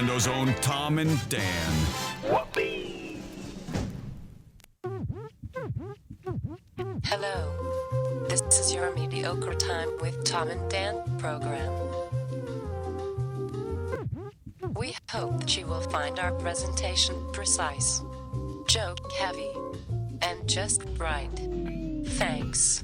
and O's own Tom and Dan. Hello. This is your Mediocre Time with Tom and Dan program. We hope that you will find our presentation precise, joke heavy, and just right. Thanks.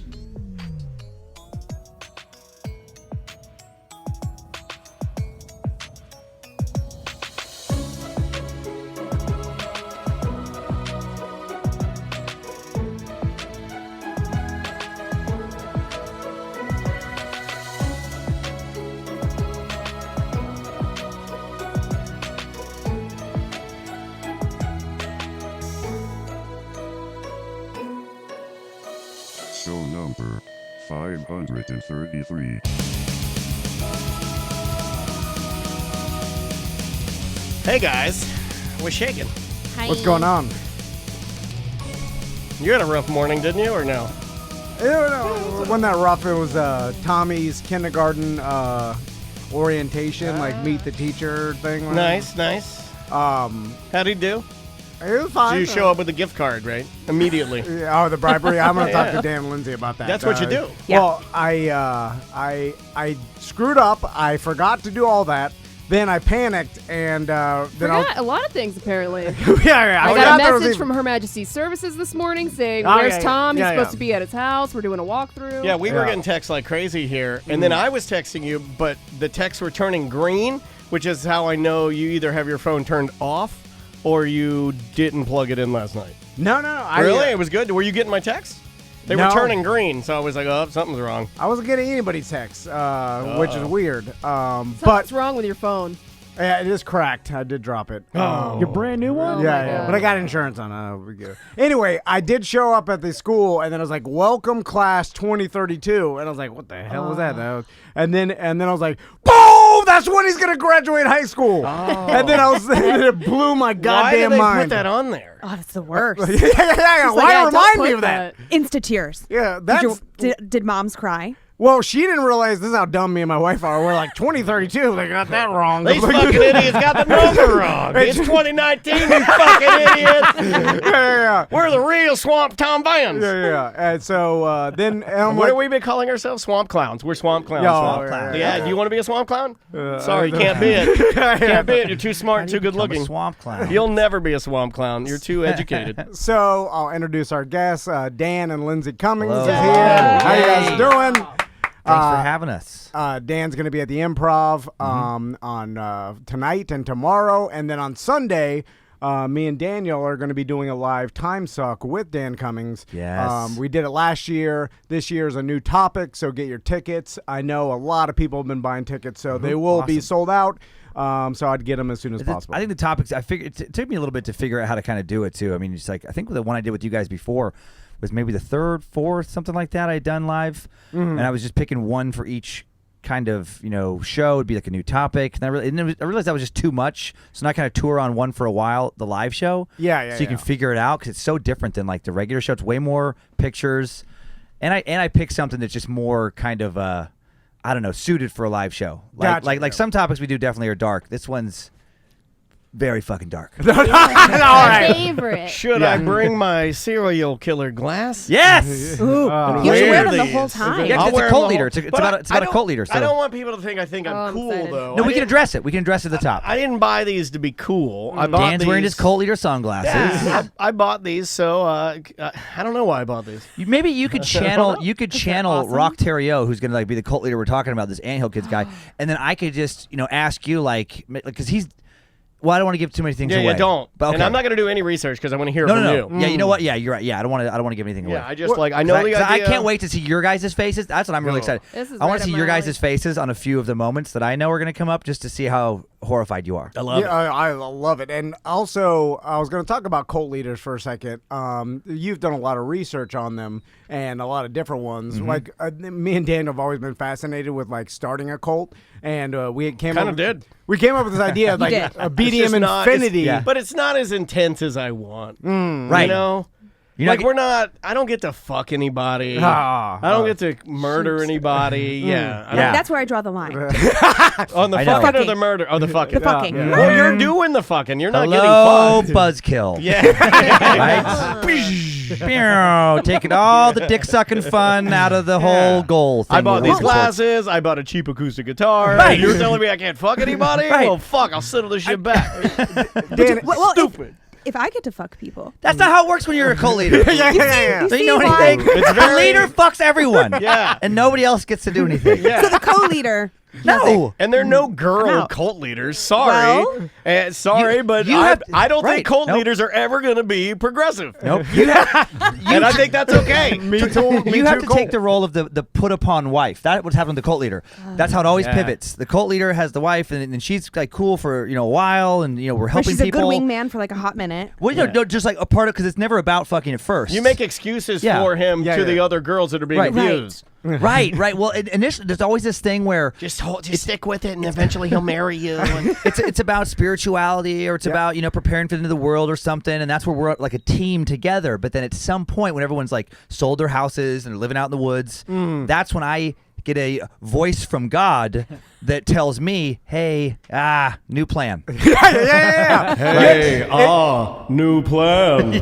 Show number 533. Hey guys, we're shaking. Hi. What's going on? You had a rough morning, didn't you, or no? Wasn't that rough? It was Tommy's kindergarten orientation, like meet the teacher thing. Nice. How'd he do? It was fine. So you show up with a gift card, right? Immediately. Oh, the bribery. I'm going to talk to Dan and Lynze about that. That's what you do. Yeah. Well, I screwed up. I forgot to do all that. Then I panicked and then A lot of things, apparently. yeah. I forgot got there a was message even- from Her Majesty's Services this morning saying, Oh, where's yeah, Tom? yeah, He's supposed yeah. to be at his house. We're doing a walkthrough. Yeah, we were Yeah. getting texts like crazy here, and then I was texting you, but the texts were turning green, which is how I know you either have your phone turned off or you didn't plug it in last night. No. Really? It was good? Were you getting my texts? They were No. turning green, so I was like, oh, something's wrong. I wasn't getting anybody's texts, which is weird. What's But wrong with your phone? yeah, it is cracked. I did drop it. Your brand new one? Oh, Yeah, my yeah, God. but I got insurance on it. Anyway, I did show up at the school, and then I was like, "Welcome, class 2032," and I was like, "What the hell was that?" And then I was like, "Boom! That's when he's gonna graduate high school." And then and it blew my Why goddamn did they mind. put that on there? Oh, that's the worst. yeah. Like, Why yeah, don't remind me put of that? Insta tears. Yeah, that's. Did moms cry? Well, she didn't realize this is how dumb me and my wife are. We're like 2032. They got that wrong. These fucking idiots got the number wrong. It's 2019, you fucking idiots. yeah. We're the real Swamp Tom Bands. Yeah. And so then I'm What like, have we been calling ourselves? Swamp Clowns. We're Swamp Clowns. Yeah, Swamp yeah, Yeah, yeah. do you want to be a Swamp Clown? Sorry, you can't be it. Can't be it. You're too smart, too good looking. Swamp clown. You'll never be a Swamp Clown. You're too educated. So I'll introduce our guests. Dan and Lynze Cummins Hello. is here. Yay. How you guys doing? Thanks for having us. Dan's going to be at the Improv on tonight and tomorrow, and then on Sunday, me and Daniel are going to be doing a live Timesuck with Dan Cummins. Yes. We did it last year. This year is a new topic, so get your tickets. I know a lot of people have been buying tickets, so they will be sold out. So I'd get them as soon as possible. I think the topics, it took me a little bit to figure out how to kind of do it too. I mean, it's like, I think the one I did with you guys before was maybe the third, fourth, something like that I had done live. And I was just picking one for each kind of, show. It'd be like a new topic. And I realized that was just too much. So now I kind of tour on one for a while, the live show. Yeah. So you can figure it out because it's so different than like the regular show. It's way more pictures. And I picked something that's just more kind of, I don't know, suited for a live show. Like some topics we do definitely are dark. This one's very fucking dark. All right. Favorite. Should I bring my serial killer glass? Yes! Ooh, And you should wear them the these? whole time. Yeah, I'll it's wear a them cult the leader. whole- It's But about a cult leader. So. I don't want people to think I think Oh, I'm I'm cool, excited. though. No, we can address it. We can address it at the top. I didn't buy these to be cool. I bought Dan's these. wearing his cult leader sunglasses. Yeah, I bought these, so I don't know why I bought these. Maybe you could channel awesome? Rock Terrio, who's gonna be the cult leader we're talking about, this Anthill Kids guy, and then I could just ask you because he's. Well, I don't want to give too many things away. Yeah, don't. But okay. And I'm not going to do any research because I want to hear No, from no. you. Yeah, you know what? Yeah, you're right. Yeah, I don't want to give anything away. Yeah, I just I know the 'Cause idea. I can't wait to see your guys' faces. That's what I'm really excited. This is I want right to see up your my guys' alley. faces on a few of the moments that I know are going to come up, just to see how horrified you are. I love it. I love it. And also, I was going to talk about cult leaders for a second. You've done a lot of research on them and a lot of different ones. Like me and Dan have always been fascinated with starting a cult, and we came Kind up of did. We came up with this idea of did. a It's BDM just not- infinity. But it's not as intense as I want. Right. You know? You're like not, we're not. I don't get to fuck anybody. I don't get to murder anybody. Yeah. I Yeah. That's where I draw the line. don't- On the I know. fucking or the murder? Oh, the fucking. The fucking. Yeah. Well, you're doing the fucking. You're not hello, getting fucked. buzzkill. Yeah. Right? Taking all the dick sucking fun out of the whole goal. Thing I bought we're these working towards. glasses. I bought a cheap acoustic guitar. Right. You're telling me I can't fuck anybody? Right. Well, fuck. I'll settle this shit back. Dan, Well, Stupid. if I get to fuck people, That's not how it works when you're a cult leader. you Do you know see why- anything? It's The very- leader fucks everyone. Yeah. And nobody else gets to do anything. So the co-leader. No. And there are no girl out. cult leaders. Sorry. Well- Sorry, but you have- I don't right. think cult Nope. leaders are ever going to be progressive. Nope. You have, And I think that's okay. me too. you have to take the role of the put upon wife. That's what's happening to the cult leader. That's how it always Yeah. pivots. The cult leader has the wife, and she's like cool for a while, and we're Where helping she's a people. good wingman for like a hot minute. Well, no, just like a part of because it's never about fucking at first. You make excuses Yeah. for him Yeah, to the yeah. other girls that are being Right. abused. right. Well, initially there's always this thing where Just stick with it, and eventually he'll marry you. it's about spirituality or it's about preparing for the end of the world or something, and that's where we're like a team together. But then at some point when everyone's like sold their houses and are living out in the woods, that's when I get a voice from God that tells me, hey, new plan. Yeah. Hey, new plan.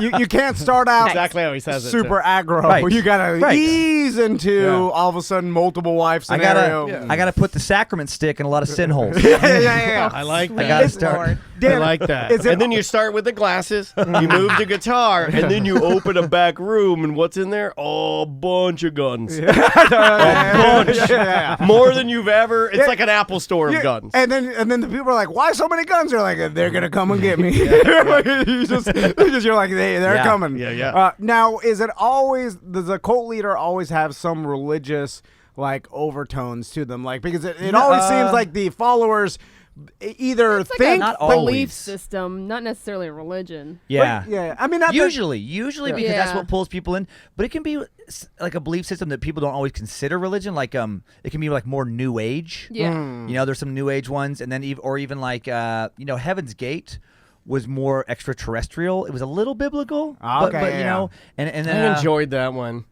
You can't start out Exactly how he says it. super aggro. Right. You gotta Right. ease into Yeah. all of a sudden multiple wife I scenario. gotta put the sacrament stick in a lot of sin holes. Yeah. I like I that. gotta Good start. Lord. Dan, I like that. is it- And then you start with the glasses, you move the guitar, and then you open a back room, and what's in there? Oh, a bunch of guns. Yeah. More than you've ever. It's Yeah. like an Apple store of Yeah, guns. And then the people are like, "Why so many guns?" You're like, "They're gonna come and get me." You're like, "They're Yeah. coming." Yeah. Now, does a cult leader always have some religious like overtones to them? Like because it always seems like the followers either It's like think Not a belief always. system, not necessarily a religion. Yeah. Yeah, I mean, not that- Usually because that's Yeah. what pulls people in. But it can be like a belief system that people don't always consider religion. Like it can be like more New Age. Yeah. There's some New Age ones, and then even like Heaven's Gate was more extraterrestrial. It was a little biblical, but yeah. and I then enjoyed that one.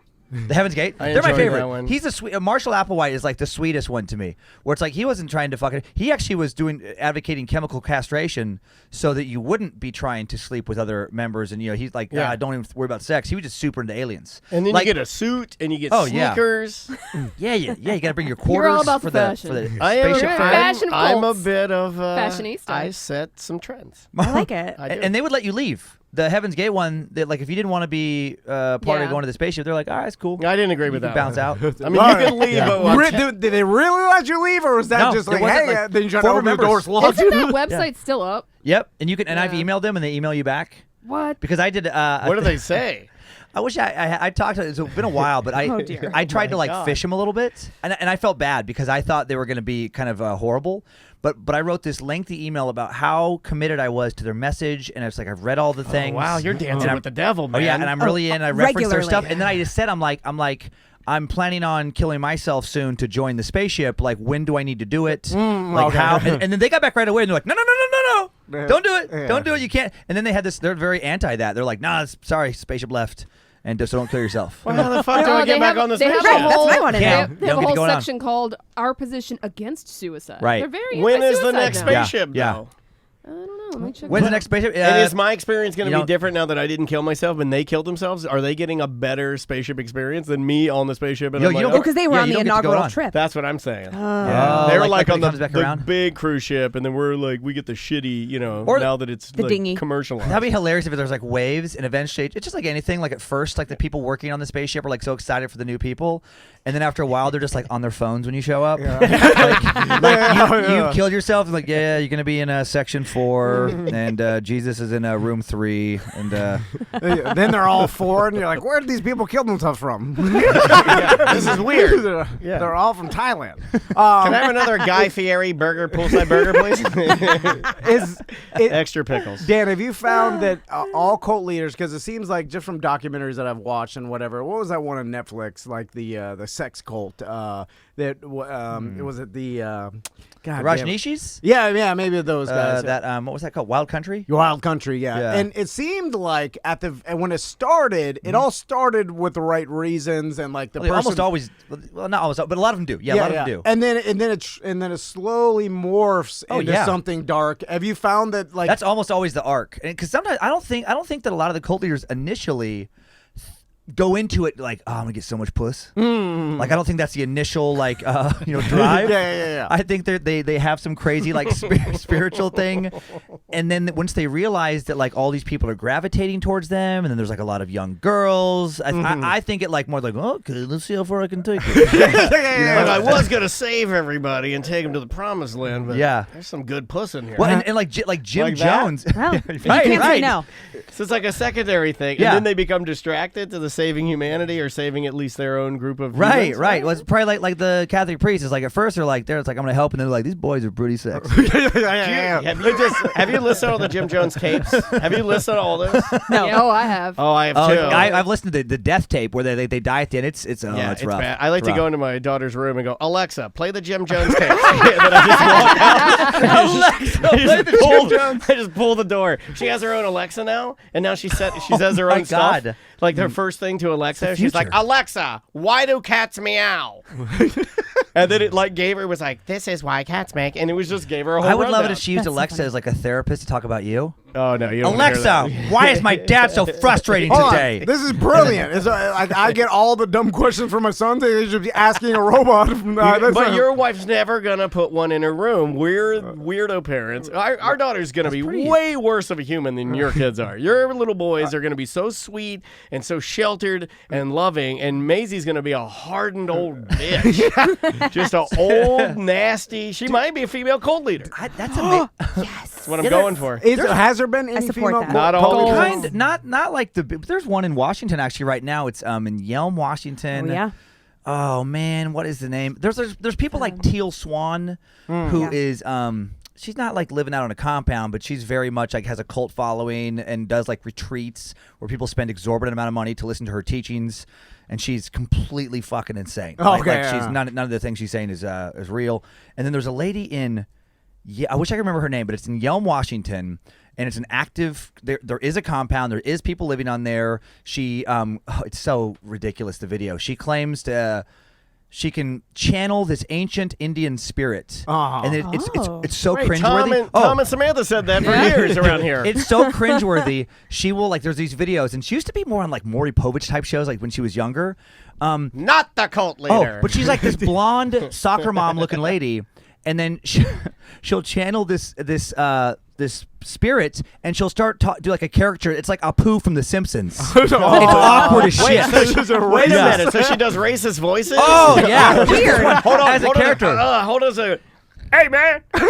the Heaven's Gate. I They're my enjoyed favorite. that one. He's the sweet. Marshall Applewhite is like the sweetest one to me. Where it's like he wasn't trying to fucking. He actually was advocating chemical castration so that you wouldn't be trying to sleep with other members. And he's like, Yeah. don't even worry about sex. He was just super into aliens. And then like, you get a suit, and you get Oh, yeah. sneakers. yeah. You got to bring your You're all quarters about for the the fashion. for the I am. spaceship. You're fair. fashion I'm a cults. bit of Fashionista. I set some trends. I like it. I do. And they would let you leave. The Heaven's Gate one, like if you didn't want to be part Yeah. of going to the spaceship, they're like, all right, it's cool. I didn't agree You with can that. bounce out. I mean, you can leave, Yeah. but watch. Did they really let you leave, or was that No, just there like, wasn't, hey, like, then you try to former open the members. doors locked? Isn't that website still up? Yep, and you can, and I've Yeah. emailed them, and they email you back. What? Because I did. What do they say? I wish I talked to. It's been a while, but I Oh, dear. I tried to like God. fish them a little bit, and I felt bad because I thought they were going to be kind of horrible. But I wrote this lengthy email about how committed I was to their message, and it's like I've read all the things. Wow, you're dancing And I'm- with the devil, Oh man. yeah, and I'm really in. I referenced their regularly. stuff, and then I just said, I'm like, I'm planning on killing myself soon to join the spaceship. Like, when do I need to do it? Like okay. how? And then they got back right away, and they're like, no, Yeah. don't do it, Yeah. don't do it. You can't. And then they had this. They're very anti that. They're like, nah, sorry, spaceship left, and so don't kill yourself. Well, how the fuck do No, I get back on the they have spaceship? a Right, that's whole, what I wanna they know. have, they have Don't a get to whole go on. section called "Our Position Against Suicide." Right. They're very When is the anti-suicide next now. spaceship, Yeah. though? I don't know. Let me check When's it the out. next spaceship? And is my experience going you to be don't- different now that I didn't kill myself and they killed themselves? Are they getting a better spaceship experience than me on the spaceship? And Yo, I'm you like, don't Well, get- because they were Yeah, on you the don't get to go inaugural on. trip. That's what I'm saying. Yeah. They're like like when on it the, comes back the around? big cruise ship, and then we're like, we get the shitty, Or now that it's the like, dinghy. commercialized. That'd be hilarious if there's like waves, and eventually it's just like anything. Like at first, like the people working on the spaceship are like so excited for the new people, and then after a while, they're just like on their phones when you show up. You've killed yourself. Like, yeah, you're gonna be in section 4, and Jesus is in room 3, and Then they're all four, and you're like, where did these people kill themselves from? This is weird. They're all from Thailand. Can I have another Guy Fieri burger, poolside burger, please? Extra pickles. Dan, have you found that all cult leaders, because it seems like just from documentaries that I've watched and whatever, what was that one on Netflix, like the sex cult? It was it the God The damn it. Rajneeshis? Yeah, maybe those guys. That what was that called? Wild Country? Wild Country, yeah. Yeah. And it seemed like when it started, it all started with the right reasons and like the Well, they person almost always, well, not almost, but a lot of them do. Yeah, a lot of them do. And then it slowly morphs Oh, into yeah. something dark. Have you found that like That's almost always the arc, because sometimes I don't think that a lot of the cult leaders initially go into it like, oh, I'm gonna get so much puss. Like I don't think that's the initial like drive. Yeah. I think they have some crazy like spiritual thing, and then once they realize that like all these people are gravitating towards them, and then there's like a lot of young girls. I think it like more like, okay, let's see how far I can take it. Like I was gonna save everybody and take them to the promised land, but Yeah. there's some good puss in here. Well, and like Jim Like that? Jones. Well, you Right, can't say right. no. So it's like a secondary thing, Yeah. and then they become distracted to the saving humanity or saving at least their own group of Right, humans. right. Well, it's probably like the Catholic priest is like at first they're like I'm gonna help, and they're like these boys are pretty sexy. Have you listened to all the Jim Jones tapes? Have you listened to all those? No. Yeah, I have. Oh, I have Oh, too. I've listened to the death tape where they die at the end. It's rough. bad. I like It's to rough. go into my daughter's room and go, Alexa, play the Jim Jones tape. And then I just walk out. I just pull the door. She has her own Alexa now, and now she says her my own stuff. God. Like her first thing to Alexa, the she's like, future. Alexa, why do cats meow? And then it like gave her, it was like, this is why cats make, and it was just gave her a whole I would love it rundown. if she used Alexa as like a therapist to talk about you. Oh, no, you don't wanna hear Alexa, that. why is my dad so frustrating Hold on. today? This is brilliant. I get all the dumb questions from my son. They should be asking a robot. But your wife's never gonna put one in her room. We're weirdo parents. Our daughter's gonna be way worse of a human than your kids are. Your little boys are gonna be so sweet and so sheltered and loving, and Maisie's gonna be a hardened old bitch, just an old nasty. She might be a female cult leader. That's amazing. That's what I'm going for. Has there been any support female that. Not cult all the leaders? time. Not like there's one in Washington actually right now. It's in Yelm, Washington. Oh, yeah. Oh man, what is the name? There's people like Teal Swan, who is she's not like living out on a compound, but she's very much like has a cult following and does like retreats where people spend exorbitant amount of money to listen to her teachings, and she's completely fucking insane. Oh, Like okay, she's yeah. none of the things she's saying is real. And then there's a lady in I wish I could remember her name, but it's in Yelm, Washington. And it's an active. There is a compound. There is people living on there. She, it's so ridiculous. The video. She claims she can channel this ancient Indian spirit, and it's so Right, cringeworthy. Tom and Samantha said that for years around here. It's so cringeworthy. She will like. There's these videos, and she used to be more on like Maury Povich type shows, like when she was younger. Not the cult leader. Oh, but she's like this blonde soccer mom looking lady, and then she'll channel this spirit, and she'll start do like a character. It's like Apu from The Simpsons. It's awkward as shit. Wait a minute. So she does racist voices? Oh yeah, weird. Hold on. As a character. Hold on a second. Hey, man. hey,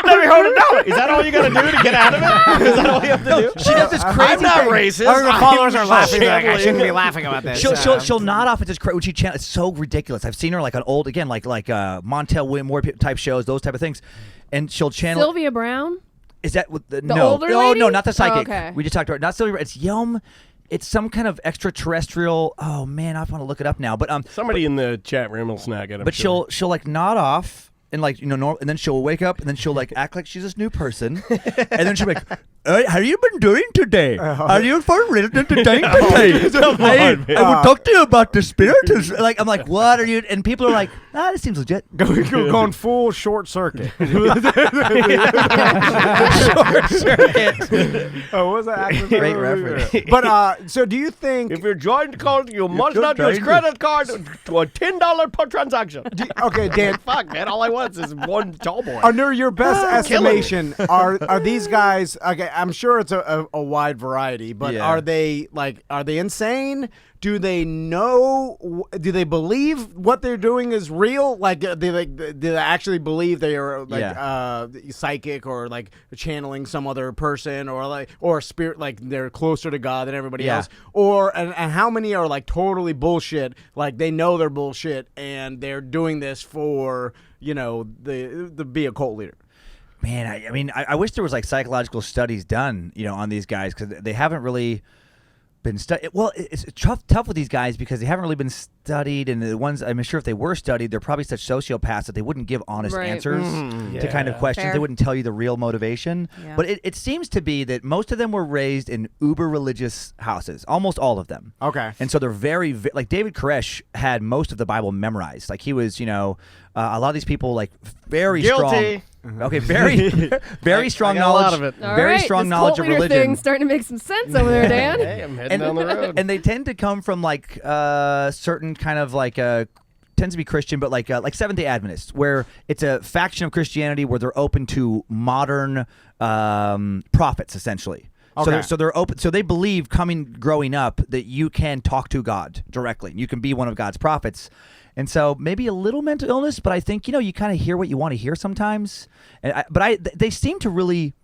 let me hold it down. Is that all you got to do to get out of it? Is that all you have to do? She does this crazy I'm not thing. racist. Our followers are laughing. Like, I channeling. shouldn't be laughing about this. She'll nod off at this when she channels. It's so ridiculous. I've seen her like on old again, like Montel Whitmore type shows, those type of things, and she'll channel. Sylvia Brown? Is that what the older No, lady? no, not the psychic. Oh, okay. We just talked about not Sylvia. It's Yelm. It's some kind of extraterrestrial. Oh man, I want to look it up now. But Somebody in the chat room will snag it. I'm but sure. she'll like nod off and like and then she'll wake up and then she'll like act like she's this new person, and then she'll be like, how have you been doing today? Are you for real today? I will talk to you about the spirit. Like I'm like, what are you? And people are like, this seems legit. Going full short circuit. Short circuit. Oh, what was that? actor's Great name? reference. But so do you think? If you're joined to call, you must not use credit card to a $10 per transaction. Okay, Dan. Fuck, man. All I want is one tall boy. Under your best killing me. estimation, are these guys? Okay, I'm sure it's a wide variety, but Yeah. are they insane? Do they know? Do they believe what they're doing is real? Like, do they actually believe they are psychic or like channeling some other person or spirit? Like they're closer to God than everybody Yeah. else. Or and how many are like totally bullshit? Like they know they're bullshit and they're doing this for the be a cult leader. Man, I mean, I wish there was like psychological studies done, on these guys because they haven't really. been studied. Well, it's tough with these guys because they haven't really been studied, and the ones I'm sure if they were studied, they're probably such sociopaths that they wouldn't give honest Right. answers to kind of questions. Fair. They wouldn't tell you the real motivation. Yeah. But it seems to be that most of them were raised in uber religious houses, almost all of them. Okay. And so they're very like David Koresh had most of the Bible memorized. Like he was, a lot of these people like very Guilty. strong. Okay, very strong I got a knowledge. lot of it. All Very right, strong this knowledge cult of leader religion. thing's starting to make some sense over there, Dan. Hey, I'm heading down the road. And they tend to come from like certain kind of like tends to be Christian, but like Seventh-day Adventists, where it's a faction of Christianity where they're open to modern prophets, essentially. Okay. So they're open. So they believe growing up that you can talk to God directly. You can be one of God's prophets. And so maybe a little mental illness, but I think you kind of hear what you want to hear sometimes. They seem to really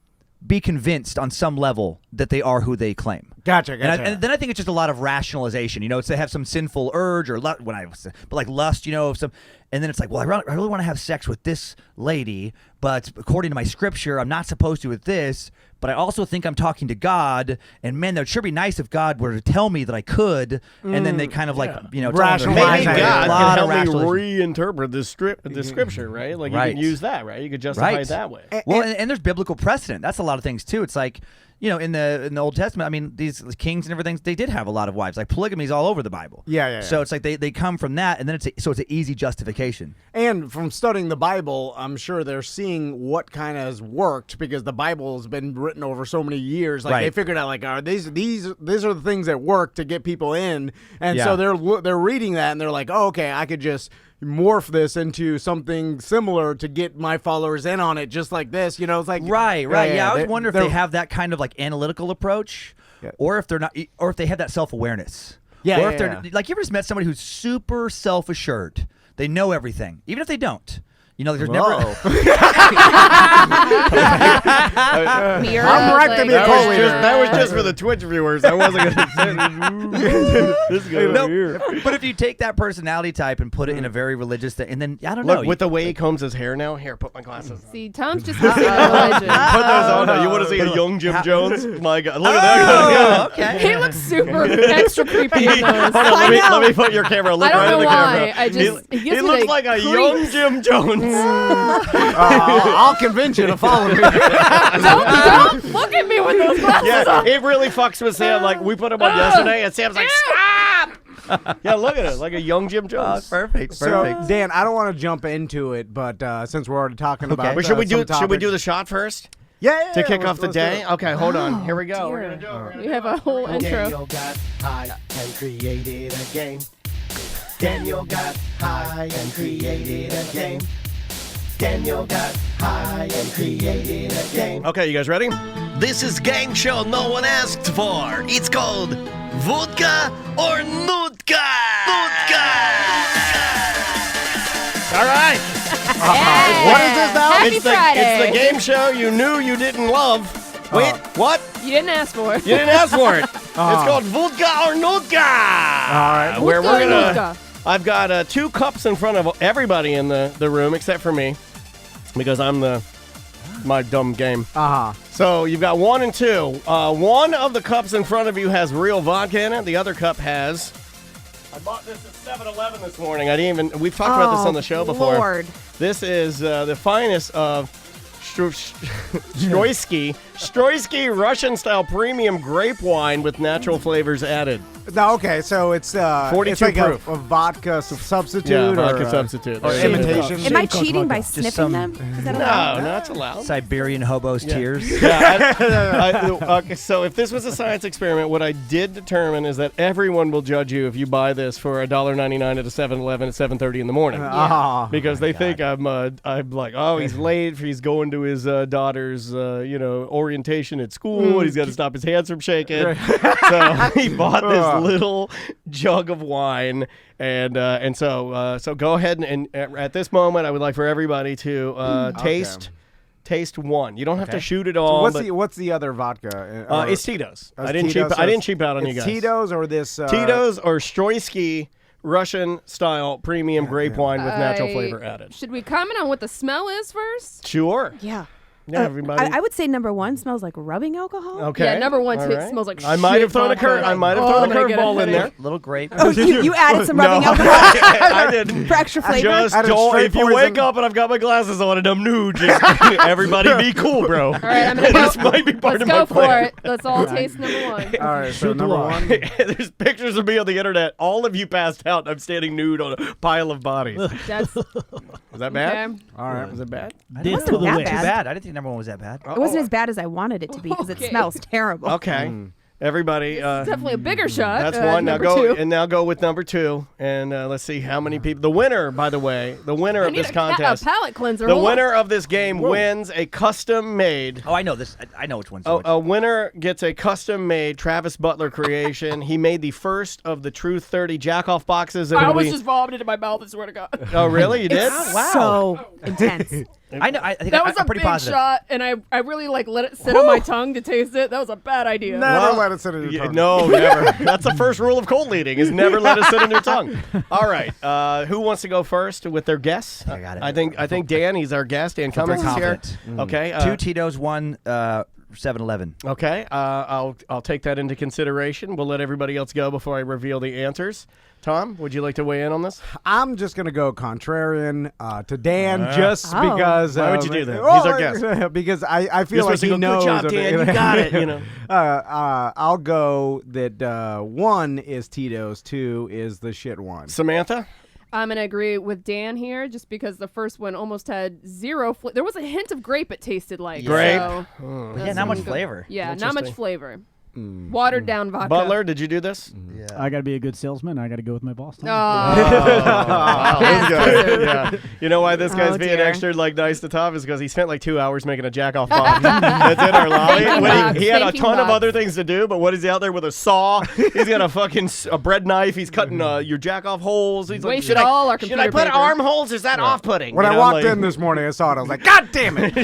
be convinced on some level that they are who they claim. Gotcha. And then I think it's just a lot of rationalization. It's they have some sinful urge or lust, some, and then it's like, well, I really want to have sex with this lady, but according to my scripture, I'm not supposed to with this. But I also think I'm talking to God, and man, that would sure be nice if God were to tell me that I could. And then they kind of Rationalize Maybe it. God a lot can of help me rationalization. reinterpret the scripture, right? Like you Right. can use that, right? You could justify Right. it that way. Well, and there's biblical precedent. That's a lot of things too. It's like, in the Old Testament, I mean, these kings and everything, they did have a lot of wives. Like polygamy is all over the Bible. Yeah. So it's like they come from that, and then it's an easy justification. And from studying the Bible, I'm sure they're seeing what kind of has worked because the Bible has been written over so many years. Like Right. they figured out, like, are these are the things that work to get people in, and Yeah. so they're reading that and they're like, oh, okay, I could just morph this into something similar to get my followers in on it, just like this. It's like Right. Yeah, I always wonder if they they're- have that kind of like analytical approach, Yeah. or if they're not, or if they have that self-awareness. Yeah, Or if yeah, they're like, you ever just met somebody who's super self-assured? They know everything, even if they don't. There's never. Mirror, I'm right to be a That cult was, leader. that was just for the Twitch viewers. I wasn't going to say this guy over here. But if you take that personality type and put it in a very religious thing, and then I don't know. Look, with the way he combs his hair now, here, put my glasses on. See, Tom's just hot religion. Put those on now. You want to see a young Jim Jones? My God. Look at that guy. Okay. He looks super extra creepy in those. Hold on, let me put your camera. Look I don't right know at the why. camera. He He looks like a young Jim Jones. I'll convince you to follow me. Don't look at me with those glasses Yeah, on. it really fucks with Sam. Like, we put him on yesterday, and Sam's like, stop! Yeah, look at it. Like a young Jim Jones. Perfect. So, Dan, I don't want to jump into it, but since we're already talking about, But should we some do topics- the shot first? Yeah, To kick off the let's do day? it. Okay, hold on. Here we go. We're going to do it. We have a whole intro. Daniel got high and created a game. Daniel got high and created a game. Daniel got high and created a game. Okay, you guys ready? This is game show no one asked for. It's called Vodka or Notka. All right. What is this now? Happy Friday. It's the game show you knew you didn't love. Wait, what? You didn't ask for it. You didn't ask for it. It's called Vodka or Notka. All right. Where we're Vodka or gonna. Notka? I've got 2 cups in front of everybody in the room except for me, because I'm my dumb game. So you've got 1 and 2. One of the cups in front of you has real vodka in it. The other cup has. I bought this at 7-Eleven this morning. We've talked about this on the show before. Lord. This is the finest of Stroysky Russian-style premium grape wine with natural flavors added. No, okay, so it's 42 it's like proof. a vodka substitute Yeah, vodka or substitute. or There you go. imitation. Am I cheating by sniffing some- them? Is that allowed? No, that's allowed. Siberian hobos' tears. Yeah, okay, so if this was a science experiment, what I did determine is that everyone will judge you if you buy this for $1.99 at a 7-Eleven at 7:30 in the morning. Because they think I'm like, oh, he's late. He's going to his daughter's, orientation at school. And he's got to stop his hands from shaking. So he bought this little jug of wine, and so go ahead and at this moment, I would like for everybody to taste one. You don't have to shoot it all. What's the other vodka? It's Tito's. It's I didn't Tito's, cheap out on you it's guys. Tito's or this Tito's or Stroysky Russian-style premium grape wine with natural flavor added. Should we comment on what the smell is first? Sure. Yeah. Yeah, everybody. I would say number 1 smells like rubbing alcohol. Okay. Yeah, number 1 all too right. smells like I might have thrown a vodka. I might have Oh, thrown a I'm gonna get a curveball in there. headache. Little grape. Oh, you added some rubbing No, alcohol I didn't. for extra flavor. Just Added don't. straight If you poison. wake up and I've got my glasses on and I'm nude, just everybody be cool, bro. All right, I'm gonna go. This might be part Let's of go my for plan. it. Let's all taste number 1. All right, so Shoot the number law. 1. There's pictures of me on the internet. All of you passed out. I'm standing nude on a pile of bodies. That's Was that bad? okay. All right. Was it bad? Death wasn't to the that witch. bad. Bad. I didn't think number 1 was that bad. It wasn't as bad as I wanted it to be because it Okay. smells terrible. Okay. Everybody. Definitely a bigger shot. That's one. Now number go 2. and now go with number 2, and let's see how many people. The winner, by the way, the winner I of need this a contest, palate cleanser. the Hold on. winner of this game wins a custom-made. Oh, I know this. I know which one. A winner gets a custom-made Travis Butler creation. He made the first of the True 30 jack-off boxes. I It'll almost be- just vomited in my mouth. I swear to God. Oh, really? You did? It's so intense. I know. I think That was I'm a pretty big positive. shot, and I really let it sit on my tongue to taste it. That was a bad idea. Never let it sit in your Yeah, tongue. no, never. That's the first rule of cold eating: is never let it sit in your tongue. All right, who wants to go first with their guess? I got it. I think Dan. He's our guest. Dan Cummins is here. confident. Okay. 2 Tito's, 1 7-Eleven. Okay. I'll take that into consideration. We'll let everybody else go before I reveal the answers. Tom, would you like to weigh in on this? I'm just going to go contrarian to Dan just Oh. because. Why would you do that? He's our guest. Because I feel You're like supposed to he go, knows. "Good job, of it." Dan. You got it. You know. I'll go that 1 is Tito's, 2 is the shit one. Samantha. I'm going to agree with Dan here just because the first one almost had zero there was a hint of grape it tasted like. Grape? So Yeah, that's not much good. flavor. Yeah, not much Interesting. flavor. Watered down vodka. Butler, did you do this? Yeah. I got to be a good salesman. I got to go with my boss. Tom. Wow, this guy. Yeah. You know why this guy's Oh, being dear. extra nice to Tom is because he spent like 2 hours making a jack off box that's in our lobby. Thanking When box, he had a thanking ton of box. other things to do, but what is he out there with a saw? He's got a fucking a bread knife. He's cutting your jack off holes. He's like, Wasted all our should I computer put paper. armholes? Is that off-putting? When You I know, walked like- in this morning, I saw it. I was like, God damn it.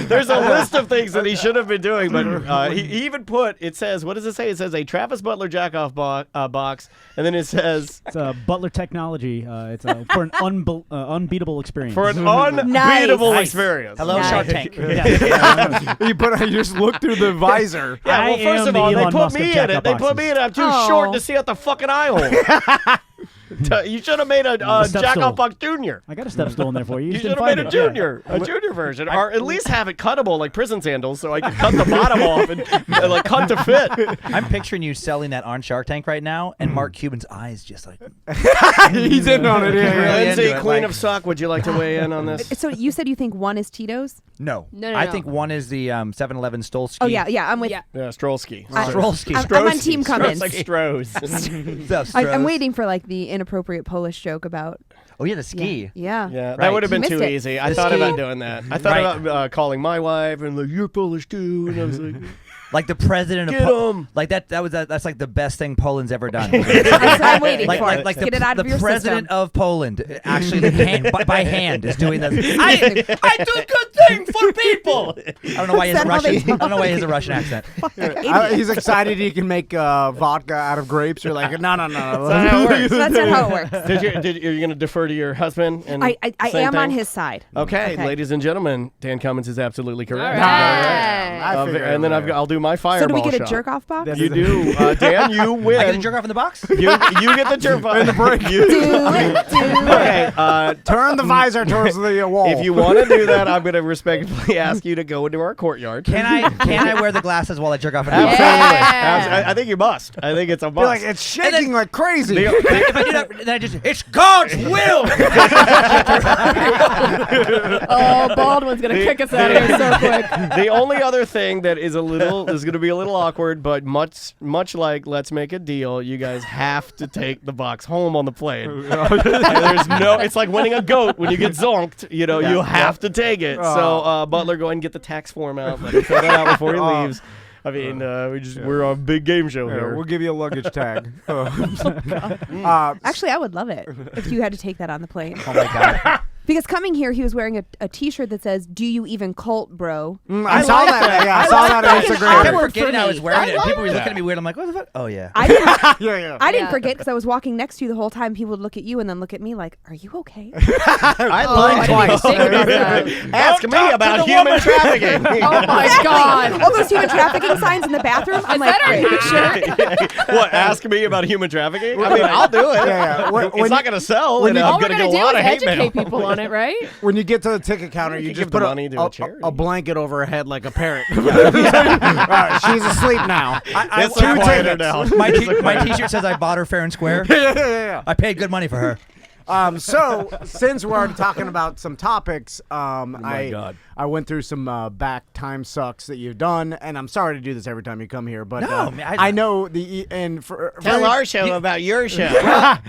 There's a list of things that he should have been doing, but he even put, it says, what does it say? It says a Travis Butler jack off box, and then it says, It's Butler technology. It's for an unbeatable experience. for an unbeatable experience. Hello, Nice. Shark Tank. You just look through the visor. Yeah, well, I first am of the all, they Elon put Musk of me in jack it. up They put me in it. I'm too Oh. short to see out the fucking eye hole. You should have made a step Jack stool. Off Box Junior. I got a step stool in there for you. You just should didn't have made find a it. junior, version, or at least have it cuttable like prison sandals, so I could cut the bottom off and like cut to fit. I'm picturing you selling that on Shark Tank right now, and Mark Cuban's eyes just like. He's in on it. Yeah, Really into Lindsay, it, Queen like- of Suck, would you like to weigh in on this? So you said you think 1 is Tito's? No. No, I no. think 1 is the 7-Eleven Stolsky. Oh yeah, I'm with. Yeah. Yeah, Strolski. Strolsky. I'm on Team Cummins. Like Strohs. I'm waiting for like the inappropriate Polish joke about. Oh yeah, the ski. Yeah. Yeah, that Right. would have been You too missed it. easy. I The thought ski. about doing that. I thought Right. about calling my wife and like, you're Polish too, and I was like, Like the president of Get 'em. like that's like the best thing Poland's ever done. That's what I'm waiting like, for. like, like Get it out the of your president system. of Poland actually by hand is doing this. I do good things for people. I don't know why he has a Is that how they Russian. I don't know why he has a Russian accent. He's excited he can make vodka out of grapes. You're like, no. That's not how it works. That's not how it works. Are you going to defer to your husband? And I same am on thing? his side. Okay, ladies and gentlemen, Dan Cummins is absolutely correct. All right. I figured And then it I'll do my So fireball do we get a shot. jerk off box? You do, Dan. You win. I get a jerk off in the box. You get the jerk off in the break. Do it. Okay. Turn the visor towards the wall. If you want to do that, I'm going to respectfully ask you to go into our courtyard. Can I wear the glasses while I jerk off in the box? Absolutely. Yeah. I think you must. I think it's a You're must. like, it's shaking like crazy. If I do that, then I just it's God's will. Oh, Baldwin's gonna kick us out of here so quick. The only other thing that is going to be a little awkward, but much like Let's Make a Deal, you guys have to take the box home on the plane. There's no. It's like winning a goat when you get zonked. You know, you have to take it. So Butler, go ahead and get the tax form out. Let him fill that out before he leaves. I mean, we're on a big game show Yeah, here. we'll give you a luggage tag. Actually, I would love it if you had to take that on the plane. Oh my God. Because coming here, he was wearing a T-shirt that says, "Do you even cult, bro?" I saw that. Yeah, I saw that on I kept Instagram. forgetting I was wearing it. And people were that. looking at me weird. I'm like, what the fuck? Oh, yeah. I didn't, Yeah. I didn't forget because I was walking next to you the whole time. People would look at you and then look at me like, "Are you okay?" I I didn't even think about that. Ask me about human trafficking. Oh my God. All those human trafficking signs in the bathroom. I'm Is like, that our "Great." new shirt? What? Ask me about human trafficking? I mean, I'll do it. Yeah. It's not going to sell, and All I'm we're going to gonna get a do lot is of hate mail. educate people on it, right? When you get to the ticket counter, You you can just give the put money to a charity. a blanket over her head like a parrot. All right, she's asleep now. It's two a quieter tickets. now. My T-shirt says I bought her fair and square. Yeah. I paid good money for her. So since we're already talking about some topics, I God. I went through some back time sucks that you've done, and I'm sorry to do this every time you come here, but No, man, I know the and for Tell our show about your show. I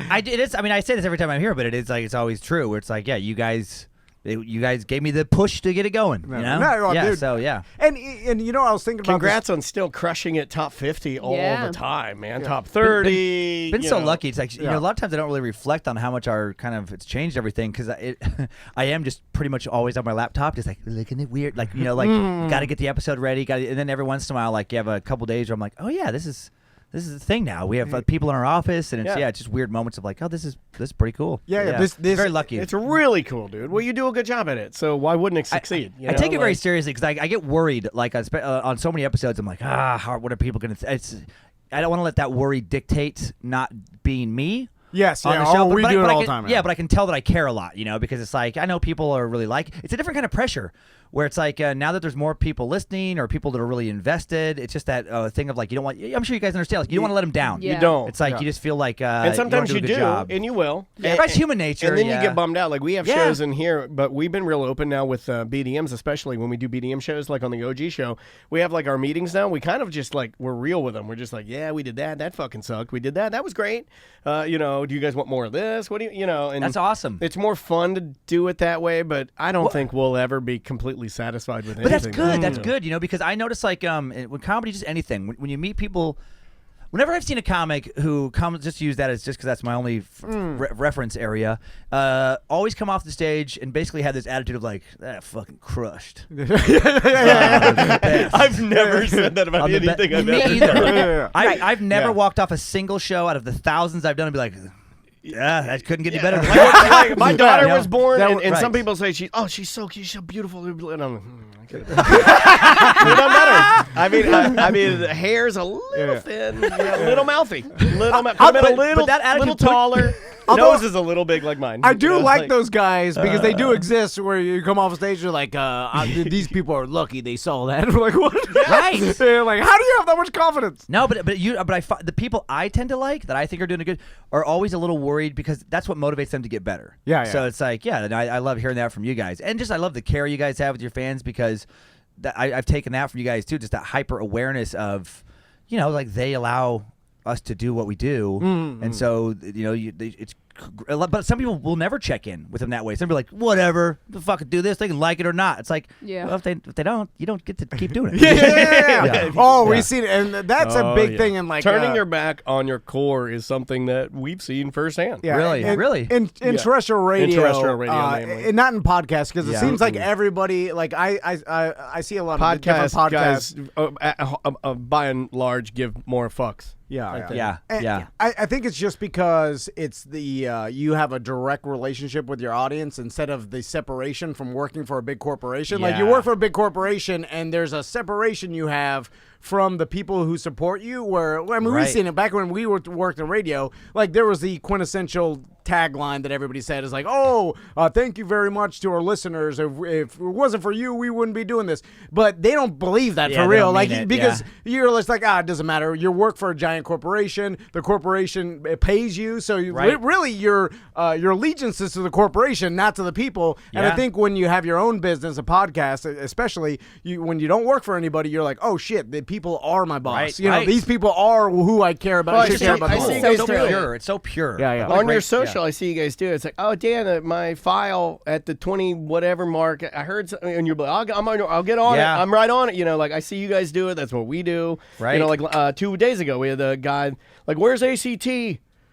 mean, I say this every time I'm here, but it's always true. Where it's like, yeah, you guys gave me the push to get it going. You know? No, yeah. dude. So yeah. and you know I was thinking about Congrats on still crushing it top 50 all Yeah. the time, man. Top 30. Been you so know. lucky. It's like you know, a lot of times I don't really reflect on how much our kind of it's changed everything because I am just pretty much always on my laptop, just like looking at weird, like got to get the episode ready, and then every once in a while, like you have a couple days where I'm like, oh yeah, this is the thing now. We have people in our office, and it's just weird moments of like, oh, this is pretty cool. Yeah. This This very lucky. It's really cool, dude. Well, you do a good job at it, so why wouldn't it succeed? I take it very seriously because I get worried. Like on so many episodes, I'm like, what are people going to? I don't want to let that worry dictate not being me. Yes, on yeah, the show, we do it all the I can, time. Yeah, but I can tell that I care a lot, because it's like I know people are really it's a different kind of pressure where it's like now that there's more people listening or people that are really invested, it's just that thing of like you don't want. I'm sure you guys understand. Like you don't want to let them down. Yeah. You don't. It's like you just feel like and sometimes you you don't do a do, good job. and you will. Yeah, that's human nature. And then yeah. you get bummed out. Like we have shows in here, but we've been real open now with BDMs, especially when we do BDM shows, like on the OG show. We have like our meetings now. We kind of just like we're real with them. We're just like, yeah, we did that. That fucking sucked. We did that. That was great. Do you guys want more of this? What do you know? And That's awesome. It's more fun to do it that way, but I don't think we'll ever be completely satisfied with anything. But that's good. That's good, because I notice like when comedy, just anything, when you meet people. Whenever I've seen a comic who comes, just use that as just because that's my only reference area, always come off the stage and basically have this attitude of like, fucking crushed. I've never said that about anything I've Me ever either. done. I've never walked off a single show out of the thousands I've done and be like, yeah, that couldn't get any better than that. Like, my daughter was born, and right. some people say she's so cute, she's so beautiful, and I'm like, it doesn't matter. I mean, the hair's a little thin, a little mouthy, little that attitude little taller. Nose is a little big like mine. I do like those guys because they do exist where you come off stage, you're like, these people are lucky they saw that. We're like, what? Right. They're like, how do you have that much confidence? No, but the people I tend to like that I think are doing good are always a little worried because that's what motivates them to get better. Yeah. So it's like, and I love hearing that from you guys, and just I love the care you guys have with your fans because I've taken that from you guys too, just that hyper awareness of, like they allow us to do what we do, and so it's. But some people will never check in with them that way. Some people are like, whatever, the fuck do this. They can like it or not. It's like, well, if they don't, you don't get to keep doing it. Yeah. Oh, we've seen it, and that's a big thing. In like turning your back on your core is something that we've seen firsthand. Yeah, really. In terrestrial radio, in terrestrial radio, mainly. and not in podcasts because it seems like everybody like I see a lot of different podcasts. Guys, by and large, give more fucks. Yeah. I think it's just because it's the you have a direct relationship with your audience instead of the separation from working for a big corporation. Like you work for a big corporation and there's a separation you have from the people who support you. Where we've seen it back when we worked in radio. Like there was the quintessential tagline that everybody said is like, thank you very much to our listeners. If it wasn't for you, we wouldn't be doing this. But they don't believe that for real. Like because you're just like, it doesn't matter. You work for a giant corporation. The corporation pays you, so really your allegiance is to the corporation, not to the people. And I think when you have your own business, a podcast, especially when you don't work for anybody, you're like, oh shit, the people are my boss. These people are who I care about. I care about. It's so pure. Yeah. On your social, I see you guys do it. It's like, oh, Dan, my file at the 20 whatever mark. I heard something, and you're like, I'll get on it. I'm right on it. Like I see you guys do it. That's what we do. Right. Like 2 days ago, we had the guy like, where's ACT?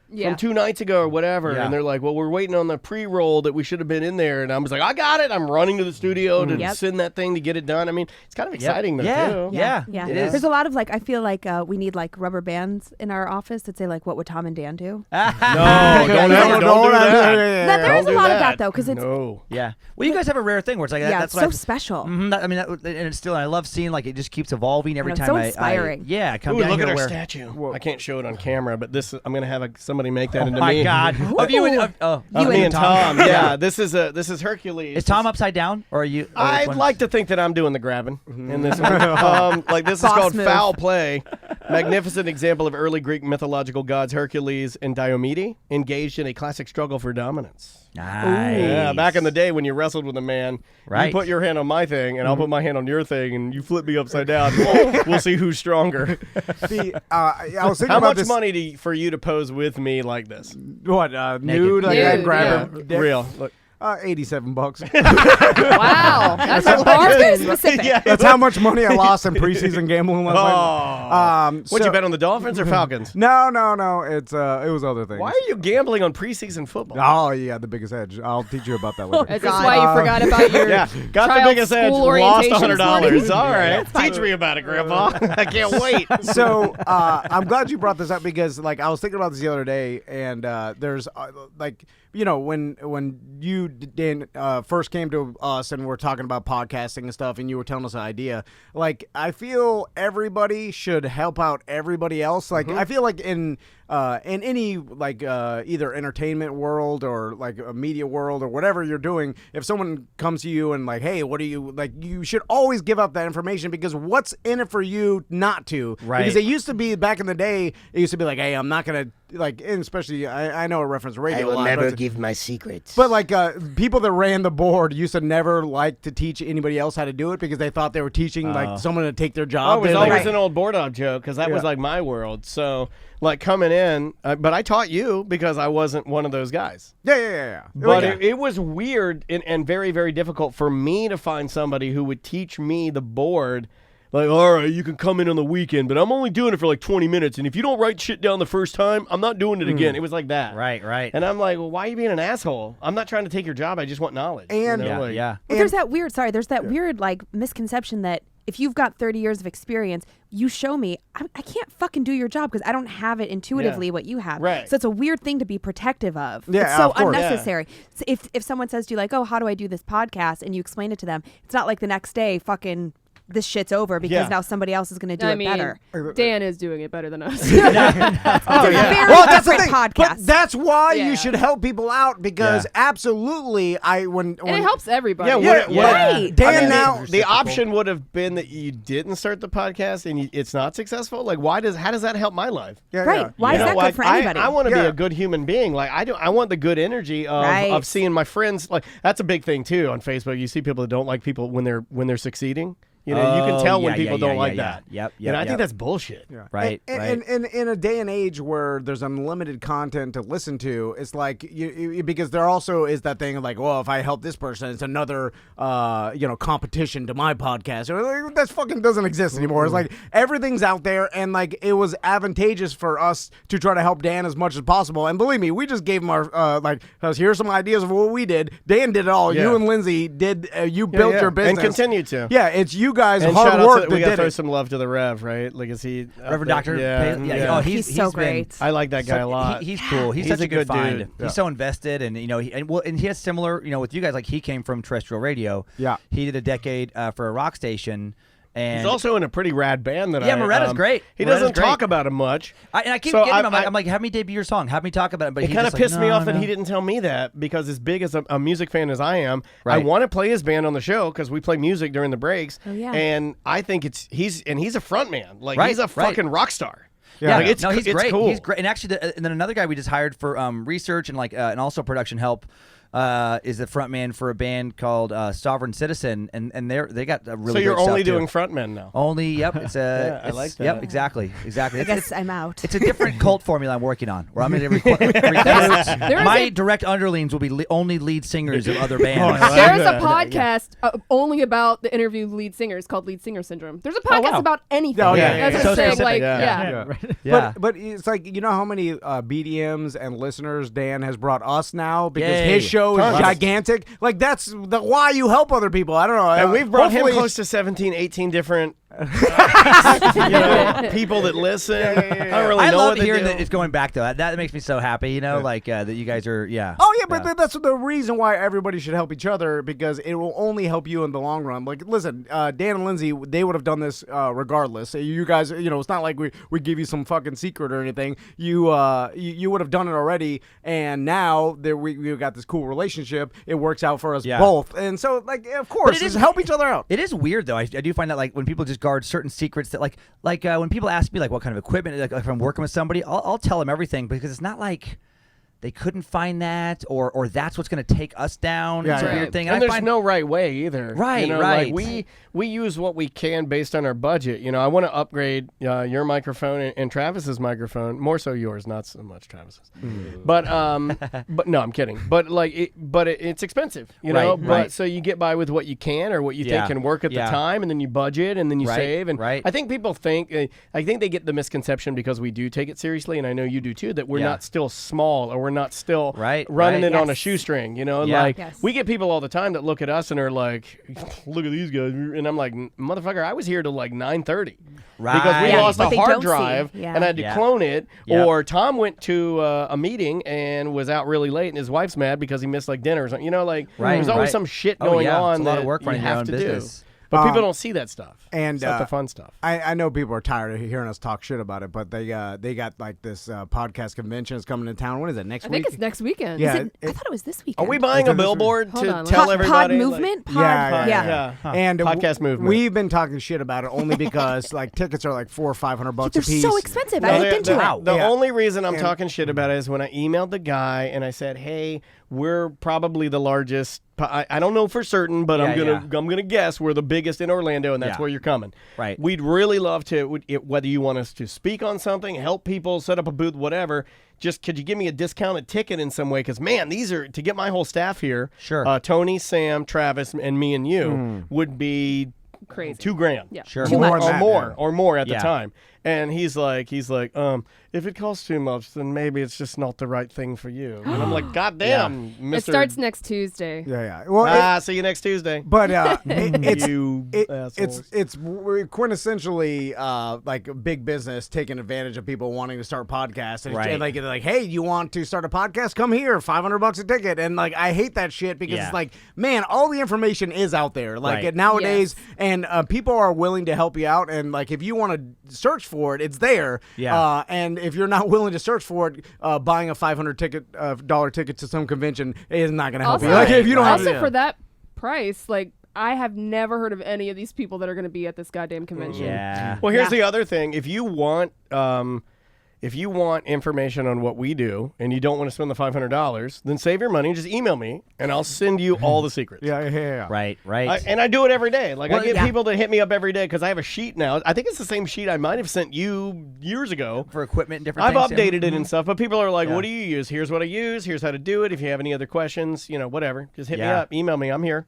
Yeah. from 2 nights ago or whatever. Yeah. And they're like, well, we're waiting on the pre-roll that we should have been in there. And I was like, I got it. I'm running to the studio to send that thing to get it done. I mean, it's kind of exciting though, too. Yeah. It is. There's a lot of like, I feel like we need like rubber bands in our office that say like, what would Tom and Dan do? No, don't do that. There is a Don't lot do of that though, because it's Yeah. Well, you guys have a rare thing where it's like yeah, that's it's so special. and it's still. I love seeing like it just keeps evolving every It's time. so inspiring. I come Ooh, down look here at our where. statue. I can't show it on camera, but this I'm gonna have somebody make that into My me. God! Of you and me and Tom. Yeah, this is Hercules. Is Tom upside down or are you? I'd like to think that I'm doing the grabbing in this one. Like this is Boss called move. foul play. Magnificent example of early Greek mythological gods Hercules and Diomede engaged in a classic struggle for dominance. Nice. Yeah, back in the day when you wrestled with a man, Right. you put your hand on my thing, and I'll put my hand on your thing, and you flip me upside down. We'll see who's stronger. I was thinking How about much this. money for you to pose with me like this? What nude? Like Nude, I'd grab yeah. a dick? Real. Look. $87. Wow, that's a bargain. Specific. Yeah. That's how much money I lost in preseason gambling last night. What'd you bet on the Dolphins or Falcons? No. It's it was other things. Why are you gambling on preseason football? Oh yeah, the biggest edge. I'll teach you about that later. Is this why you forgot about your Yeah, got the child's biggest edge, school lost orientation this morning? $100. All right, teach me about it, Grandpa. I can't wait. So I'm glad you brought this up because like I was thinking about this the other day, and there's like when you Dan first came to us and we're talking about podcasting and stuff, and you were telling us an idea. Like I feel everybody should help out everybody else. Like I feel like in any like either entertainment world or like a media world or whatever you're doing, if someone comes to you and like, hey, what do you like? You should always give up that information because what's in it for you not to? Right. Because it used to be back in the day. It used to be like, hey, I'm not gonna like, and especially I know it reference radio. a lot, but give my secrets. But like people that ran the board used to never like to teach anybody else how to do it because they thought they were teaching like someone to take their job. Oh, it was They, always like, an old board op joke because that was like my world. So like coming in, but I taught you because I wasn't one of those guys. Yeah. But Yeah. it was weird and very, very difficult for me to find somebody who would teach me the board. Like, all right, you can come in on the weekend, but I'm only doing it for like 20 minutes. And if you don't write shit down the first time, I'm not doing it again. It was like that. Right. And I'm like, well, why are you being an asshole? I'm not trying to take your job. I just want knowledge. And- Yeah. Well, there's that weird like misconception that if you've got 30 years of experience, you show me, I can't fucking do your job because I don't have it intuitively what you have. Right. So it's a weird thing to be protective of. Yeah, it's so of course. unnecessary. So if someone says to you like, oh, how do I do this podcast? And you explain it to them, it's not like the next day fucking this shit's over because now somebody else is going to do it better. Dan is doing it better than us. It's a very that's the different thing. podcast. But that's why Yeah. you should help people out because absolutely, when And it helps everybody. Right. Dan now now the option would have been that you didn't start the podcast and it's not successful. Like, how does that help my life? Right. Why is that good for anybody? I want to be a good human being. Like I want the good energy of seeing my friends. Like that's a big thing too on Facebook. You see people that don't like people when they're succeeding. You know, you can tell when people don't like that. Yep. And I think that's bullshit. Yeah. Right. And in a day and age where there's unlimited content to listen to, it's like because there also is that thing of like, well, if I help this person, it's another competition to my podcast. Or that fucking doesn't exist anymore. It's like everything's out there, and like it was advantageous for us to try to help Dan as much as possible. And believe me, we just gave him our here's some ideas of what we did. Dan did it all. Yeah. You and Lynze did. You built your business and continue to. Yeah, it's you guys And hard shout out work to, that we got to did throw it. some love to the Rev, right? Like, is he Reverend Doctor? Yeah. Oh, he's so been- great. I like that guy a lot. He's cool. He's such a good find. Dude. He's so invested, and and he has similar. With you guys, like he came from terrestrial radio. Yeah, he did a decade for a rock station. And he's also in a pretty rad band that Moretta's great. He Moretta's doesn't great. talk about him much. I keep So getting him. I'm like, have me debut your song. Have me talk about it. But it kind of pissed me off that he didn't tell me that because as big as a music fan as I am, I want to play his band on the show because we play music during the breaks. Oh, yeah. And I think he's a front man. Like Right, he's a fucking rock star. Yeah, Like, he's great. Cool. He's great. And actually, and then another guy we just hired for research and and also production help is the frontman for a band called Sovereign Citizen, and they got a really. So you're great only stuff, doing too. frontmen now. Only, yep. It's a. I like that. Yep, exactly. I guess I'm out. It's a different cult formula I'm working on, where I'm going to my direct underlings will be only lead singers of other bands. There's a podcast only about the interview lead singers called Lead Singer Syndrome. There's a podcast about anything. Oh, yeah, That's yeah, what yeah. I'm saying. So Like, specific. yeah. But it's like, you know how many BDMs and listeners Dan has brought us now because Yay. his show is gigantic. Like that's why you help other people. I don't know. And we've brought him Hopefully- close to 17, 18 different people that listen. I don't really I know love what they hearing do. that it's going back though. That makes me so happy. You know, like that you guys are. Yeah. Oh yeah, but that's the reason why everybody should help each other, because it will only help you in the long run. Like, listen, Dan and Lynze, they would have done this regardless. You guys, it's not like we give you some fucking secret or anything. You would have done it already, and now we got this cool relationship. It works out for us both, and so like of course, just help each other out. It is weird though. I do find that like when people just guard certain secrets that like when people ask me like what kind of equipment, like if I'm working with somebody, I'll tell them everything, because it's not like they couldn't find that or that's what's going to take us down. Yeah, it's a yeah. weird thing. And I there's find, no right way either. Right, Like right. we use what we can based on our budget. I want to upgrade your microphone and Travis's microphone, more so yours, not so much Travis's. But no, I'm kidding. But it's expensive, Right, But right. so you get by with what you can or what you think can work at the time, and then you budget and then you save. And I think people think I think they get the misconception, because we do take it seriously, and I know you do too, that we're not still small or we're not still running it on a shoestring, Like we get people all the time that look at us and are like, look at these guys, and I'm like, motherfucker, I was here till like 9:30 because we lost a hard drive and I had to clone it. Or Tom went to a meeting and was out really late, and his wife's mad because he missed like dinner or something. There's always some shit going on. It's a lot of that work you running your have own to business. do. But people don't see that stuff. And it's not the fun stuff. I know people are tired of hearing us talk shit about it, but they got like this podcast convention is coming to town. When is it? Next I week? think it's next weekend. Yeah. I thought it was this weekend. Are we buying a billboard Hold to on, tell let's- everybody? Pod movement? Pod, Yeah. And podcast movement. We've been talking shit about it only because like tickets are like $400 or $500 They're a piece. so expensive. I looked into it. The only reason I'm talking shit about it is when I emailed the guy and I said, "Hey, we're probably the largest. I don't know for certain, but I'm gonna guess we're the biggest in Orlando, and that's where you're coming. Right. We'd really love to, whether you want us to speak on something, help people, set up a booth, whatever. Just could you give me a discounted ticket in some way? Because man, these are to get my whole staff here. Sure. Tony, Sam, Travis, and me and you would be Crazy. $2,000. Yeah. Sure. Too much. or more at the Yeah. time. And he's like, if it costs too much, then maybe it's just not the right thing for you. And I'm like, God damn, Mr. It starts next Tuesday. Yeah. Well, see you next Tuesday. but it's You assholes. it's quintessentially like big business taking advantage of people wanting to start podcasts, and Right. and like they're like, hey, you want to start a podcast? Come here, $500 a ticket, and like I hate that shit because it's like, man, all the information is out there, like Right. nowadays, and people are willing to help you out, and like if you want to search for it, it's there. Yeah. And if you're not willing to search for it, buying a $500 ticket to some convention is not going to help Also, you. Like if you don't have also for that price, like I have never heard of any of these people that are going to be at this goddamn convention. Yeah. Well, here's the other thing. If you want information on what we do and you don't want to spend the $500, then save your money and just email me, and I'll send you all the secrets. Yeah. Right. And I do it every day. Like Well, I get yeah. people to hit me up every day because I have a sheet now. I think it's the same sheet I might have sent you years ago. For equipment and different I've things. updated it and stuff, but people are like, what do you use? Here's what I use. Here's how to do it. If you have any other questions, whatever, just hit me up. Email me. I'm here.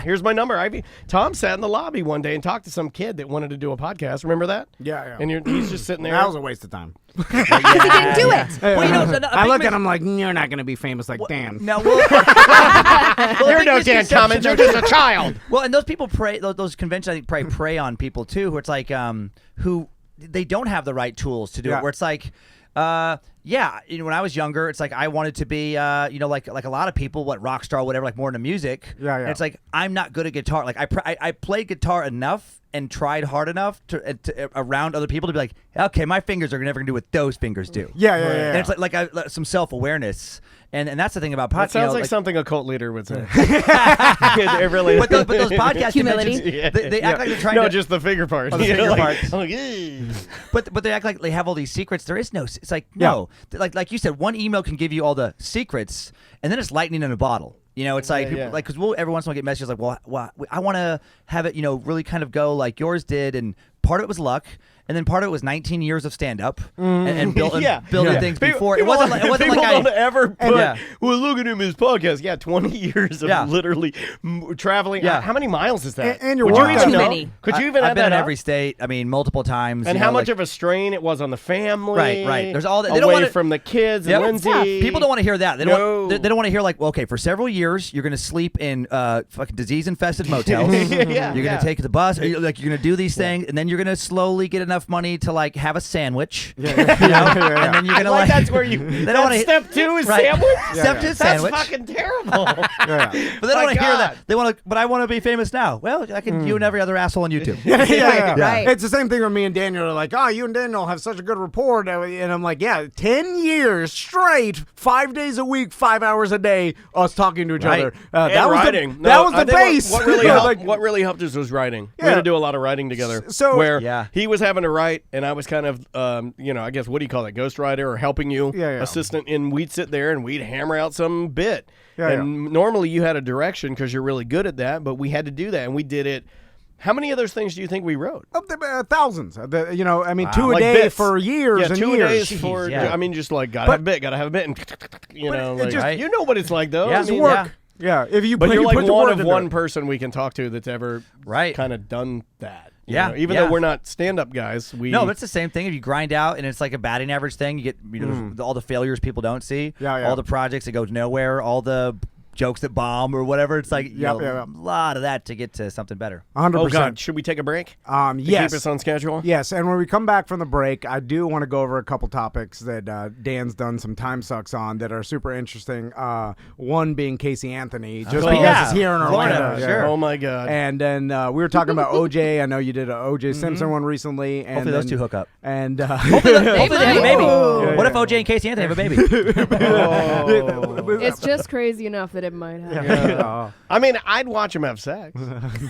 Here's my number. Tom sat in the lobby one day and talked to some kid that wanted to do a podcast. Remember that? Yeah. And he's just sitting there. That was a waste of time. Because he didn't do it. I looked at him like, you're not going to be famous like Dan. No, You're no Dan Cummins. You're just a child. Well, and those people prey. Those conventions, I think, probably prey on people too. Who it's like, who they don't have the right tools to do it. Where it's like, when I was younger, it's like I wanted to be, like a lot of people, rock star, whatever, like more into music. Yeah. And it's like I'm not good at guitar. Like I played guitar enough and tried hard enough to around other people to be like, okay, my fingers are never gonna do what those fingers do. Yeah. And it's like some self awareness. And that's the thing about podcasts. That sounds like something a cult leader would say. It really. But those podcast Humility. conventions, they act like they're trying to. No, just the finger part. Oh, the finger Like, parts. I'm like, "Ew." But they act like they have all these secrets. There is no. It's like no. like you said, one email can give you all the secrets, and then it's lightning in a bottle. You know, it's like, like, because we'll every once in a while get messages like, well, I want to have it, really kind of go like yours did, and part of it was luck. And then part of it was 19 years of stand-up and building things before. It wasn't like don't ever put, well, look at him, his podcast. Yeah, 20 years of literally traveling. Yeah. How many miles is that? And your Would work you even too know? many. Could you even I've add been that in up? every state, I mean, multiple times. And how much of a strain it was on the family. Right. There's all that. They don't away want from the kids and Lindsay. People don't want to hear that. They don't want to hear like, well, okay, for several years, you're going to sleep in fucking disease-infested motels. You're going to take the bus. You're going to do these things, and then you're going to slowly get enough money to like have a sandwich. And then you're gonna like that's where you. They don't want to. Step 2 is sandwich. Step 2 is sandwich. That's fucking terrible. But they don't want to hear that. They want to. But I want to be famous now. Well, I can. You and every other asshole on YouTube. Right. It's the same thing with me and Daniel. They're like, oh, you and Daniel have such a good rapport. And I'm like, yeah, 10 years straight, 5 days a week, 5 hours a day, us talking to each other. That was writing. that was the base. What really helped us was writing. We had to do a lot of writing together. So where he was having to write, and I was kind of, I guess, what do you call it, ghostwriter or helping you, assistant, and we'd sit there and we'd hammer out some bit. Normally you had a direction because you're really good at that, but we had to do that, and we did it. How many of those things do you think we wrote? Thousands. 2 a Like day bits. for years and 2 years. days for. I mean, just like gotta have a bit, and you know what it's like though. Yeah, it's work. Yeah, if you but you're like one of into one it. person we can talk to that's ever kind of done that. Even though we're not stand-up guys, but it's the same thing. If you grind out and it's like a batting average thing, you get all the failures people don't see, all the projects that go nowhere, all the jokes that bomb or whatever. It's like a lot of that to get to something better. 100%. Oh God, should we take a break? Yes. Keep us on schedule. Yes, and when we come back from the break, I do want to go over a couple topics that Dan's done some time sucks on that are super interesting. One being Casey Anthony, just because he's here in Orlando. Sure. Oh my God. And then we were talking about OJ. I know you did an OJ Simpson one recently. And hopefully those two hook up. And hopefully they have a baby. What if OJ and Casey Anthony have a baby? It's just crazy enough that it might happen. I mean, I'd watch them have sex.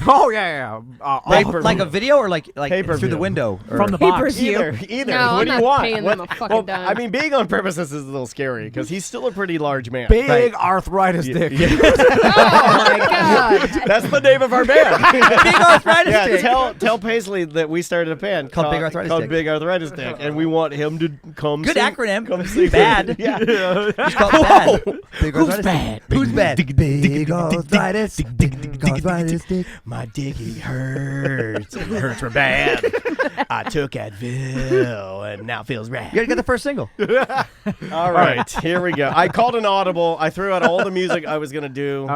Like a video or like through the window or from the box. Either. No, what do I'm you not want? paying them a fucking dime. I mean, being on purposes is a little scary because he's still a pretty large man. Big arthritis dick. Oh my God. That's the name of our band. Big arthritis dick. Tell Paisley that we started a band called Big Arthritis Dick. Big Arthritis Dick, and we want him to come. Good acronym. Come see. Bad. Yeah. Just call it bad. Big Who's arthritis bad? dick. Who's bad? Big arthritis. Arthritis dick. My dicky hurts. It hurts real bad. I took Advil and now it feels rad. You gotta get the first single. All right, here we go. I called an audible. I threw out all the music I was gonna do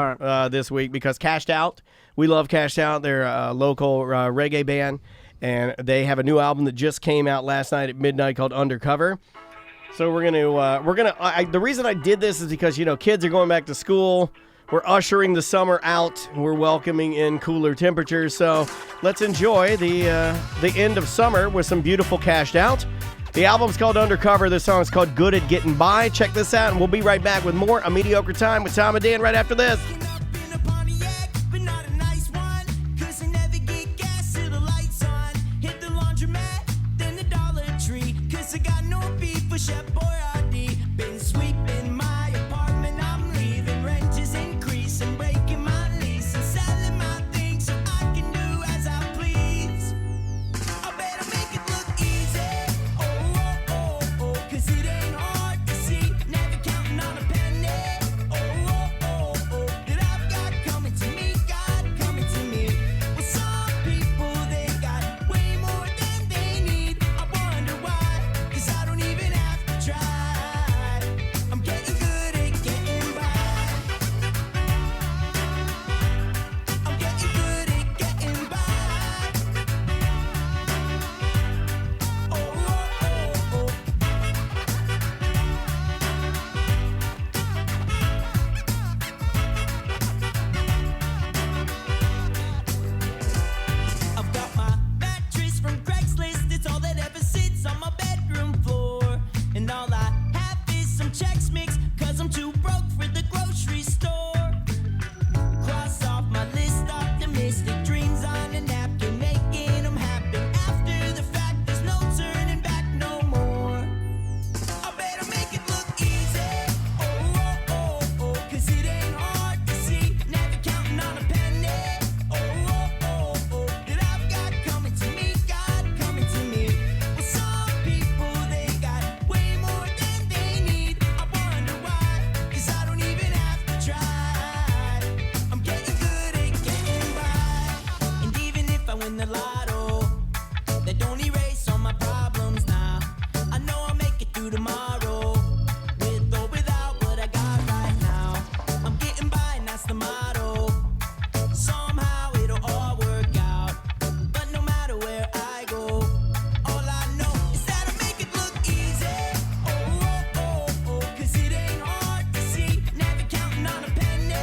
this week because Cashed Out. We love Cashed Out. They're a local reggae band, and they have a new album that just came out last night at midnight called Undercover. So we're gonna. The reason I did this is because kids are going back to school. We're ushering the summer out. We're welcoming in cooler temperatures. So let's enjoy the end of summer with some beautiful Cashed Out. The album's called Undercover. This song's called Good at Getting By. Check this out, and we'll be right back with more A Mediocre Time with Tom and Dan right after this. Did I that don't erase all my problems now. I know I'll make it through tomorrow, with or without what I got right now. I'm getting by and that's the motto. Somehow it'll all work out, but no matter where I go, all I know is that I make it look easy. Oh, oh, oh, oh, 'cause it ain't hard to see, never counting on a penny.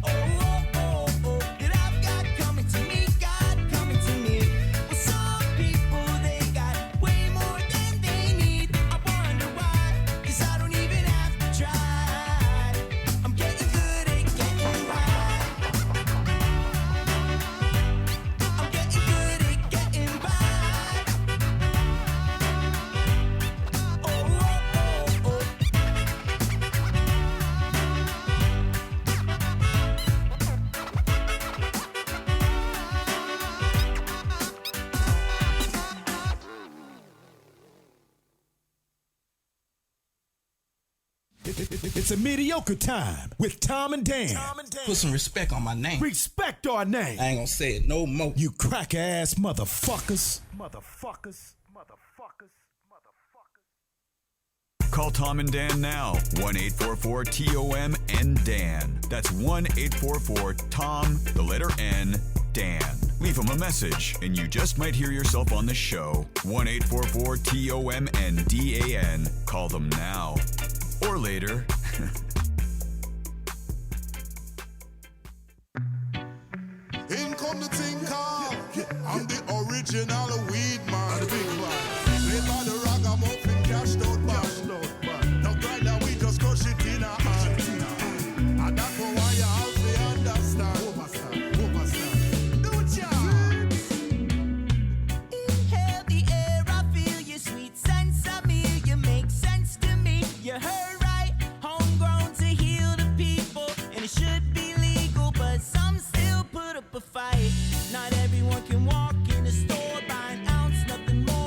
Oh, oh, oh, oh, that I've got coming to me, God coming to me. Well, some people, they got way more than they need. I wonder why, 'cause I don't even have to try. I'm getting good at getting by. I'm getting good at getting by. Oh, oh, oh, oh. It's a mediocre time with Tom and Dan. Put some respect on my name. Respect our name. I ain't gonna say it no more. You cracker ass motherfuckers. Call Tom and Dan now. 1-844-TOM and Dan. That's 1-844-TOM, the letter N, Dan. Leave him a message, and you just might hear yourself on the show. 1-844-TOM and DAN. Call them now. Or later. In come the thing called, I'm the original weed man. The big one. Played by the ragamuffin, cashed out bash. No grinder, we just crush it in a hand. And that's for why you have to understand. Don't ya? Inhale the air, I feel your sweet sense of me. You make sense to me. You heard right, homegrown to heal the people, and it should be legal, but some still put up a fight. Not everyone can walk in the store, buy an ounce, nothing more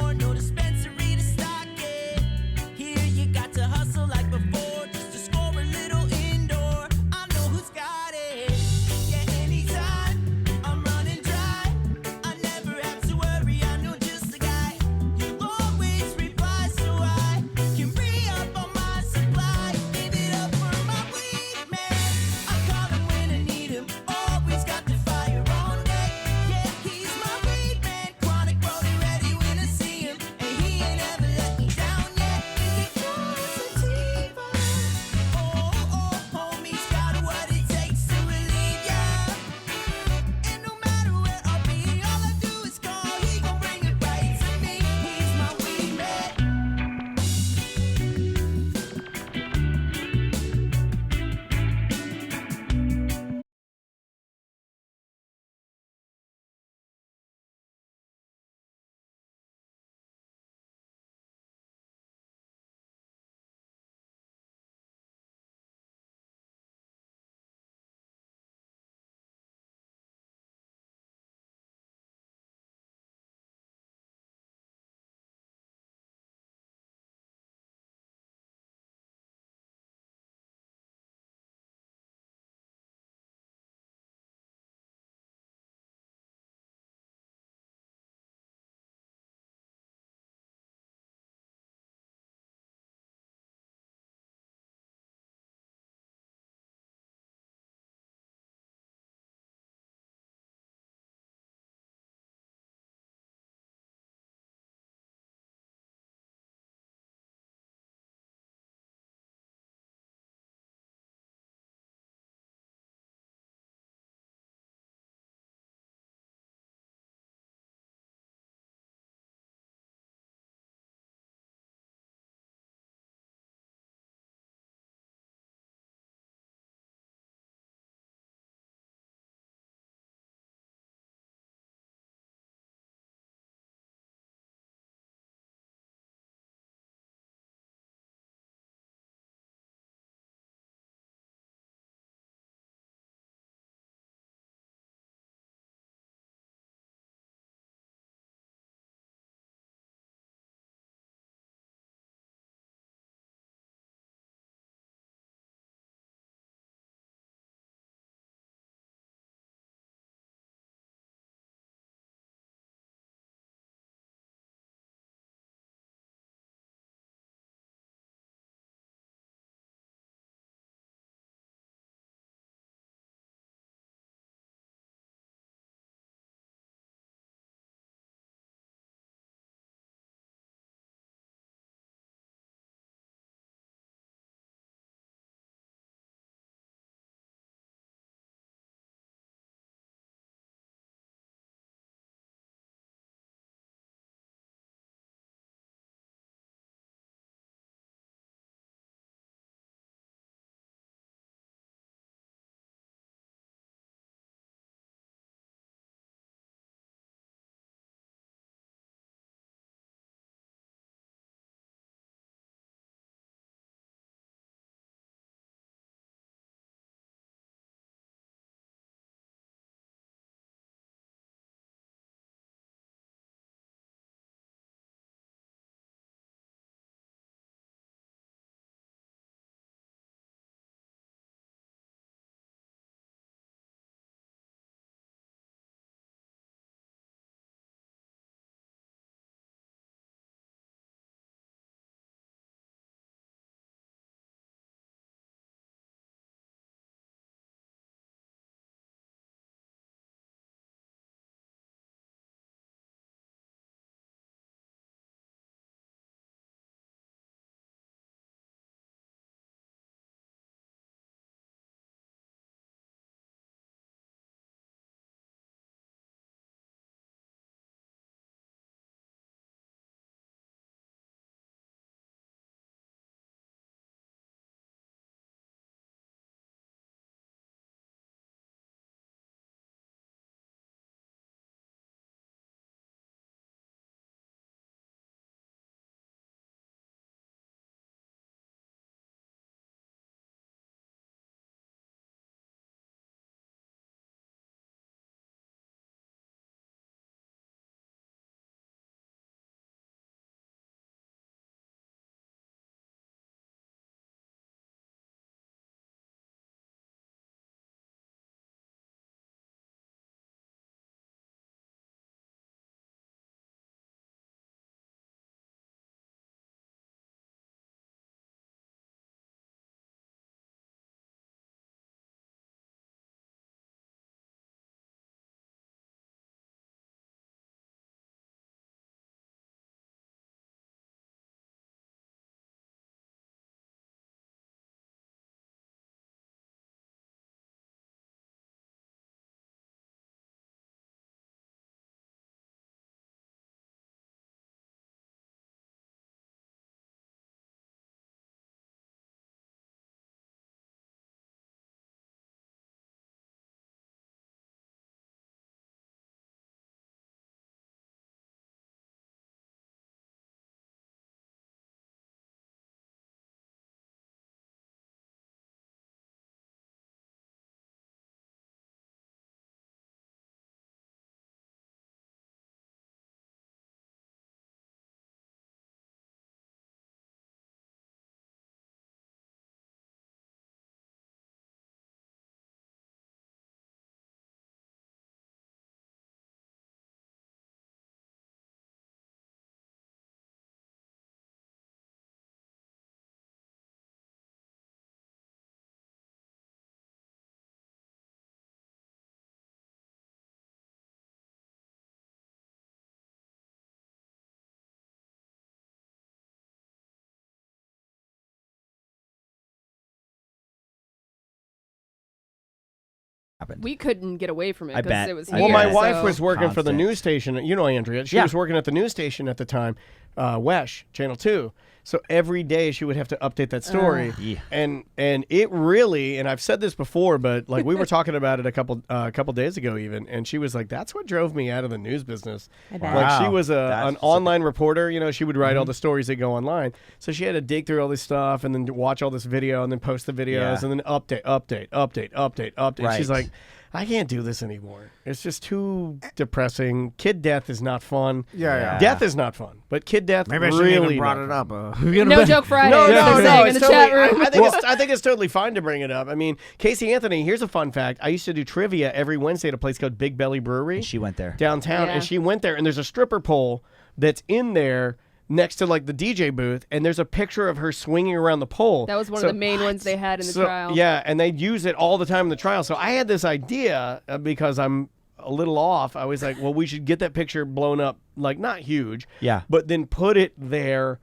happened. We couldn't get away from it I because bet. it was I Well, here, my guess. wife so- was working for the Constant. news station. You know Andrea. She Yeah. was working at the news station at the time, WESH, Channel 2. So every day she would have to update that story. Yeah. And it really, and I've said this before, but like we were talking about it a couple days ago even, and she was like, that's what drove me out of the news business. I bet. Like she Wow. was That's an specific. online reporter, she would write all the stories that go online. So she had to dig through all this stuff and then watch all this video and then post the videos Yeah. and then update. Right. She's like, I can't do this anymore. It's just too depressing. Kid death is not fun. Yeah. Death is not fun, but kid death Maybe I really shouldn't have brought not it fun. up. No joke Friday. No, as they're saying in it's the totally, chat room. I think it's totally fine to bring it up. I mean, Casey Anthony, here's a fun fact. I used to do trivia every Wednesday at a place called Big Belly Brewery And she went there. downtown, Yeah. and she went there, and there's a stripper pole that's in there next to like the DJ booth, and there's a picture of her swinging around the pole. That was one So- of the main ones they had in the so, trial. Yeah, and they use it all the time in the trial. So I had this idea because I'm a little off. I was like, well, we should get that picture blown up, like not huge, Yeah. but then put it there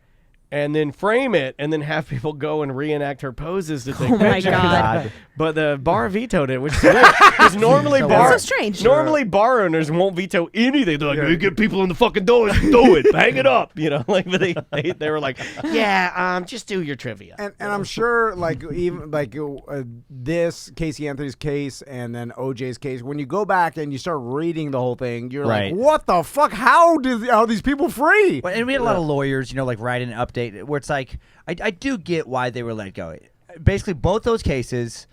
and then frame it and then have people go and reenact her poses to take Oh my pictures. God. But the bar vetoed it, which is weird. Because normally bar That's so strange. normally bar owners won't veto anything. They're like, "You get people in the fucking doors, do it, hang it up," Like, but they were like, "Yeah, just do your trivia." And I'm sure, like, even like this Casey Anthony's case and then OJ's case, when you go back and you start reading the whole thing, you're Right. like, what the fuck? How are these people free? Well, and we had a lot of lawyers, like writing an update where it's like, I do get why they were let go. Basically, both those cases,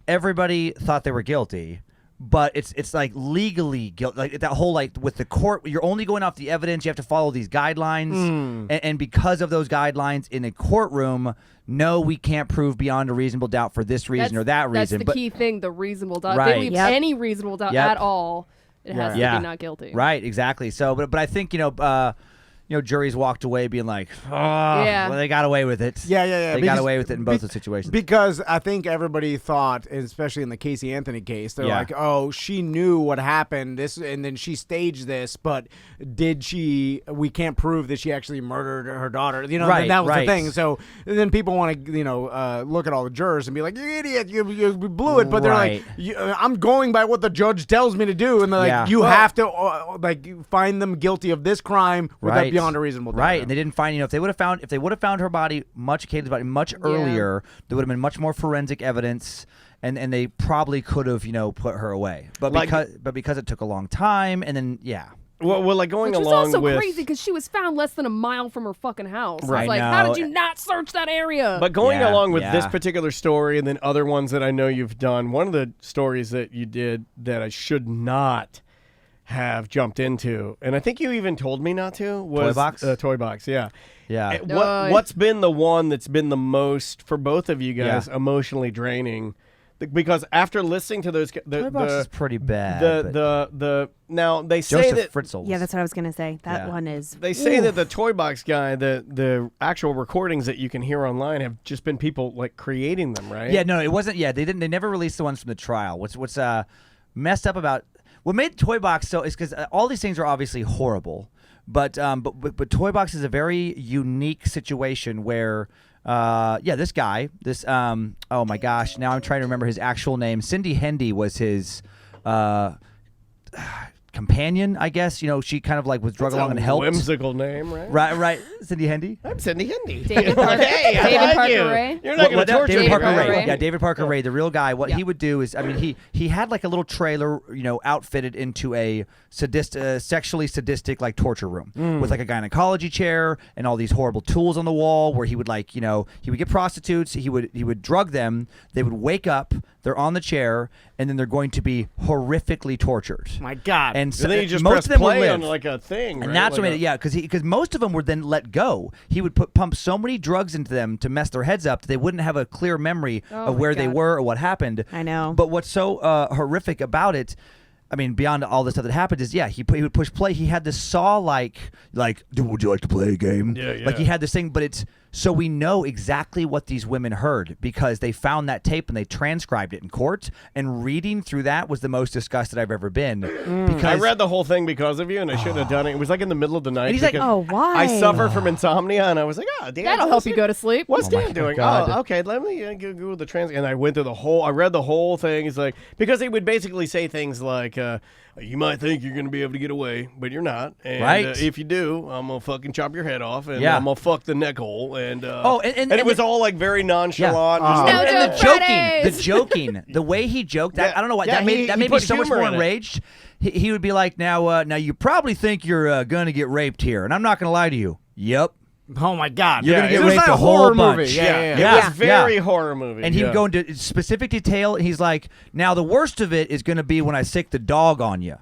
everybody thought they were guilty, but it's like legally guilty. Like that whole with the court, you're only going off the evidence. You have to follow these guidelines, and because of those guidelines in a courtroom, no, we can't prove beyond a reasonable doubt for this reason or that reason. That's the but key thing, the reasonable doubt. Right. If they leave Yep. any reasonable doubt Yep. at all, it has to be not guilty. Right, exactly. So, but I think juries walked away being like, Yeah. well, they got away with it. Yeah. They got away with it in both the situations. Because I think everybody thought, especially in the Casey Anthony case, they're Yeah. like, oh, she knew what happened, and then she staged this, but did she? We can't prove that she actually murdered her daughter. Right, that was right. the thing. So then people want to, look at all the jurors and be like, you idiot, you blew it. But they're Right. like, I'm going by what the judge tells me to do, and they're like, Yeah. you have to find them guilty of this crime Right. beyond a reasonable doubt. Right, and they didn't find. If they would have found her body, Katie's body, much earlier, there would have been much more forensic evidence, and they probably could have put her away. But because it took a long time, and then Well, like going Which was along also with crazy because she was found less than a mile from her fucking house. Right. It's like, I how know. did you not search that area? But going Yeah, along with this yeah. particular story and then other ones that I know you've done, one of the stories that you did that I should not have jumped into, and I think you even told me not to, was Toy Box, yeah. Yeah. What's been the one that's been the most, for both of you guys, emotionally draining? Because after listening to those, Toy Box is pretty bad. Now they say Joseph that Fritzl. Yeah, that's what I was gonna say. That one is. they say that the Toy Box guy, the actual recordings that you can hear online have just been people like creating them, right? Yeah, no, it wasn't. Yeah, they didn't. They never released the ones from the trial. What's messed up about what made Toy Box so is because all these things are obviously horrible, but Toy Box is a very unique situation where. This guy, oh my gosh, now I'm trying to remember his actual name. Cindy Hendy was his companion, I guess. She kind of like was drug along and helped. Whimsical name, right? Right. Cindy Hendy. I'm Cindy Hendy. David Parker, Hey, I David like Parker you. Ray. You're not going to torture David me, Parker right? Ray. Yeah, David Parker Ray, the real guy. What he would do is, he had like a little trailer, outfitted into a sexually sadistic like torture room with like a gynecology chair and all these horrible tools on the wall where he would he would get prostitutes, he would drug them, they would wake up, they're on the chair, and then they're going to be horrifically tortured. My God. And so then you just most press of them would play live. on like a thing, And right? that's Like what made it, because most of them were then let go. He would pump so many drugs into them to mess their heads up that they wouldn't have a clear memory of where they were or what happened. I know. But what's so horrific about it, I mean, beyond all the stuff that happened, is he would push play. He had this saw like, would you like to play a game? Yeah. Like he had this thing, but it's So we know exactly what these women heard because they found that tape and they transcribed it in court. And reading through that was the most disgusted I've ever been. Because I read the whole thing because of you, and I shouldn't have done it. It was like in the middle of the night. And he's like, oh, why? I suffer from insomnia, and I was like, Dan, That'll help you go to sleep. What's Oh my Dan doing? God. Oh, okay, let me Google the transcript. And I went through I read the whole thing. It's like, because he would basically say things like, you might think you're going to be able to get away, but you're not. And Right. If you do, I'm going to fucking chop your head off, and Yeah. I'm going to fuck the neck hole. And and it was all like very nonchalant. No and joke the joking, the way he joked, I don't know why Yeah, that made me put so much humor more in it. enraged. He would be like, now you probably think you're gonna get raped here, and I'm not gonna lie to you. Yep. Oh my God! You're gonna it get was raped like a whole horror bunch. movie. It was very horror movie. And he would go into specific detail. And he's like, now the worst of it is going to be when I sick the dog on you.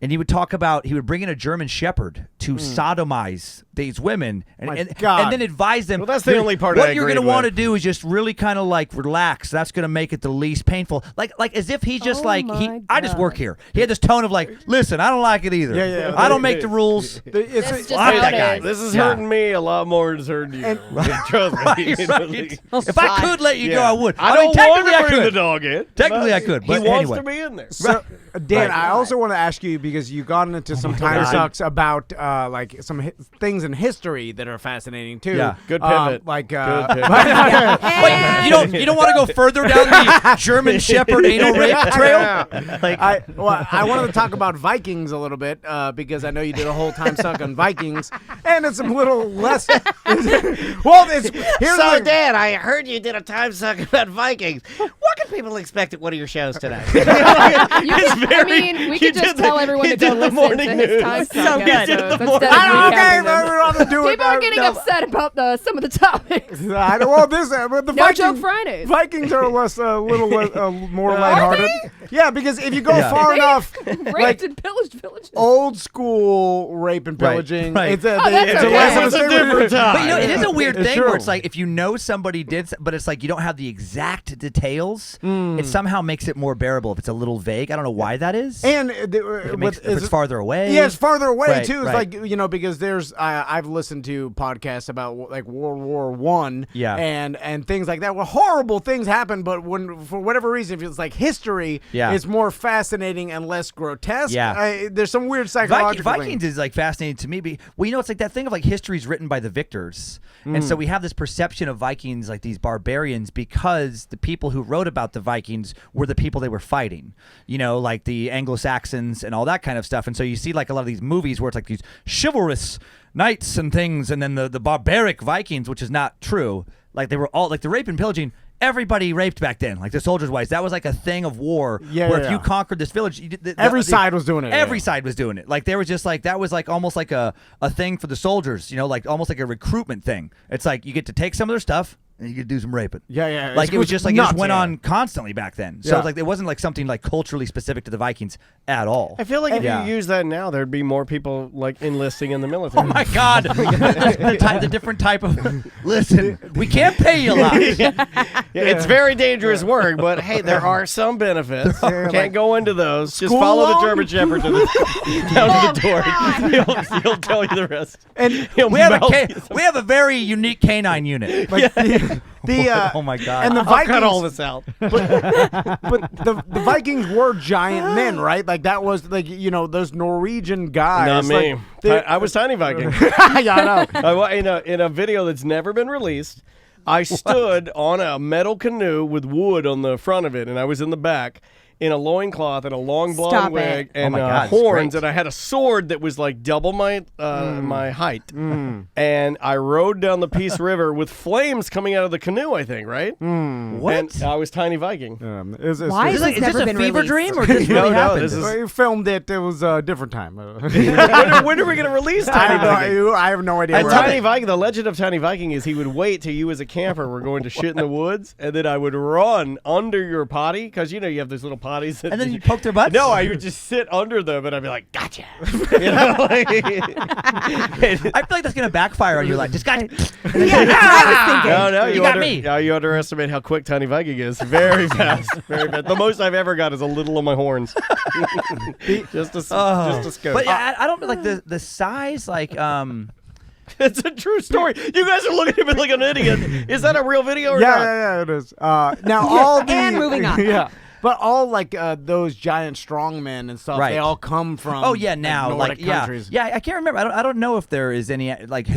And he would talk about, he would bring in a German Shepherd to sodomize these women and then advise them. Well, that's the only part what I you're agreed gonna want to with. do is just really kind of like relax. That's going to make it the least painful. Like as if he's just I just work here. He had this tone of like, listen, I don't like it either. Yeah. I don't make the rules. That's just I'm how that it guy. is. This is hurting me a lot more than it's hurting you. Trust me. Right. If I could let you go, I would. I mean, don't want technically to I bring the could. dog in. Technically, I could, but he wants anyway. to be in there. So, Dan, Right. I also want to ask you because you've gotten into some time sucks about like some things in history that are fascinating too. Yeah. Good pivot. Like Good pivot. Wait, you don't want to go further down the German Shepherd anal rape trail? Like I wanted to talk about Vikings a little bit because I know you did a whole time suck on Vikings, and it's a little less. Well, here's So, the, Dan, I heard you did a time suck about Vikings. What can people expect at one of your shows tonight? We could just tell everyone to go listen to his time suck episodes instead of okay, recapping them. everyone do it. People are getting upset about some of the topics. I don't, well, this but the No Vikings, joke Fridays. Vikings are little less, more lighthearted. Yeah, because if you go far enough, Raped and pillaged villages. old school rape and pillaging, Right. it's a that's okay. less of It's a statement. different time. But you know, it is a weird It's thing true. where it's like if you know somebody did, but it's like you don't have the exact details. It somehow makes it more bearable if it's a little vague. I don't know why that is. And If it's farther away. Yeah, it's farther away Right, too. It's right. like because there's I've listened to podcasts about like World War I, Yeah. and things like that. Well, horrible things happen, but when for whatever reason, if it's like history, Yeah. it's more fascinating and less grotesque. Yeah. There's some weird psychological Vikings is like fascinating to me. Well, you know, it's like that thing of like history's written by the victors, and so we have this perception of Vikings like these barbarians because the people who wrote about the Vikings were the people they were fighting. You know, like the Anglo-Saxons and all that kind of stuff. And so you see like a lot of these movies where it's like these chivalrous knights and things, and then the barbaric Vikings, which is not true. Like they were all like the rape and pillaging. Everybody raped back then, like the soldiers' wives. That was like a thing of war. Where if you conquered this village, Every side was doing it. Every side was doing it. Like they were just like that was like almost like a thing for the soldiers. You know, like almost like a recruitment thing. It's like you get to take some of their stuff and you get to do some raping. Yeah. Like it was just like it nuts, just went on constantly back then. So Yeah. it's like it wasn't like something like culturally specific to the Vikings at all. I feel like if Yeah. you use that now, there'd be more people like enlisting in the military. Oh my God! the different type of listen. We can't pay you a lot. It's very dangerous work, but hey, there are some benefits. Can't go into those. Just School follow the loan? German Shepherd down to the door. He'll tell you the rest. And we have a very unique canine unit. Like Oh my God! And the I'll Vikings, cut all this out. but the Vikings were giant men, right? Like that was like those Norwegian guys. Not me. Like, I was tiny Viking. Yeah, I know. In a video that's never been released, I stood on a metal canoe with wood on the front of it, and I was in the back in a loincloth and a long blonde Stop wig it. and Oh my God, it's horns, great. and I had a sword that was like double my my height. And I rode down the Peace River with flames coming out of the canoe, I think, right? What? And I was tiny Viking. Why Is has this never a been fever released? dream or just No, really no, happened? this is- We filmed it. It was a different time. when are we going to release Tiny Viking? I have no idea. And where Tiny Viking, the legend of Tiny Viking is he would wait till you as a camper were going to shit in the woods, and then I would run under your potty, because you have those little potties. And then you poke their butts? No, I would just sit under them, and I'd be like, gotcha. You know, like- I feel like that's gonna backfire on you. Like, just got. No, You got me. No, you underestimate how quick Tiny Viking is. Very fast. Very fast. The most I've ever got is a little on my horns. just a scope. But yeah, I don't like the size. Like, It's a true story. You guys are looking at me like an idiot. Is that a real video or not? Yeah, it is. Now all the And moving on. Yeah. But all like those giant strongmen and stuff, Right. they all come from. Oh yeah, now Nordic like countries. yeah, I can't remember. I don't know if there is any like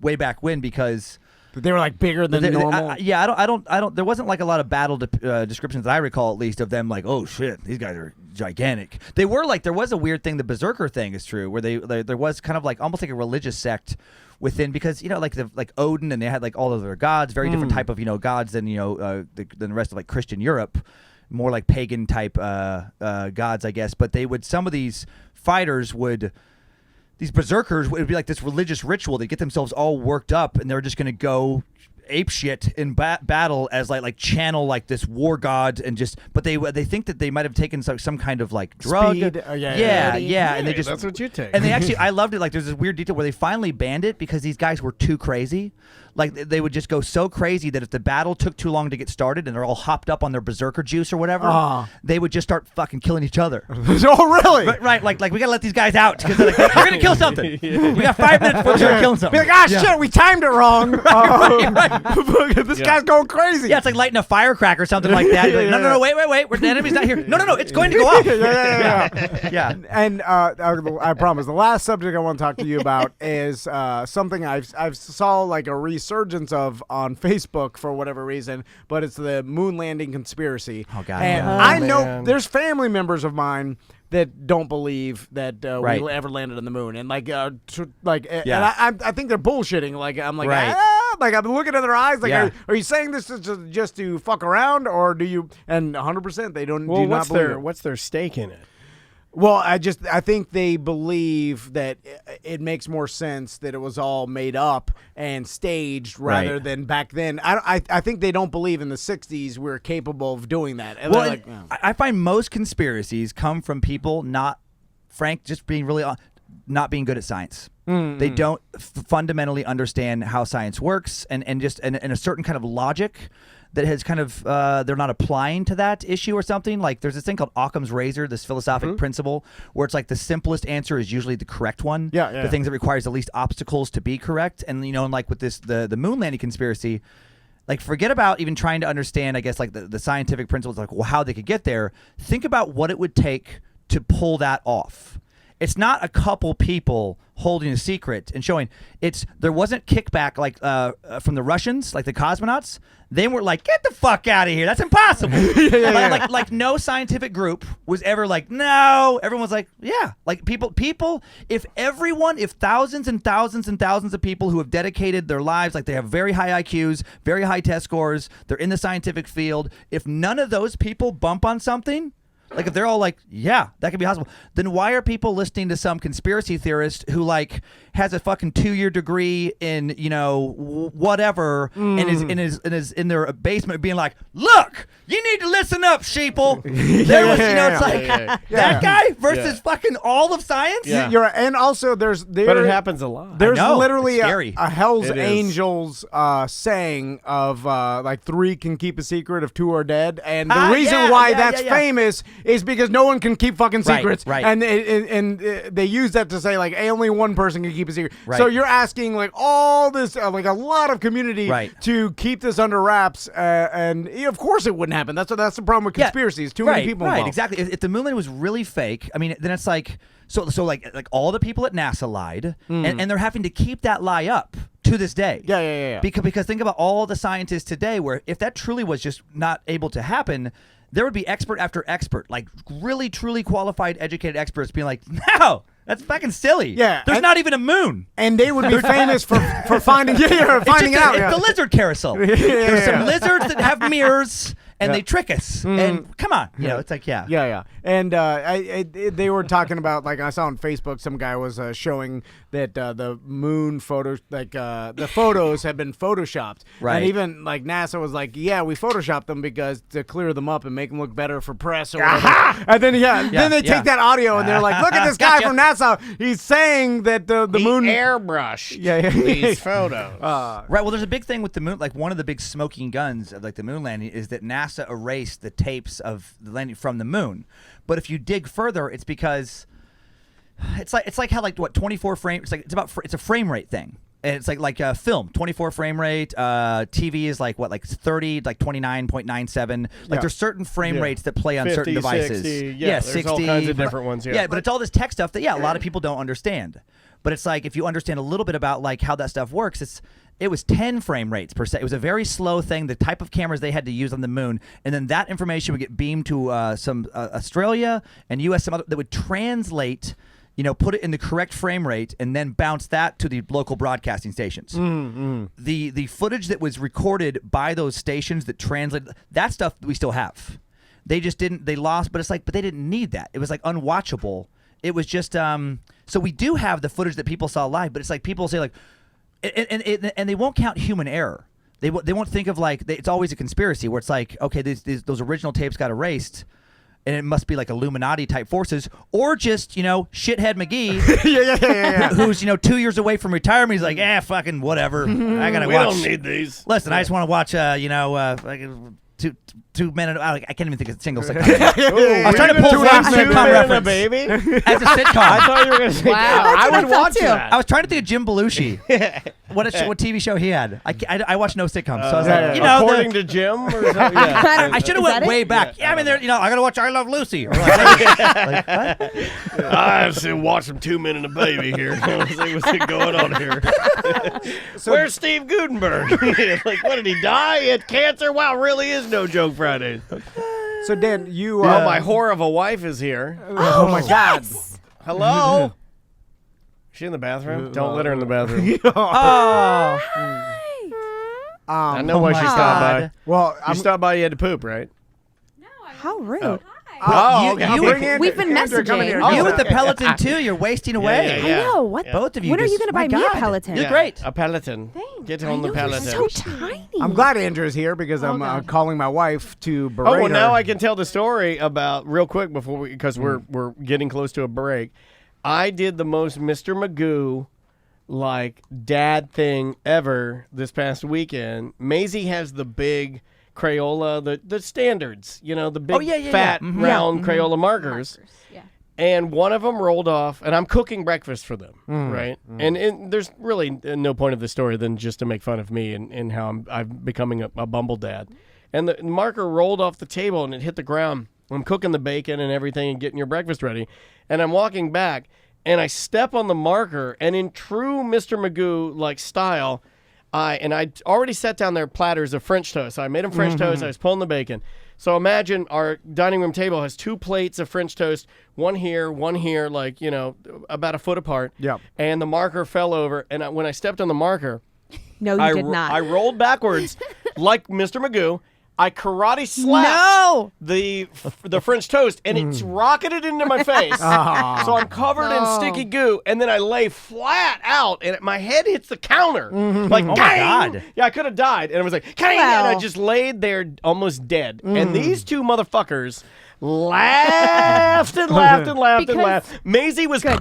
way back when because But they were like bigger than normal. I don't. There wasn't like a lot of battle descriptions that I recall, at least, of them like, oh shit, these guys are gigantic. They were like, there was a weird thing. The Berserker thing is true, where there was kind of like almost like a religious sect within, because like Odin, and they had like all of their gods, very different type of gods than than the rest of like Christian Europe. More like pagan type gods, I guess. But some of these fighters these berserkers would be like this religious ritual. They get themselves all worked up, and they're just going to go ape shit in battle as like channel like this war god, and just. But they think that they might have taken some kind of like drug. Speed. Yeah, and they just. That's what you take. And they actually, I loved it. Like there's this weird detail where they finally banned it because these guys were too crazy. Like they would just go so crazy that if the battle took too long to get started and they're all hopped up on their berserker juice or whatever, they would just start fucking killing each other. Oh, really? Right. Like we gotta let these guys out because like, we're gonna kill something. We got 5 minutes before we're gonna kill something. Be like, shit, we timed it wrong. This guy's going crazy. Yeah, it's like lighting a firecracker or something like that. You're like, no, wait. The enemy's not here. No, it's going to go off. Yeah. And I promise, the last subject I want to talk to you about is something I've saw like a resurgence of on Facebook for whatever reason, but it's the moon landing conspiracy. Oh God! And I know there's family members of mine that don't believe that we ever landed on the moon, and and I think they're bullshitting. Like I'm like, like I'm looking at their eyes. Like, are you saying this is just to fuck around, or do you? And 100% they don't. Well, do not believe it. what's their stake in it? Well, I think they believe that it makes more sense that it was all made up and staged rather than back then. I think they don't believe in the 60s we were capable of doing that. And well, I find most conspiracies come from people just being really not being good at science. Mm-hmm. They don't fundamentally understand how science works and a certain kind of logic that has kind of they're not applying to that issue or something. Like there's this thing called Occam's razor, this philosophic principle where it's like the simplest answer is usually the correct one. The things that requires the least obstacles to be correct. And and like with this the moon landing conspiracy, like forget about even trying to understand, I guess, like the scientific principles, like how they could get there. Think about what it would take to pull that off. It's not a couple people holding a secret and showing. There wasn't kickback like from the Russians, like the cosmonauts. They were like, get the fuck out of here. That's impossible. Like no scientific group was ever like, no. Everyone was like, yeah. Like people, if thousands and thousands and thousands of people who have dedicated their lives, like they have very high IQs, very high test scores, they're in the scientific field. If none of those people bump on something, like if they're all like, yeah, that could be possible, then why are people listening to some conspiracy theorist who like has a fucking 2-year degree in whatever and is in their basement being like, look, you need to listen up, sheeple. It's like that guy versus fucking all of science. You're and also but it happens a lot. There's literally a Hell's It is. Angels saying of like 3 can keep a secret if 2 are dead, and the reason why that's famous is because no one can keep fucking secrets, and they use that to say like only one person can keep a secret. So you're asking like all this like a lot of community to keep this under wraps, and of course it wouldn't happen. That's the problem with conspiracies. Too many people involved. Exactly. If the moon landing was really fake, I mean, then it's like so like all the people at NASA lied, and they're having to keep that lie up to this day. Yeah. Because think about all the scientists today, where if that truly was just not able to happen, there would be expert after expert, like really, truly qualified, educated experts being like, no, that's fucking silly. Yeah. There's not even a moon. And they would be famous for finding finding out. It's the lizard carousel. There's some lizards that have mirrors, and they trick us. And come on. It's like, Yeah. And they were talking about, like I saw on Facebook, some guy was showing that the moon photos, like the photos have been photoshopped. Right. And even like NASA was like, yeah, we photoshopped them because to clear them up and make them look better for press or whatever. And then then they take that audio and they're like, look at this guy from NASA. He's saying that the moon airbrushed these photos. Right. Well, there's a big thing with the moon. Like one of the big smoking guns of like the moon landing is that NASA erased the tapes of the landing from the moon. But if you dig further, it's because It's like how 24 frames. It's a frame rate thing. And it's like film, 24 frame rate. TV is like 30, like 29.97. Like there's certain frame rates that play on 50, certain devices. 60, there's 60, all kinds of different ones. Yeah, but it's all this tech stuff that a lot of people don't understand. But it's like if you understand a little bit about like how that stuff works, it was 10 frame rates per second. It was a very slow thing. The type of cameras they had to use on the moon, and then that information would get beamed to some Australia and U.S. some other that would translate. Put it in the correct frame rate and then bounce that to the local broadcasting stations. The footage that was recorded by those stations that translated, that stuff we still have. They just didn't, they lost, but they didn't need that. It was like unwatchable. It was just, so we do have the footage that people saw live, but it's like people say like, and they won't count human error. They won't think of it's always a conspiracy where it's like, okay, those original tapes got erased. And it must be like Illuminati type forces, or just shithead McGee, who's 2 years away from retirement. He's like, fucking whatever. I gotta we watch. Don't need these. Listen, I just want to watch. Two men. I can't even think of a single sitcom. I was trying to pull some sitcom reference. Baby. As a sitcom. I thought you were going to say. Wow. I would watch that. I was trying to think of Jim Belushi. What TV show he had? I watched no sitcoms, so I was like, according to Jim, or something. Yeah. I should have went way back. Yeah, I mean, I gotta watch I Love Lucy. Or I should watch some 2 Men and a Baby here. See what's going on here. Where's Steve Gutenberg? Like, what did he die? He had cancer? Wow, really is No Joke Fridays. So Dan, you my whore of a wife is here. Oh my God! Hello. Is she in the bathroom? Don't let her in the bathroom. I know why she stopped by. Well, you stopped by. You had to poop, right? How rude. Oh. Okay. We've been messaging. You with the Peloton too. You're wasting away. I know. What? Both of you. When are you going to buy me a Peloton? You're great. A Peloton. Thanks. Get on the Peloton. You're so tiny. I'm glad Andrea's here because I'm calling my wife to berate Oh, well, her. now I can tell the story about real quick before because we're getting close to a break. I did the most Mr. Magoo dad thing ever this past weekend. Maisie has the big Crayola, the standards, the big fat round Crayola markers. Yeah. And one of them rolled off, and I'm cooking breakfast for them, right? And there's really no point of the story than just to make fun of me and how I'm becoming a bumble dad. And the marker rolled off the table, and it hit the ground. I'm cooking the bacon and everything and getting your breakfast ready. And I'm walking back, and I step on the marker, and in true Mr. Magoo style, I'd already set down their platters of French toast. So I made them French toast. I was pulling the bacon. So imagine our dining room table has 2 plates of French toast, one here, about a foot apart. Yeah. And the marker fell over. And when I stepped on the marker, No, you did not. I rolled backwards like Mr. Magoo. I karate slapped the French toast, and it's rocketed into my face. So I'm covered in sticky goo, and then I lay flat out, and my head hits the counter. Like, oh my God. Yeah, I could have died. And it was like, Kang! And I just laid there almost dead. And these two motherfuckers laughed and laughed and laughed and laughed. Maisie was good.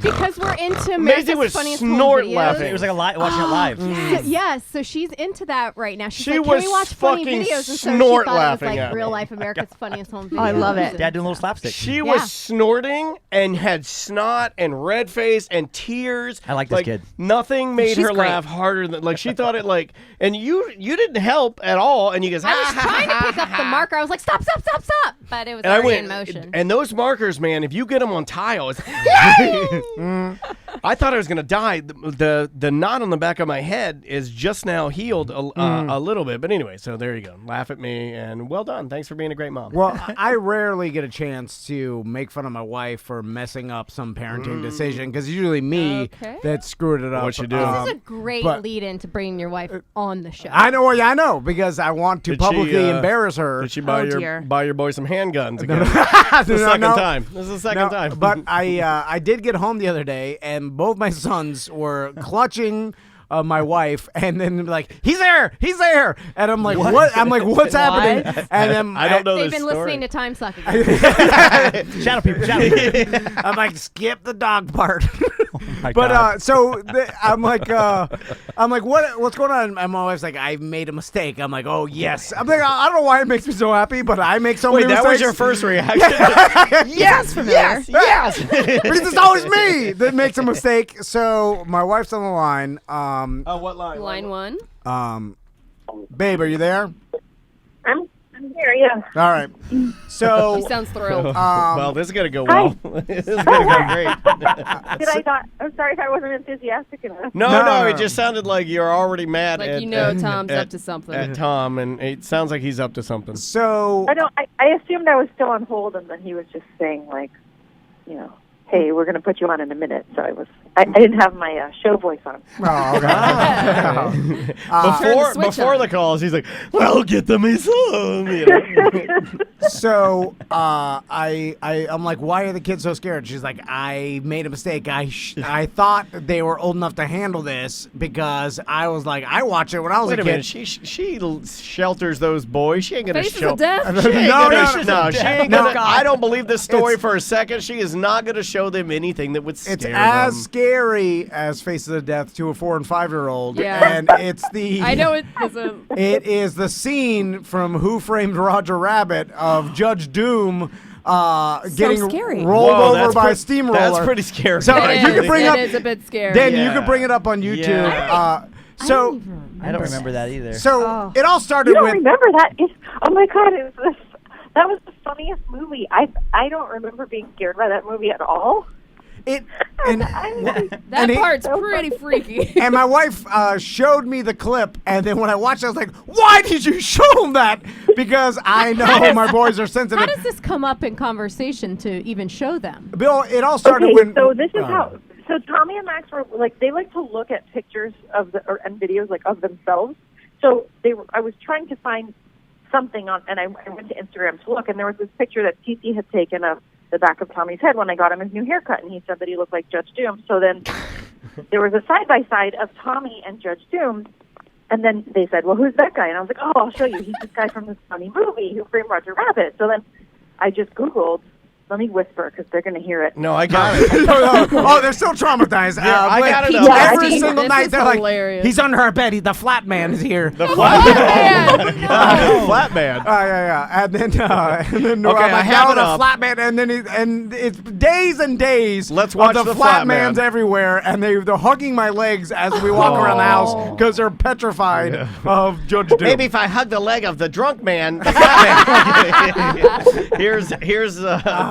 Because we're into Maisie America's was Funniest Home snort Videos. laughing. It was like watching it live. Yes, so she's into that right now. She's She like, can was we watch funny fucking videos? And so she snort thought it was laughing like at me. real life America's Funniest Home Videos. I love it. Dad doing a little slapstick. She was snorting and had snot and red face and tears. I like this kid. Nothing made She's her great. laugh harder than she thought it and you didn't help at all. And you guys, I was trying to pick up the marker. I was like, stop. But it was and I already went in motion. And those markers, man, if you get them on tile, it's I thought I was gonna die. The knot on the back of my head is just now healed a little bit. But anyway, so there you go. Laugh at me and well done. Thanks for being a great mom. Well, I rarely get a chance to make fun of my wife for messing up some parenting decision because it's usually me that screwed it up. What you do? This is a great lead-in to bringing your wife on the show. I know because I want to publicly embarrass her. Did she buy your boy some handguns again? This is the second time. This is the second time. But I did get home the other day, and both my sons were clutching my wife, and then like, he's there, and I'm like, what? I'm like, what's happening? And then I don't know. They've this been story. listening to Timesuck again. Shadow people. I'm like, skip the dog part. my But God. I'm like, what's going on? And my wife's like, I made a mistake. I'm like, oh yes. I'm like, I don't know why it makes me so happy, but I make so many mistakes. Wait, that was your first reaction? Yes, yes. Because it's always me that makes a mistake. So my wife's on the line. What line? Line 1. Babe, are you there? I'm here, yeah. All right. So She sounds thrilled. Well, this is gonna go well. This is gonna go great. Did I not? I'm sorry if I wasn't enthusiastic enough. No, it just sounded like you're already mad. Like at, Tom's up to something. At Tom, and it sounds like he's up to something. So I assumed I was still on hold, and then he was just saying like, hey, we're gonna put you on in a minute. So I didn't have my show voice on. Oh, okay. Before the calls, he's like, "Well, get them a song." So I'm like, why are the kids so scared? She's like, I made a mistake. I thought they were old enough to handle this because I was like, I watched it when I was a kid. Minute, she shelters those boys. She ain't gonna Faces show. of death? She ain't No, she ain't gonna. I don't believe this story for a second. She is not gonna show them anything that would scare It's them. as scary as Faces of Death to a 4 and 5-year-old. Yeah. And it's the I know it isn't. It is the scene from Who Framed Roger Rabbit of Judge Doom getting scary. rolled Whoa, over by a that's steamroller. That's pretty scary. So It you can bring is. up It is a bit scary. Dan, you Yeah. can bring it up on YouTube. Yeah. So I don't remember that either. So it all started You don't with remember that? Oh my God! That was the funniest movie. I don't remember being scared by that movie at all. it. That part's pretty freaky. And my wife showed me the clip, and then when I watched it, I was like, why did you show them that? Because I know my boys are sensitive. How does this come up in conversation to even show them? Bill, it all started Okay, when... so this is how. So Tommy and Max were like, they like to look at pictures of and videos like of themselves. So I was trying to find something on, and I went to Instagram to look, and there was this picture that TC had taken of the back of Tommy's head when I got him his new haircut, and he said that he looked like Judge Doom. So then there was a side-by-side of Tommy and Judge Doom, and then they said, well, who's that guy? And I was like, oh, I'll show you. He's this guy from this funny movie, Who Framed Roger Rabbit. So then I just Googled, let me whisper because they're going to hear it. No, I got it. Oh, they're still traumatized. I got it. Every single This night is they're like, hilarious. he's under our bed. The flat man is here. The flat man. Flat man. Yeah. And then Okay, I'm I like, have no, it the up. flat man. And then and it's days and days. Let's watch of the flat flat mans man. everywhere, and they're hugging my legs as we walk around the house because they're petrified of Judge Doom. Maybe if I hug the leg of the drunk man, the flat man. here's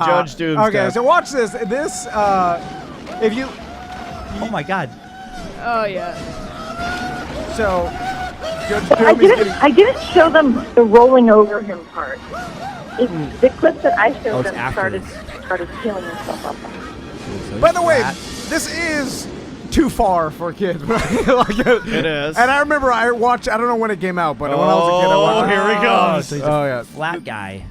Judge Doom. Okay, so watch this. This if you. Oh my God. Oh yeah. So Judge Doom is getting. I didn't show them the rolling over him part. The clip that I showed them started peeling himself up. By the way, this is too far for kids. It is. And I remember I don't know when it came out, but when I was a kid, I watched. Here he goes. So he's Oh a yeah. flat guy.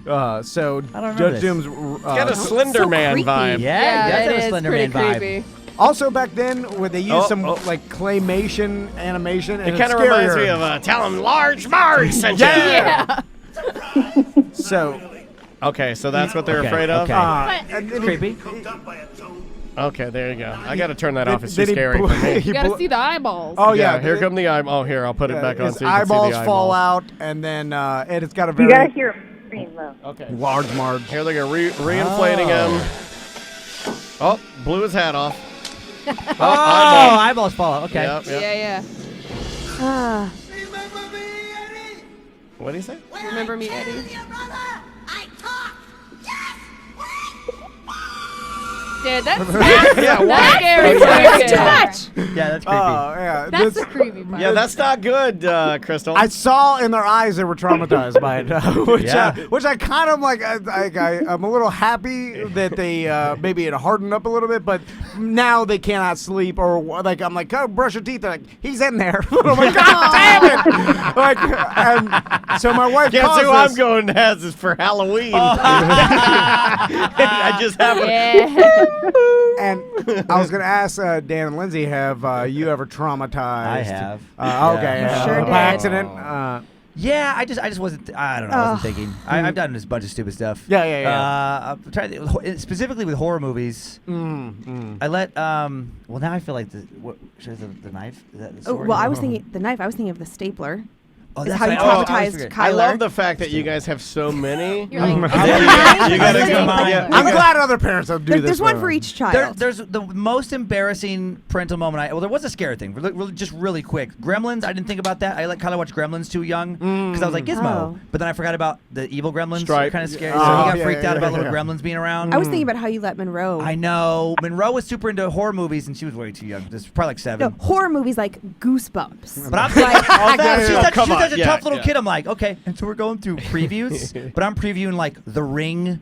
So I don't remember Judge this. Doom's. Got a Slender Man creepy. vibe. Yeah, he does have it a is Slender pretty Man vibe. creepy. Also back then, when they used Oh, some oh. like claymation animation, and It kind of reminds me of Tell 'em Large Marge sent ya. Yeah. So. Okay, so that's what they're Okay, afraid of? okay. And then Creepy. Okay, there you go. I got to turn that off. It's too then he scary blew- for me. You gotta see the eyeballs. Oh Yeah, yeah, here come the eye. Oh, here, I'll put it back on his so you can see eyeballs the fall eyeballs. out, and then and it's got a You very gotta hear him scream though. Okay. large Marge. Here they're going to reinflating him. Oh, blew his hat off. Oh, eyeballs fall out. Okay. Yep, yep. Yeah. Ah. What do you say? Remember me, Eddie? Dude, that's Yeah, what? that's scary. Touch. Yeah, that's creepy. Yeah, That's the creepy part. Yeah, that's not good, Crystal. I saw in their eyes they were traumatized by it, Yeah. which I kind of like. I'm a little happy that they maybe it hardened up a little bit, but now they cannot sleep or like I'm like, oh, brush your teeth. They're like, he's in there. I'm like, God damn it! Like, and so my wife Guess calls who I'm this- going as is for Halloween. I just happened. Yeah. And I was going to ask Dan and Lynze, have you ever traumatized? I have. Okay. Yeah. Sure by did. accident. Yeah, I just wasn't. I don't know. I wasn't thinking. I've done this bunch of stupid stuff. Yeah. I'm trying to, specifically with horror movies. I let. Well, now I feel like the knife. Is that the sword? Well, I was thinking the knife. I was thinking of the stapler. Oh, Is that's how you right. traumatized Kyler. I love the fact that you guys have so many. You're like, you gotta go. I'm glad other parents don't do this. There's one for each child. There's the most embarrassing parental moment. Well, there was a scary thing. Just really quick. Gremlins. I didn't think about that. I kind of watched Gremlins too young because I was like Gizmo, Oh. but then I forgot about the evil Gremlins. Stripe. Kind of scary. Oh, So he got yeah, freaked out yeah, about yeah. little gremlins being around. I was thinking about how you let Monroe. I know. Monroe was super into horror movies, and she was way too young. Just probably like 7. No, horror movies like Goosebumps. But I'm thinking, she's such a tough little yeah. kid. I'm like, okay. And so we're going through previews, but I'm previewing like The Ring,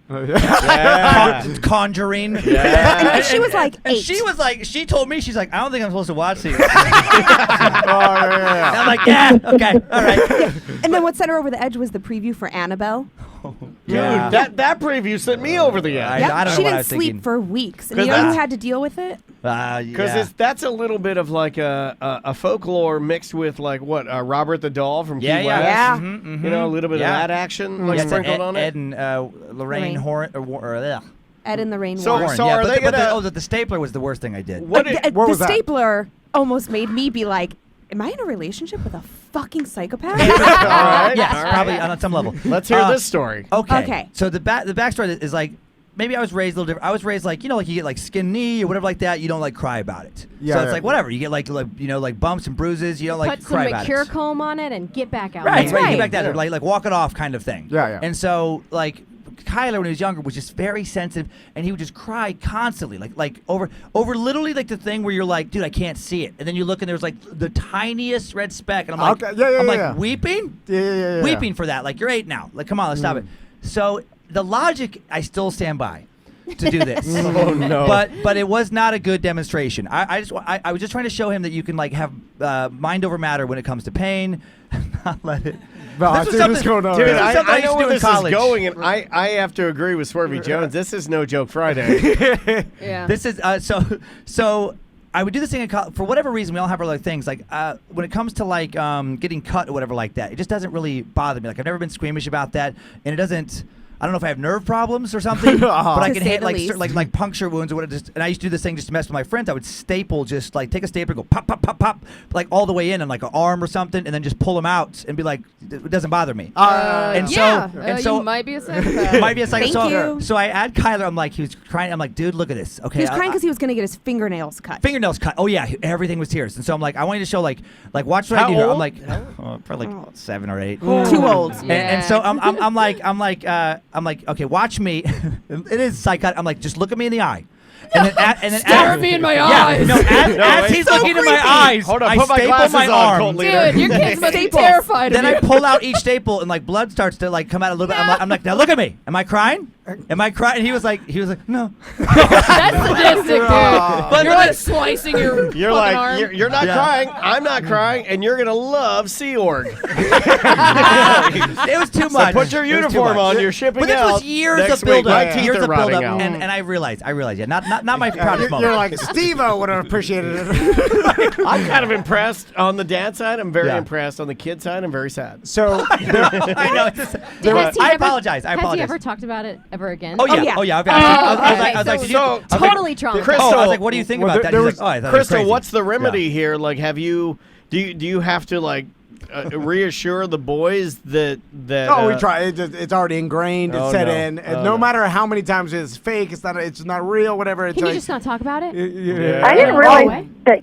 Conjuring. And she was like 8. She told me, she's like, I don't think I'm supposed to watch these. Oh, yeah. And I'm like, yeah, okay, all right. Yeah. And then what sent her over the edge was the preview for Annabelle. Dude, that preview sent me over the edge. I don't know She what I didn't was sleep thinking. for weeks. And 'Cause you know who that's- had to deal with it? Because that's a little bit of like a folklore mixed with like what Robert the Doll from Key West. Yeah. You know, a little bit of that action like sprinkled on it. Ed and Lorraine Horn. Ed and the Rain So- Warren. so are they gonna- the stapler was the worst thing I did. What the was that? stapler almost made me be like, am I in a relationship with a fucking psychopath? All right. Yes, all right. probably on some level. Let's hear this story. Okay. So the backstory is like, maybe I was raised a little different. I was raised like, you know, like you get like skin knee or whatever like that. You don't like cry about it. Yeah, So it's yeah. like whatever. You get like you know like bumps and bruises. You don't like Put some cry about Mercure it. comb on it and get back out. Right, there. right. Get back that like walk it off kind of thing. Yeah, yeah. And so like Kyler when he was younger was just very sensitive and he would just cry constantly like over literally like the thing where you're like, dude, I can't see it, and then you look and there's like the tiniest red speck, and I'm like, Okay, yeah, I'm yeah. like weeping, Yeah. weeping for that. Like you're 8 now. Like come on, let's stop it. So the logic I still stand by to do this. Oh no! But it was not a good demonstration. I was just trying to show him that you can like have mind over matter when it comes to pain. Not let it. No, I This was see this something- going on. Dude, This is something I used know to where do in this is college. going, and I have to agree with Swervy Jones. This is No Joke Friday. Yeah. This is so. I would do this thing in college. For whatever reason, we all have our like things. Like when it comes to like getting cut or whatever like that, it just doesn't really bother me. Like I've never been squeamish about that, and it doesn't. I don't know if I have nerve problems or something, but I To can say hit the least. like puncture wounds or whatever. And I used to do this thing just to mess with my friends. I would staple, just like take a stapler, go pop, pop, pop, pop, like all the way in like an arm or something, and then just pull them out and be like, it doesn't bother me. And so you might be a psychopath. might be a psycho. Thank so, you. so I add Kyler. I'm like, he was crying. I'm like, dude, look at this. Okay, He was crying because he was going to get his fingernails cut. fingernails cut. Oh yeah, everything was tears. And so I'm like, I want you to show like watch what I How do here. I'm old? like, probably like 7 or 8. Too old. And so I'm like, okay, watch me. It is psychotic. I'm like, just look at me in the eye. And then Stare me in my eyes. As he's looking into my eyes, Hold on, I put my staple glasses my on, arm. cult leader. Dude, your kids must be Staples. terrified of Then you. I pull out each staple and like blood starts to like come out a little bit. I'm like, now look at me. Am I crying? Am I crying? And he was like, no. That's sadistic, dude. But You're like slicing your You're fucking like, arm. you're not Yeah. crying. I'm not crying, and you're gonna love Sea Org. It was too So much. put your It was too uniform much. on. You're shipping But this out was years next of week. build My up. teeth Years are of build rotting up. out. And I realized, yeah, not my proudest moment. You're like, Steve-O would have appreciated it. I'm kind of impressed on the dad side. I'm very Yeah. impressed on the kid side. I'm very sad. So I know. It's just, Has he apologize. Has he ever talked about it ever again? Oh yeah. I've asked him. I was like, did you? So, I was like, Totally traumatized. Crystal, I was like, what do you think about that? there He's like, oh, I thought it was Crystal, crazy. what's the remedy here? Like, have you? Do you have to like reassure the boys that? Oh, we try. It's already ingrained. It's Oh, set no. in. And Oh, no no. matter how many times it's fake, it's not real. Whatever. It's Can you like, just not talk about it? yeah. I didn't Oh, realize way. that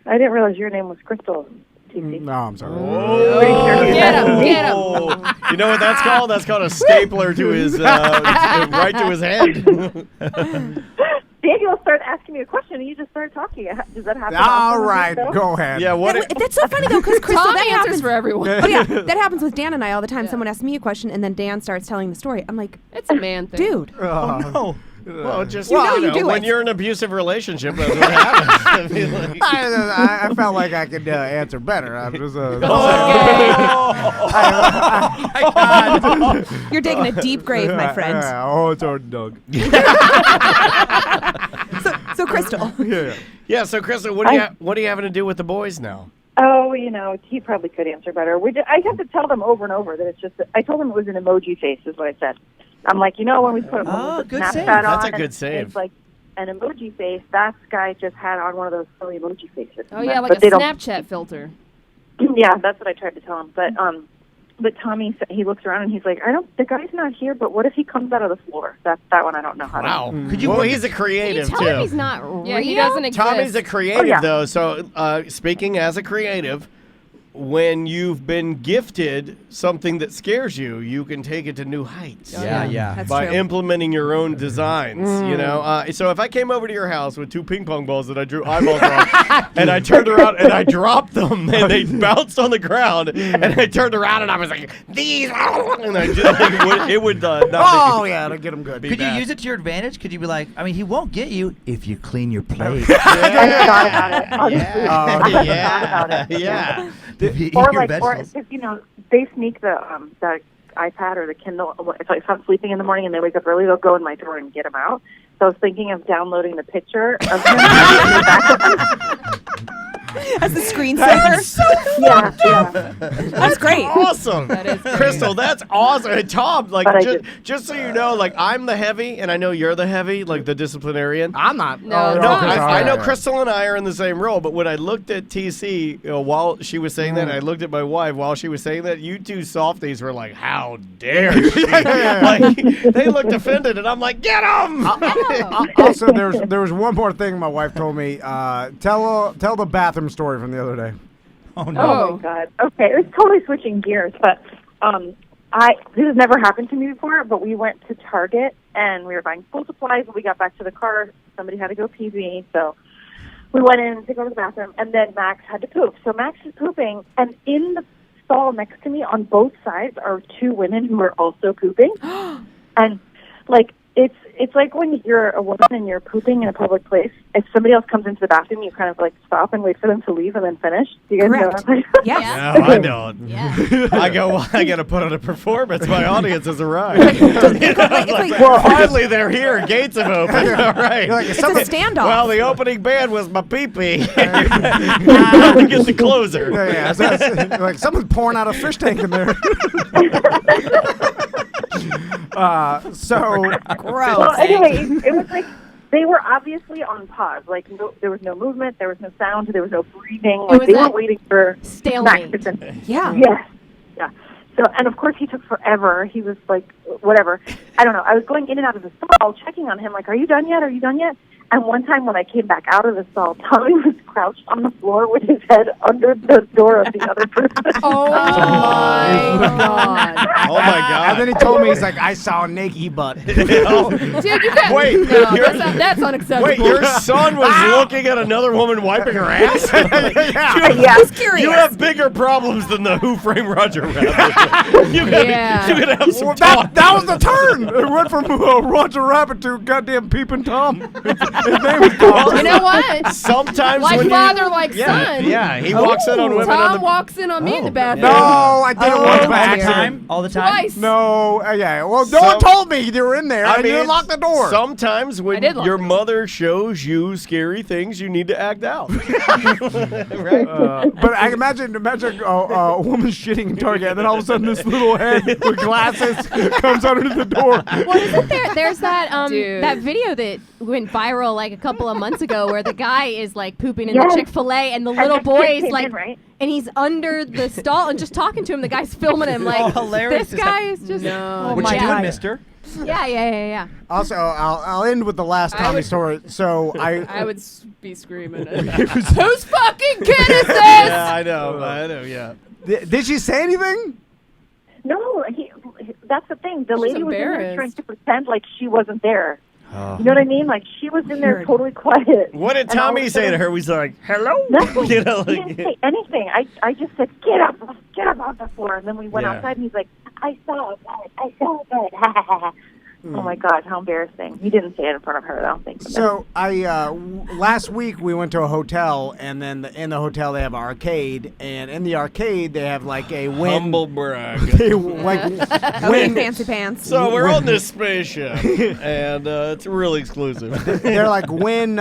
I didn't realize your name was Crystal. TC. No, I'm sorry. Get him, get him. Oh. You know what that's called? That's called a stapler to his right to his head. Daniel started asking me a question, and you just started talking. Does that happen? All often? right, So? go ahead. Yeah. What? That's so funny though, because Crystal, Tom that answers happens for everyone. Oh yeah, that happens with Dan and I all the time. Someone asks me a question, and then Dan starts telling the story. I'm like, It's a man thing. dude. No. Well, just You know you do when it. you're in an abusive relationship, that's what happens. I mean, like, I felt like I could answer better. I'm just, You're digging a deep grave, my friend. Oh, it's our dog. So Crystal. Yeah. yeah. So, Crystal, what are you having to do with the boys now? Oh, he probably could answer better. I have to tell them over and over that it's just. I told them it was an emoji face, is what I said. I'm like, when we put good Snapchat save. on, That's a good and save. It's like an emoji face. That guy just had on one of those silly emoji faces. Oh yeah, like But a they don't- Snapchat filter. Yeah, that's what I tried to tell him. But Tommy, he looks around and he's like, the guy's not here, but what if he comes out of the floor? That one I don't know how Wow. to. Could you? Well, he's a creative Tell too. him he's not real. Yeah, he doesn't exist. Tommy's a creative, Oh, yeah. though. So, speaking as a creative, when you've been gifted something that scares you, you can take it to new heights. Yeah. That's By true. implementing your own designs, So if I came over to your house with 2 ping pong balls that I drew eyeballs on, and I turned around and I dropped them, and they bounced on the ground, and I turned around and I was like, these, and I just, it would not Oh, yeah, to get him good. Could you use it to your advantage? Could you be like, he won't get you if you clean your plate. I thought about it. Honestly. Yeah. I thought about it. Yeah. If you eat Or your if vegetables. they sneak the iPad or the Kindle. If I'm sleeping in the morning and they wake up early, they'll go in my door and get them out. So I was thinking of downloading the picture of him. As the screensaver. Yeah. That's great. Awesome. That is great. Crystal, that's awesome. And Tom, like, But I just so you know, like, I'm the heavy, and I know you're the heavy, like the disciplinarian. I'm not. No, No, Tom is I know yeah. Crystal and I are in the same role, but when I looked at TC while she was saying that, and I looked at my wife while she was saying that, you two softies were like, how dare she? Like, they looked offended, and I'm like, get them! Also, there was one more thing my wife told me. Tell the bathroom story from the other day. Oh, no. Oh my God. Okay, it was totally switching gears, but this has never happened to me before. But we went to Target and we were buying school supplies. When we got back to the car, somebody had to go pee, so we went in to go to the bathroom, and then Max had to poop. So Max is pooping, and in the stall next to me, on both sides, are 2 women who are also pooping, and like. It's like when you're a woman and you're pooping in a public place. If somebody else comes into the bathroom, you kind of like stop and wait for them to leave and then finish. Do you guys know what I'm saying? Yes. No, I don't. Yeah. I go, well, I got to put on a performance. My audience has arrived. Well, finally, they're here. Gates have opened. All right. It's a standoff. Well, the opening band was my pee-pee. We get the closer. Yeah, that's like someone's pouring out a fish tank in there. So Gross. Well, anyway, it was like they were obviously on pause. Like there was no movement, there was no sound, there was no breathing. Like was they a weren't waiting for stalemate. Max to finish. Yeah. Yes. Yeah. So, and of course he took forever. He was like, whatever. I don't know. I was going in and out of the stall, checking on him, like, are you done yet? Are you done yet? And one time when I came back out of the stall, Tommy was crouched on the floor with his head under the door of the other person. Oh my God. Oh, my God. And then he told me, he's like, I saw a naked butt. Dude, you can't. Wait, no, you're- that's unacceptable. Wait, your son was looking at another woman wiping her ass? Yeah. Just curious. You have bigger problems than the Who Framed Roger Rabbit. You gotta have some Well, talk. that was the turn. It went from Roger Rabbit to goddamn Peeping Tom. His name was Tom. You know what? Sometimes Like when father, like yeah, son. Yeah, he walks in on women Tom on the... walks in on me in the bathroom. No, I did it once by All the accident. time? All the time? Twice. No, yeah. Well, no one told me you were in there, and you locked the door. Sometimes I when did lock your the door. mother shows you scary things, you need to act out. Right? But I imagine a woman shitting in Target, and then all of a sudden this little head with glasses comes underneath the door. Well, isn't there's that Dude. that video that went viral like a couple of months ago where the guy is like pooping in Yes. the Chick-fil-A and the And little the kid boy is came like in, right? and he's under the stall and just talking to him. The guy's filming him like hilarious. this guy is just No. oh What my you doing, God. mister? Yeah. Also, I'll end with the last I Tommy would- story. So I would be screaming. Whose fucking kid is this? Yeah, I know, yeah. Did she say anything? No, that's the thing. The lady was in there embarrassed. trying to pretend like she wasn't there. You know what I mean? Like she was in there totally quiet. What did And all of Tommy a say to sudden- her? He's like, hello? Nothing. You know, He didn't say anything. I just said, get up off the floor. And then we went Yeah. outside, and he's like, I saw it. Ha ha ha. Oh my God, how embarrassing! He didn't say it in front of her, though. Thank goodness. So last week we went to a hotel, and then in the hotel they have an arcade, and in the arcade they have like a win. Humble brag. Okay, fancy pants. So we're on this spaceship, and it's really exclusive. They're like win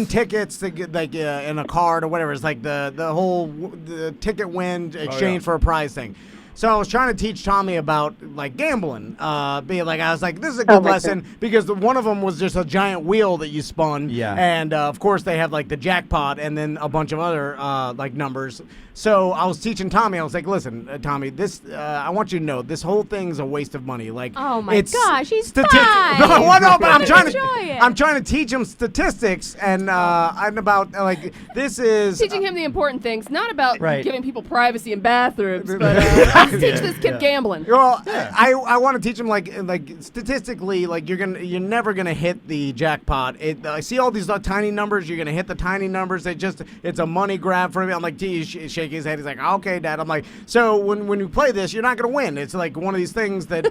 tickets to get, like in a card or whatever. It's like the whole the ticket win exchange for a prize thing. So I was trying to teach Tommy about like gambling. I was like, this is a good lesson because one of them was just a giant wheel that you spun. Yeah. And of course they have like the jackpot and then a bunch of other like numbers. So I was teaching Tommy. I was like, listen, Tommy, this I want you to know this whole thing's a waste of money. Like, Oh my it's gosh, he's stati- fine. No, but Enjoy it. I'm trying to teach him statistics and about like this is Teaching him the important things, not about Right. giving people privacy in bathrooms, but let's teach this kid gambling. Well, I want to teach him like statistically, like you're never gonna hit the jackpot. I see all these tiny numbers. You're gonna hit the tiny numbers. It's a money grab for him. I'm like, gee, shake his head. He's like, okay, Dad. I'm like, so when you play this, you're not gonna win. It's like one of these things that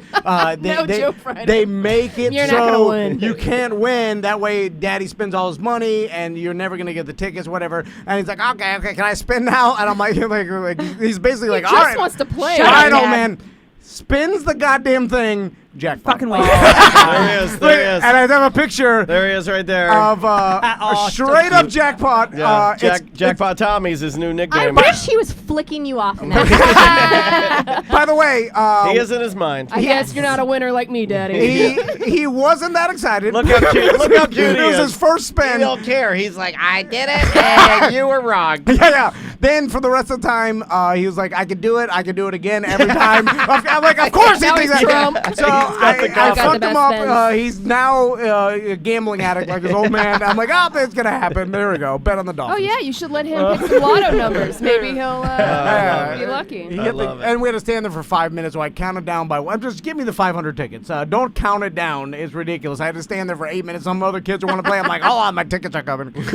they make it You're not gonna so win. you can't win. That way, Daddy spends all his money, and you're never gonna get the tickets, whatever. And he's like, okay, can I spin now? And I'm like he's basically like, He all just right, wants to play. all right, Dad. old man. Spins the goddamn thing. Jackpot. Fucking wait. There he is. There he is. And I have a picture There he is right there. of a straight up jackpot. Yeah, It's- Jackpot Tommy's his new I nickname. wish he was flicking you off in that. By the way, He is in his mind. I guess you're not a winner like me, Daddy. he wasn't that excited. Look how cute. Look how cute It he was is. his first He spin. don't care. He's like, I did it, and you were wrong. Yeah. Then for the rest of the time, he was like, I could do it again every time. I'm like, of course he Now thinks he's that. Trump. So got the I confidence. fucked the him best up. spins. He's now a gambling addict like his old man. I'm like, oh, that's going to happen. There we go. Bet on the Oh Dolphins. yeah, you should let him pick some lotto numbers. Maybe he'll be lucky. He I hit love it. And we had to stand there for 5 minutes while I counted down by one. Just give me the 500 tickets. Don't count it down. It's ridiculous. I had to stand there for 8 minutes. Some other kids want to play. I'm like, hold on, my tickets are coming. and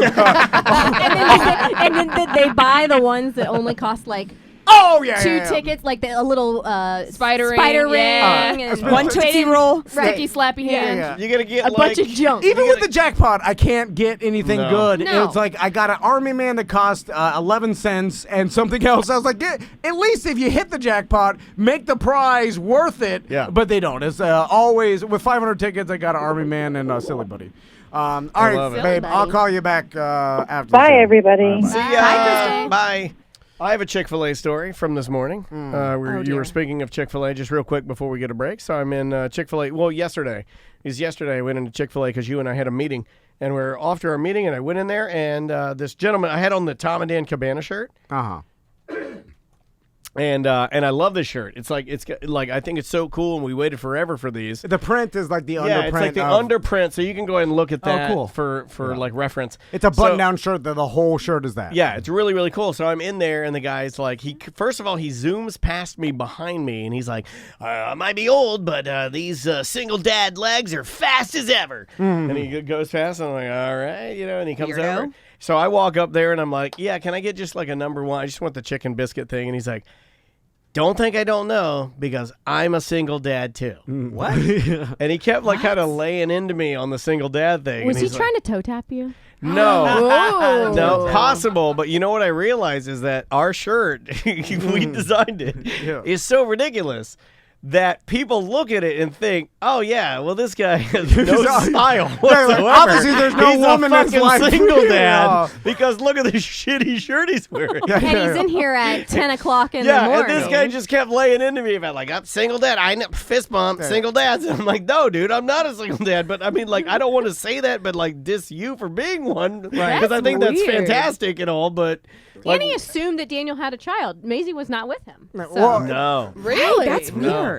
then did they buy the ones that only cost like Oh yeah, two yeah, yeah. tickets, like a little Spider ring, yeah. and One Tootsie Roll. sticky slappy hand. yeah. You gotta get a bunch of junk. Even with the jackpot, I can't get anything No. good. No. It's like I got an Army Man that cost 11 cents and something else. I was like, at least if you hit the jackpot, make the prize worth it. Yeah. But they don't. It's always with 500 tickets. I got an Army Man and a Silly Buddy. All right, love it. babe. Silly I'll Buddy. call you back after. the Bye, show. everybody. See ya. Bye, Kristen. Bye. I have a Chick-fil-A story from this morning. You dear. were speaking of Chick-fil-A just real quick before we get a break. So I'm in Chick-fil-A. Well, yesterday. I went into Chick-fil-A because you and I had a meeting. And we're off to our meeting, and I went in there, and this gentleman, I had on the Tom and Dan Cabana shirt. Uh-huh. And I love this shirt. It's like I think it's so cool, and we waited forever for these. The print is like the underprint. Yeah, it's like the of- underprint, so you can go ahead and look at that cool. for like reference. It's a So- button-down shirt. The whole shirt is that. Yeah, it's really, really cool. So I'm in there, and the guy's like, first of all, he zooms past me behind me, and he's like, I might be old, but these single dad legs are fast as ever. And he goes past, and I'm like, all right, and he comes Weirdo. over. So I walk up there, and I'm like, yeah, can I get just like a number one? I just want the chicken biscuit thing. And he's like, don't think I don't know, because I'm a single dad too. What? And he kept like kind of laying into me on the single dad thing. Was and he he's trying to toe tap you? No, Whoa. no, possible. But you know what I realized is that our shirt, we designed it, is so ridiculous that people look at it and think, oh yeah, well this guy has no style whatsoever. obviously there's no he's woman a that's fucking like- single dad Yeah. because look at the shitty shirt he's wearing. And he's in here at 10 o'clock in the Yeah, morning. and this guy just kept laying into me about like, I'm single dad. I know, fist bump, single dads. And I'm like, no, dude, I'm not a single dad. But I mean, like, I don't want to say that, but like, diss you for being one, because I think that's weird. fantastic and all. But like, and he assumed that Daniel had a child. Maisie was not with him. So. Well, no, Really? That's No. weird.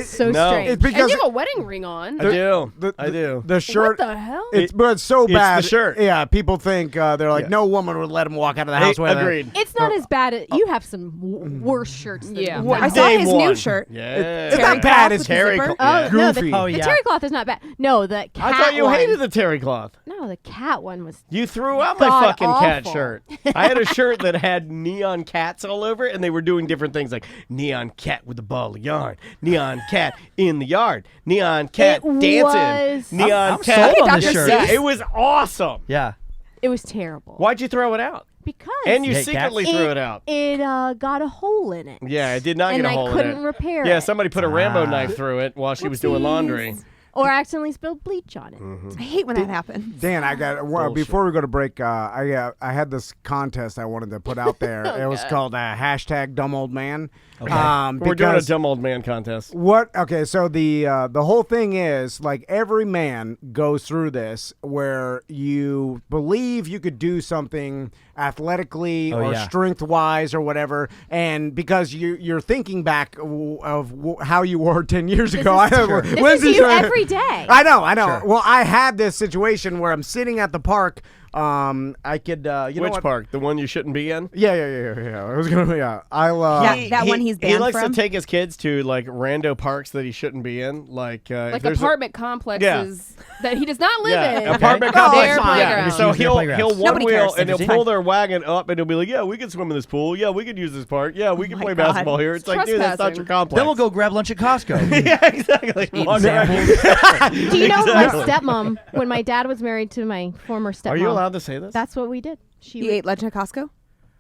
So No. strange. It's And because you have a wedding ring on. I do. I do. The shirt. What the hell? But it's so It's the bad. shirt. Yeah, people think they're like, Yeah. no woman would let him walk out of the house with it. Agreed. It's not as bad as you have some worse shirts. Than Yeah. that. I saw Name his one. new shirt. Yeah. It's not bad. It's terry goofy. cloth. Oh no, the, Goofy. the terry cloth is not bad. No, the cat I thought you one. hated the terry cloth. No, the cat one was. You threw out my God fucking cat awful. shirt. I had a shirt that had neon cats all over it, and they were doing different things like neon cat with a ball of yarn, neon cat in the yard, neon cat It dancing, was- neon I'm cat. sold on this shirt. Yeah, it was awesome. Yeah. It was terrible. Why'd you throw it out? Because And you hate secretly cats? threw it out. It got a hole in it. Yeah, it did not and get a I hole in it. couldn't repair Yeah, it. somebody put a Rambo knife through it while she was doing laundry. Or accidentally spilled bleach on it. I hate when that happens. Dan, I got before we go to break. I had this contest I wanted to put out there. It was called hashtag Dumb Old Man. Okay. We're doing a dumb old man contest. What? Okay, so the whole thing is like every man goes through this where you believe you could do something athletically or strength wise or whatever, and because you're thinking back of how you were 10 years ago. This is you every day. I know. Sure. Well, I had this situation where I'm sitting at the park. I could, you know Which what? park? The one you shouldn't be in? Yeah. I was gonna, I'll. That one he's banned He likes from? to take his kids to like rando parks that he shouldn't be in, like apartment complexes that he does not live in. Apartment Their complex. playground. So he'll one Nobody wheel cares. and he'll pull their wagon up and he'll be like, "Yeah, we can swim in this pool. Yeah, we can use this park. Yeah, we can play God. basketball here." It's like, dude, that's not your complex. Then we'll go grab lunch at Costco. Yeah, exactly. Do you know my stepmom, when my dad was married to my former stepmom? Are you allowed to say this? That's what we did. He ate lunch at Costco?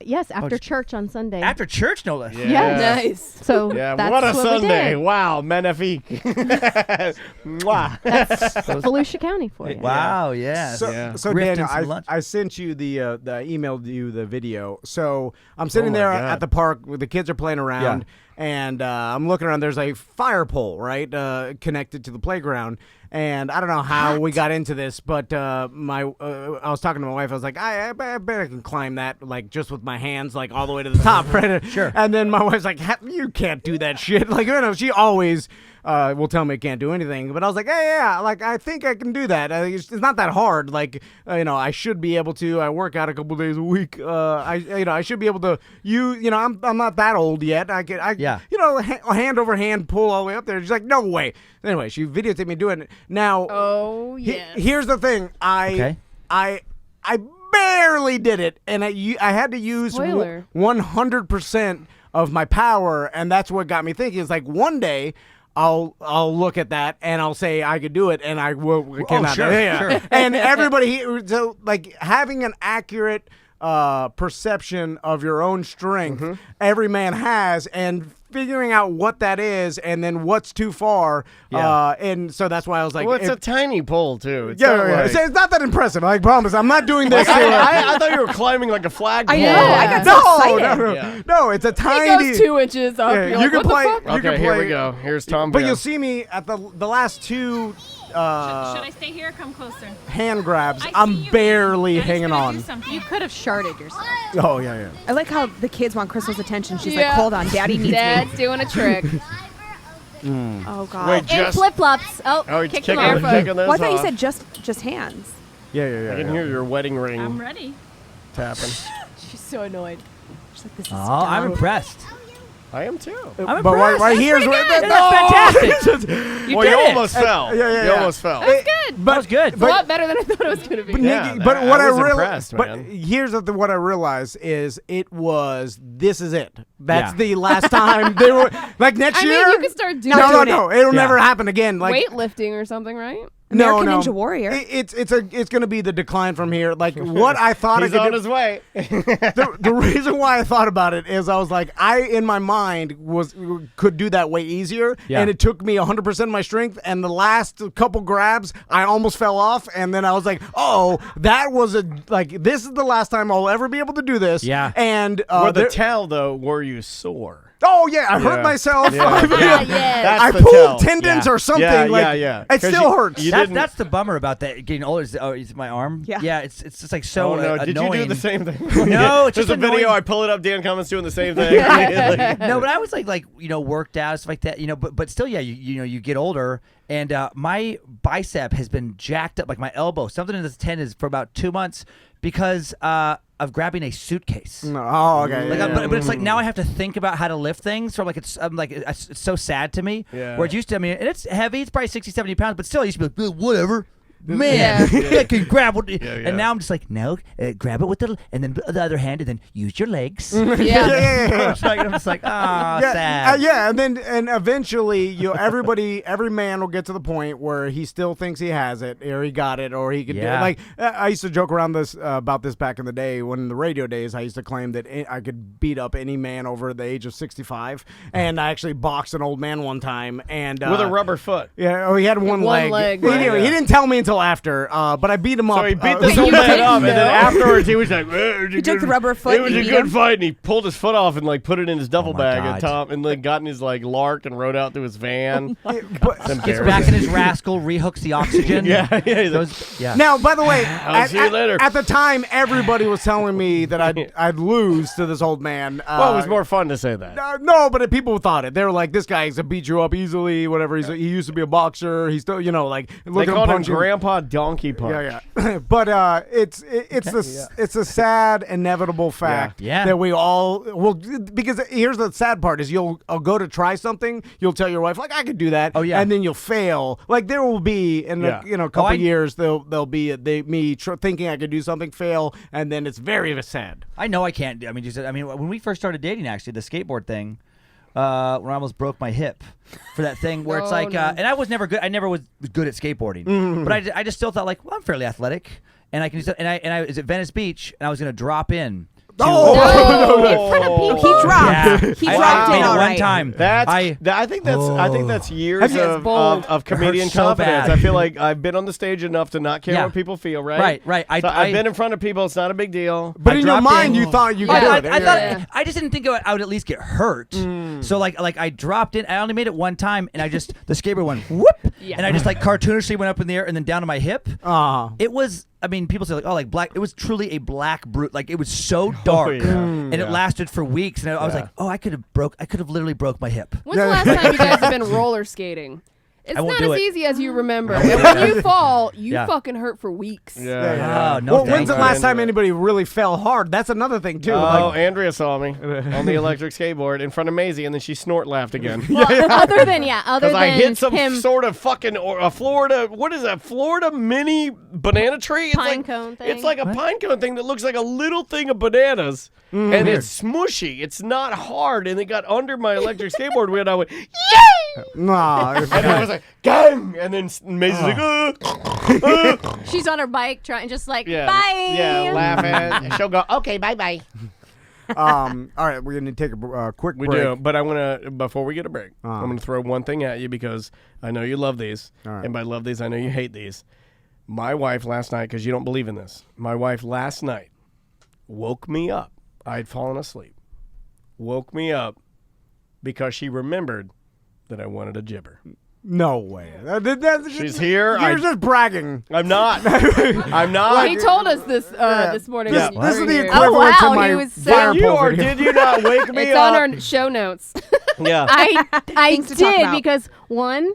Yes, after church on Sunday. After church, no less. Yeah. Nice. So Yeah, that's what a we Sunday. did. Wow, magnifique. Mwah. That's Volusia County for you. Wow, yeah. So Riffed in Daniel, some lunch. I sent you the I emailed you the video. So I'm sitting my there God. at the park where the kids are playing around, and I'm looking around. There's a fire pole connected to the playground, and I don't know how we got into this, but I was talking to my wife. I was like, I bet I can climb that like just with my hands like all the way to the top, right? Sure. And then my wife's like, you can't do that shit. Like, she always will tell me I can't do anything. But I was like, yeah, like I think I can do that. It's not that hard. Like, I should be able to. I work out a couple days a week. I should be able to. I'm not that old yet. Hand over hand pull all the way up there. She's like, no way. Anyway, she videotaped me doing it. Now, Oh, yes. here's the thing. I barely did it, and I had to use Spoiler. 100% of my power, and that's what got me thinking. It's like one day I'll look at that and I'll say I could do it, and I cannot. Sure, sure. And everybody, so like having an accurate perception of your own strength, every man has, and figuring out what that is and then what's too far. And so that's why I was like, Well, it's a tiny pole too. It's yeah, not like- it's not that impressive. I promise. I'm not doing this. I thought you were climbing like a flagpole. I know. I got so excited. No, it's a He tiny. goes 2 inches up. Yeah, You're you like, can what play. the fuck? You can Okay, here play- we go. Here's Tom. But Go. you'll see me at the last two Should I stay here or come closer? hand grabs. I see I'm you. barely Daddy's hanging gonna on. do something. You could have sharded yourself. Oh yeah. I like how the kids want Crystal's attention. She's Yeah. like, hold on, Daddy needs Dad's me. doing a trick. Oh, God. Wait, And just flip-flops. Oh, he's kick kicking, them off. kicking those Well, I thought you off. said just hands. Yeah. I can hear your wedding ring I'm ready. tapping. She's so annoyed. She's like, this is Oh, I'm dumb. impressed. I am too. I'm But impressed. right here's where That's fantastic. You did it. almost fell. Yeah. You almost fell. That's good. That was good. It's a lot better than I thought it was going to be. But, Yeah, but I what I was realized, impressed, but man. here's what I realized is this is it. That's Yeah. the last time they were like next I mean, year. you could start doing No, it'll Yeah. never happen again. Like weightlifting or something, right? American no. Ninja Warrior. It's gonna be the decline from here. Like what I thought He's I could on do, his way. the reason why I thought about it is I was like, in my mind could do that way easier, Yeah. and it took me 100% of my strength, and the last couple grabs I almost fell off, and then I was like, oh, that was this is the last time I'll ever be able to do this. Yeah. And Were the there- tell though? Were you sore? oh yeah, I hurt myself. Yeah. Yes. I That's the pulled tell. tendons Yeah. or something. Yeah. It 'Cause still hurts. you That's, didn't- that's the bummer about that getting older. Is my arm? Yeah. It's just like so Oh no! Did annoying. you do the same thing? No, it's There's just a video. annoying. I pull it up. Dan Cummins doing the same thing. No, but I was like worked out stuff like that. But still, yeah. You get older, and my bicep has been jacked up, like my elbow. Something in this tendon is for about 2 months because of grabbing a suitcase. Oh, okay. Like, yeah. but it's like now I have to think about how to lift things. So it's so sad to me. Yeah. Where it used to, and it's heavy. It's probably 60, 70 pounds, but still, I used to be like, whatever. man, Yeah. I can grab it. Yeah. And now I'm just like, no, grab it with and then the other hand, and then use your legs. Yeah. I'm just like, sad. And eventually, every man will get to the point where he still thinks he has it, or he got it, or he could do it. Like I used to joke around this about this back in the day when in the radio days I used to claim that I could beat up any man over the age of 65, and I actually boxed an old man one time and with a rubber foot. Yeah, he had one leg. He didn't tell me until after, but I beat him up. So he beat this old man up, and then afterwards he was like, he took the rubber foot. It was a good fight, and he pulled his foot off and like put it in his duffel bag, and then got in his like Lark and rode out to his van. Gets back in his rascal, rehooks the oxygen. Yeah. Now, by the way, I'll see you later. At the time, everybody was telling me that I'd lose to this old man. Well, it was more fun to say that. No, but people thought it. They were like, "This guy's to beat you up easily, whatever." He used to be a boxer. He's still, like, look They at called him him punching. Grandpa Donkey Punch. Yeah. But it's a sad, inevitable fact that we all will. Because here's the sad part: is I'll go to try something, you'll tell your wife like, "I could do that," and then you'll fail. Like there will be in a couple years there'll be me thinking I could do something, fail, and then it's very sad. I know I can't. I mean, when we first started dating, actually, the skateboard thing, when I almost broke my hip for that thing where it's like, and I was never good. I never was good at skateboarding, but I just still thought like, well, I'm fairly athletic, and I can do something. And I was at Venice Beach, and I was going to drop in. In front of people. He dropped. Yeah. He dropped in all one right. time. I think that's years of comedian so confidence. bad. I feel like I've been on the stage enough to not care what people feel. Right. I've been in front of people. It's not a big deal. But in your mind, you thought you could do it. I thought I just didn't think I would at least get hurt. So like I dropped in. I only made it one time, and the skateboard went whoop, and I just like cartoonishly went up in the air and then down to my hip. It was. I mean, people say like, black. It was truly a black brute. Like it was so dark, and it lasted for weeks. And I was like, I could have literally broke my hip. When's the last time you guys have been roller skating? It's not as easy as you remember. And when you fall, you fucking hurt for weeks. Yeah. No, well, when's the last time anybody really fell hard? That's another thing too. Andrea saw me on the electric skateboard in front of Maisie, and then she snort laughed again. Other than I hit some him. sort of fucking a Florida. What is that? Florida mini banana tree? It's Pine cone thing. It's like a pine cone thing that looks like a little thing of bananas, and it's smushy. It's not hard, and it got under my electric skateboard wheel. And I went, yay! Nah. And I was like, gang! And then Maisie's like, She's on her bike trying, just like, yeah, bye. yeah, laughing. She'll go, okay, bye. All right, we're gonna take a quick break. We do, but before we get a break, I'm gonna throw one thing at you because I know you love these, and by love these, I know you hate these. My wife last night, because you don't believe in this, my wife last night woke me up. I'd fallen asleep. Woke me up because she remembered that I wanted a jibber. No way. She's here. You're just bragging. I'm not. I'm not. Well, he told us this this morning. This when is you the were here. equivalent to my he was fire Did you pole or video. did you not wake me It's up? on our show notes. Yeah. I Things to talk did about. because one,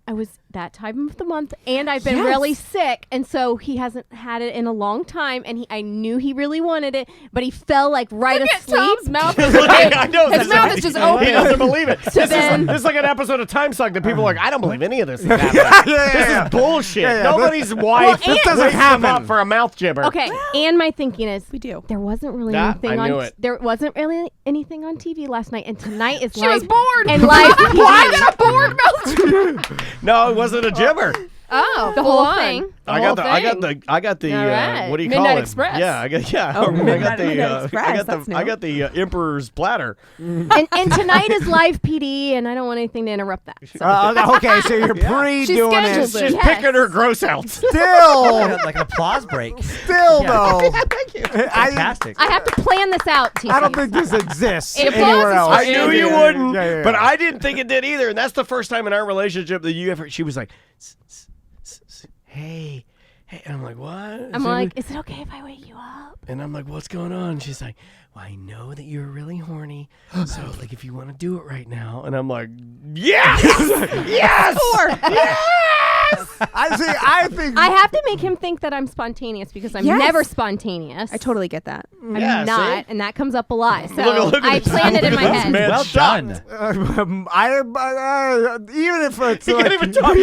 I was that time of the month, and I've been really sick, and so he hasn't had it in a long time, and I knew he really wanted it, but he fell like right Look at asleep. Tom's mouth. I know, His mouth is just open. He doesn't believe it. So This is like an episode of Timesuck that people are like, I don't believe any of this is happening. This is bullshit. Nobody's wife this doesn't wakes them happen. up for a mouth jibber. Okay, and my thinking is We do. there wasn't really That, anything I on knew it. there wasn't really anything on TV last night, and tonight is She was live bored. and live Why TV. did a bored mouth? No, it wasn't a jibber. Oh, the full whole on. thing. I got the All right. what do you Midnight call it? Express. Yeah, I got Oh, I Midnight got the Express, that's new. I got the Emperor's platter. And tonight is live PD, and I don't want anything to interrupt that. So. Okay, so you're pre-doing it. scheduled She's it. Yes. picking her gross out. Still, Like an applause break. still though. Fantastic. I have to plan this out, TC. I don't think this exists It anywhere else. applauses I knew you wouldn't, Yeah. but I didn't think it did either. And that's the first time in our relationship that you ever. She was like, "Hey," and I'm like, "What?" I'm like, is it okay if I wake you up? And I'm like, "What's going on?" She's like, "Well, I know that you're really horny, so like if you want to do it right now." And I'm like, "Yes, yes, yes!" I think I have to make him think that I'm spontaneous because I'm Yes. never spontaneous. I totally get that. I'm Yeah, not, see? and that comes up a lot. So Look at I this. planned it in Look my at this head. man. Well shocked. done. even if it's He like, can't even talk.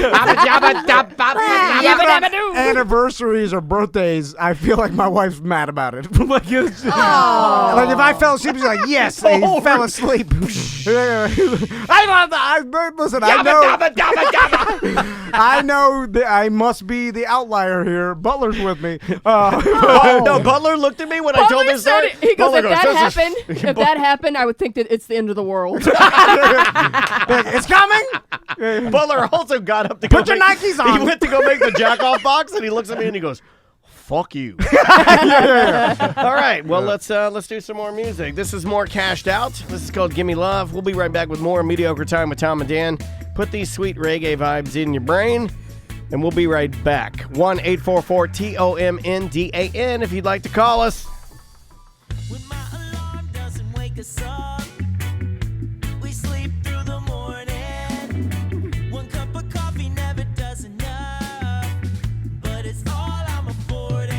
anniversaries or birthdays, I feel like my wife's mad about it. Like, it's just, like if I fell asleep, she's like, "Yes, he fell asleep." Listen, I know. I know that I must be the outlier here. Butler's with me. No, Butler looked at me when I told this story. He goes, Butler if that happened, I would think that it's the end of the world. It's coming. Butler also got up to Put go your make- Nikes on. He went to go make the jack off box, and he looks at me and he goes, "Fuck you." All right, well let's do some more music. This is more cashed out. This is called "Gimme Love." We'll be right back with more Mediocre Time with Tom and Dan. Put these sweet reggae vibes in your brain, and we'll be right back. 1-844-TOMNDAN if you'd like to call us. When my alarm doesn't wake us up, we sleep through the morning. One cup of coffee never does enough, but it's all I'm affording.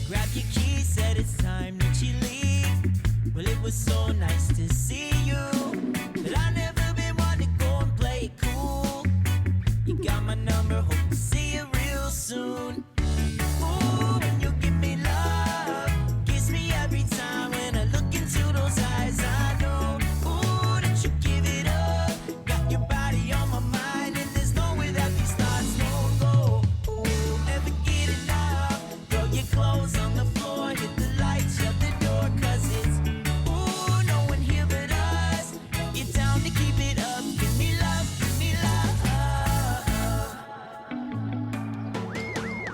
Grab your keys, said it's time that you leave. Well, it was so nice to see you, but I never been one to go and play it cool. You got my number, hope to see you real soon. Ooh, when you give me love, kiss me every time when I look into those eyes. I know, ooh, that you give it up. Got your body on my mind, and there's no way that these thoughts won't go. Ooh, never get enough. Throw your clothes on the floor, hit the lights, shut the door, 'cause it's, ooh, no one here but us. You're down to keep it up. Give me love, give me love.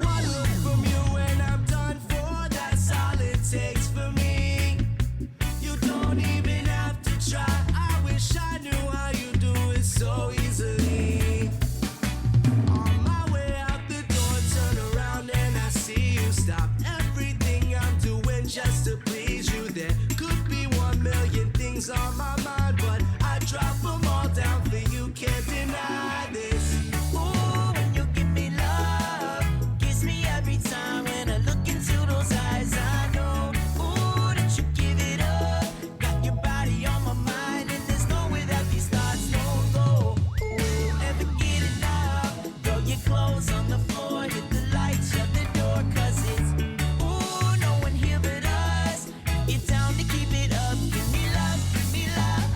One look from you and I'm done for. That's all it takes for me. You don't even have to try. I wish I knew how you do it so easily. On my way out the door, turn around and I see you stop everything I'm doing just to please you. There could be 1,000,000 things on my mind, but I drop them all down for you. Can't deny this. Ooh, when you give me love, kiss me every time when I look into those eyes. I know, ooh, that you give it up. Got your body on my mind, and there's no way that these thoughts don't go. Ooh, never get enough. Throw your clothes on the floor, hit the lights, shut the door, 'cause it's, ooh, no one here but us. You're down to keep it up. Give me love, give me love.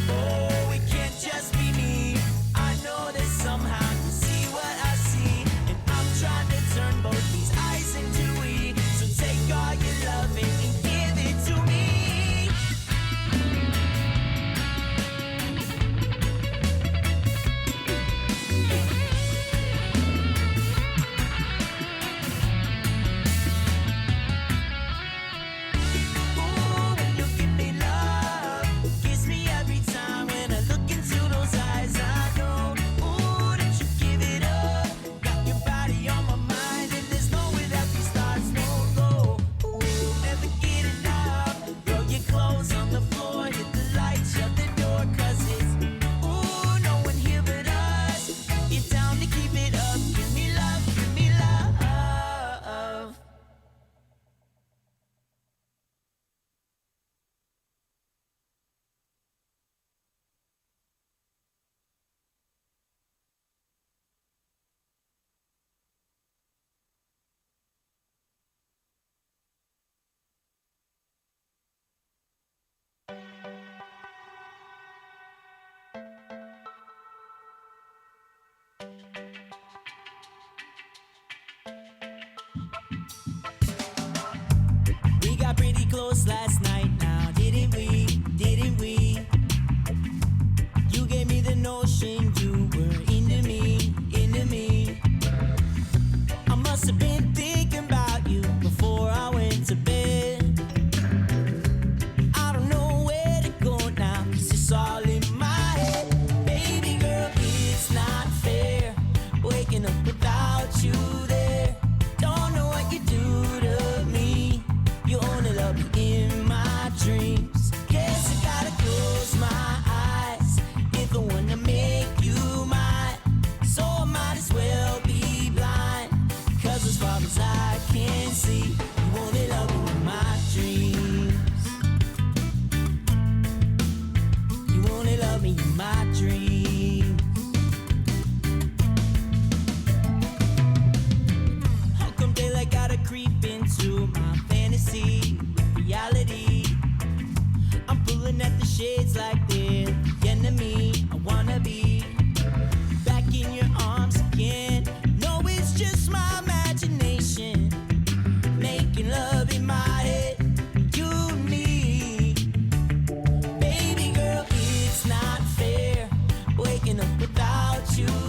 Oh, it can't just be me. I know that somehow you see what I see, and I'm trying to turn both these eyes into we. So take all your loving and give it to me. Ooh, when you give me love, kiss me every time when I look into those eyes. I know, ooh, that you give it up. Got your body on my mind, and there's no way that these thoughts won't go. Ooh, never get enough. Throw your clothes on the floor, hit the lights, shut the door, 'cause it's, ooh, no one here but us. You're down to keep it up. Give me love, give me love. We got pretty close last night now, didn't we? Didn't we? You gave me the notion you were into me, into me. I must have been thinking about you before I went to bed. I don't know where to go now, 'cause it's all in my head. Baby girl, it's not fair, waking up without you there. Don't know what you do to me. You only love me in my shades like they're the enemy. I wanna be back in your arms again. No, it's just my imagination making love in my head. You and me, baby girl, it's not fair waking up without you.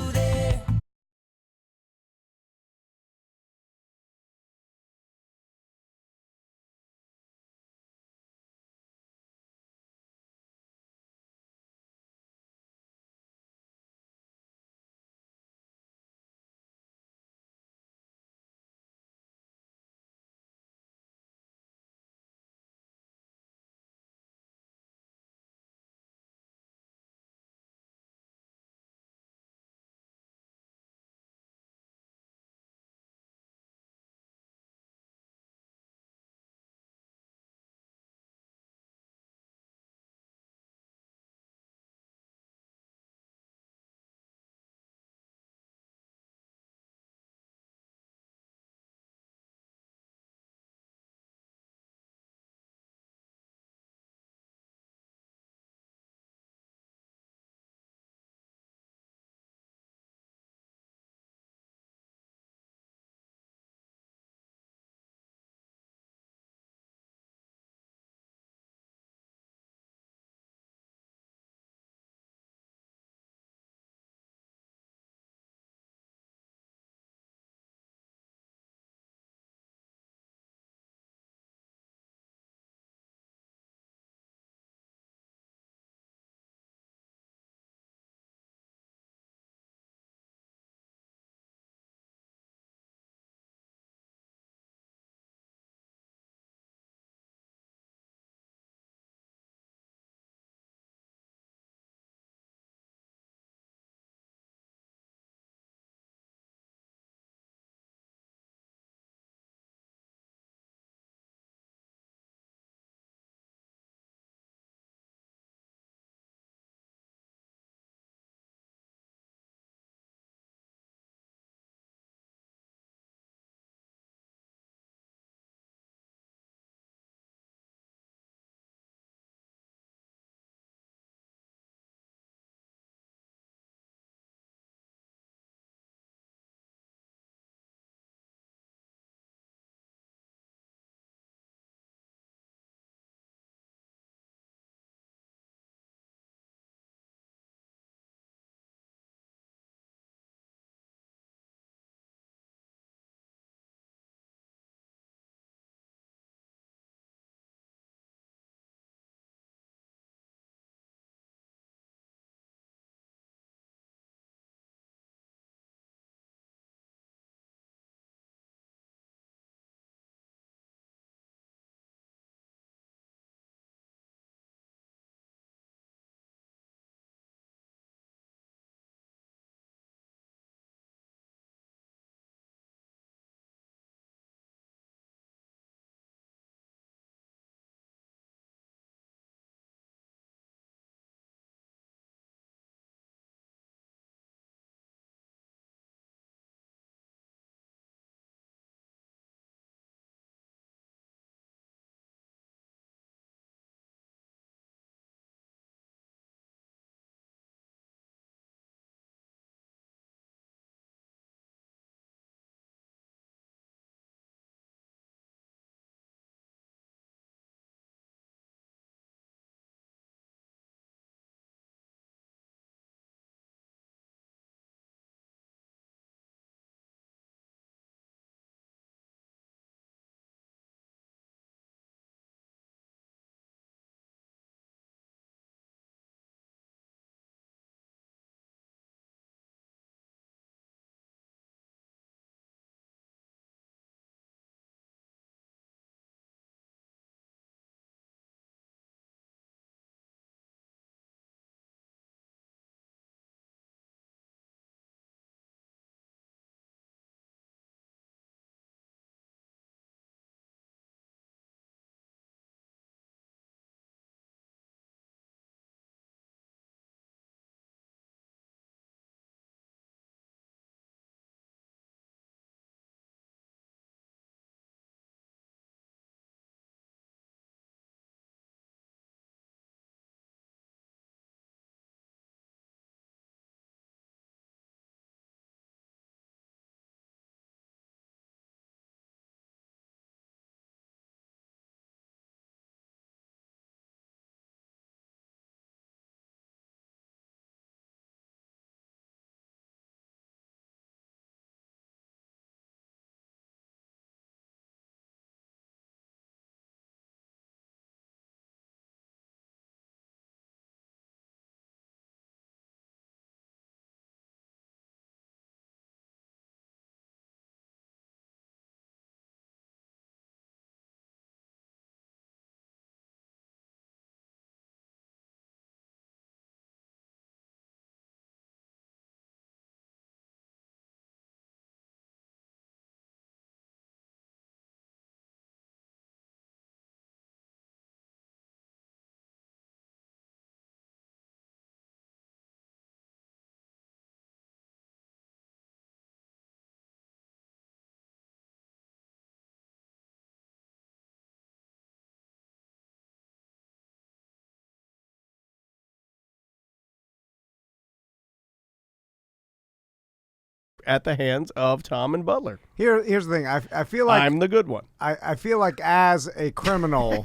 at the hands of Tom and Butler. Here's the thing. I feel like I'm the good one. I feel like as a criminal,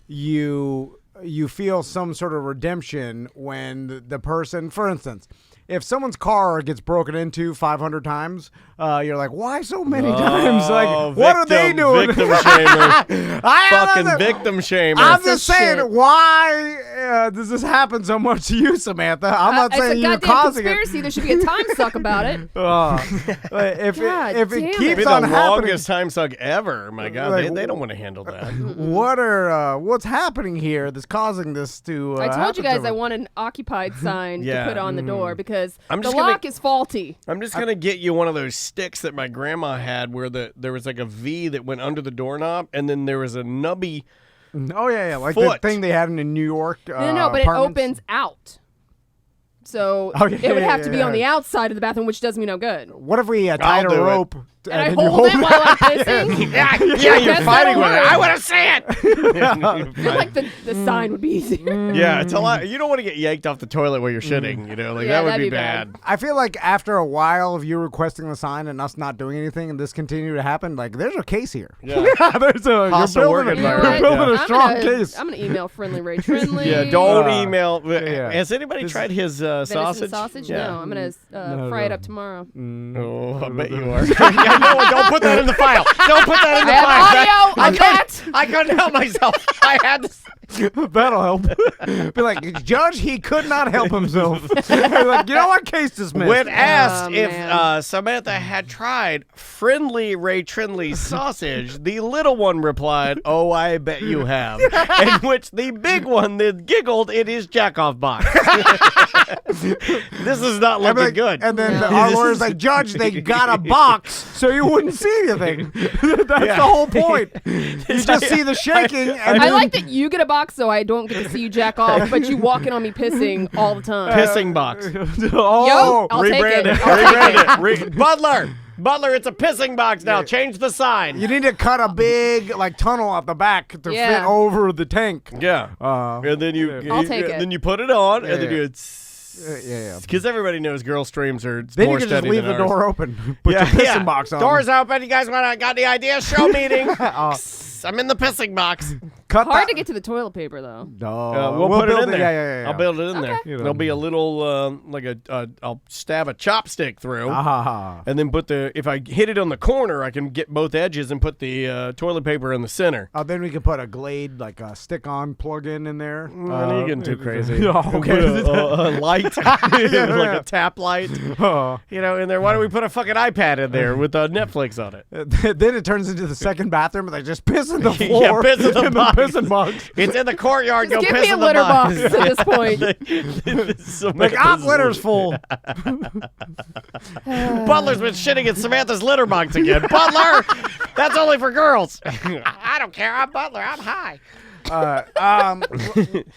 you feel some sort of redemption when the person, for instance, if someone's car gets broken into 500 times, you're like, why so many times? Like, what are they doing? Victim shamer. Fucking victim shamer. I'm just saying, why does this happen so much to you, Samantha? I'm not saying you're causing conspiracy. There should be a time suck about it. If it keeps It'd be on the happening, longest time suck ever. My God, Like, they don't want to handle that. what's happening here that's causing this to? I told you happen to guys me? I want an occupied sign Yeah. to put on the door because I'm the just gonna- lock is faulty. I'm just gonna get you one of those sticks that my grandma had, where there was like a V that went under the doorknob, and then there was a nubby. Oh yeah, like foot. the thing they had in New York. No, but it opens out. So Oh, yeah, it would yeah, have to be on the yeah. outside of the bathroom, which does me no good. What if we tied a do it. rope? And I then you hold it while I'm pissing? Yeah, you're Guess fighting that'll with it. work. I want to see it. I feel like the sign would be easier. Yeah, it's a lot. You don't want to get yanked off the toilet while you're shitting. You know, like Yeah, that would that'd be be bad. bad. I feel like after a while of you requesting the sign and us not doing anything and this continue to happen, like there's a case here. Yeah. There's a Hostile work you're environment. building Yeah. a strong case. I'm gonna email Friendly Ray Friendly. Yeah, don't Uh, email. yeah. Has anybody tried his Venison sausage? No, I'm gonna fry it up tomorrow. Oh, I bet you are. Yeah, no, don't put that in the file. Don't put that in the I have file. audio on that. I couldn't help myself. I had to. That'll help. Be like, Judge, he could not help himself. Like, you know what? Case dismissed. When asked Oh, if man. Samantha had tried Friendly Ray Trinley's sausage, the little one replied, "Oh, I bet you have." In which the big one then giggled in his jackoff box. This is not looking good. And then our lawyer's like, Judge, they got a box so you wouldn't see anything. That's the whole point. You just see the shaking. And I like that you get a box so I don't get to see you jack off, but you walk in on me pissing all the time. Pissing box. Oh, I'll take it. Rebrand it. Butler, it's a pissing box now. Change the sign. you need to cut a big tunnel out the back to Yeah. fit over the tank. Yeah. And then I'll take it. then you put it on, and then Yeah. you. Yeah. Because everybody knows girl streams are Then you more can just steady leave than the ours. door open. Put your pissing box on. Doors open. You guys got the idea? Show meeting. I'm in the pissing box. Cut Hard to get to the toilet paper though. We'll put it build in there. Yeah. I'll build it in there. You know. There'll be a little I'll stab a chopstick through, and then if I hit it on the corner, I can get both edges and put the toilet paper in the center. Then we can put a Glade, like a stick-on plug-in in there. You're getting too crazy. Okay. A light, like a tap light, in there. Why don't we put a fucking iPad in there with Netflix on it? Then it turns into the second bathroom, and they just piss in the floor. Yeah, piss in the box. pissing box. It's in the courtyard. Just Go give piss me a in the litter box. box at this point. Like, litter's full. Butler's been shitting in Samantha's litter box again. Butler, that's only for girls. I don't care. I'm Butler. I'm high.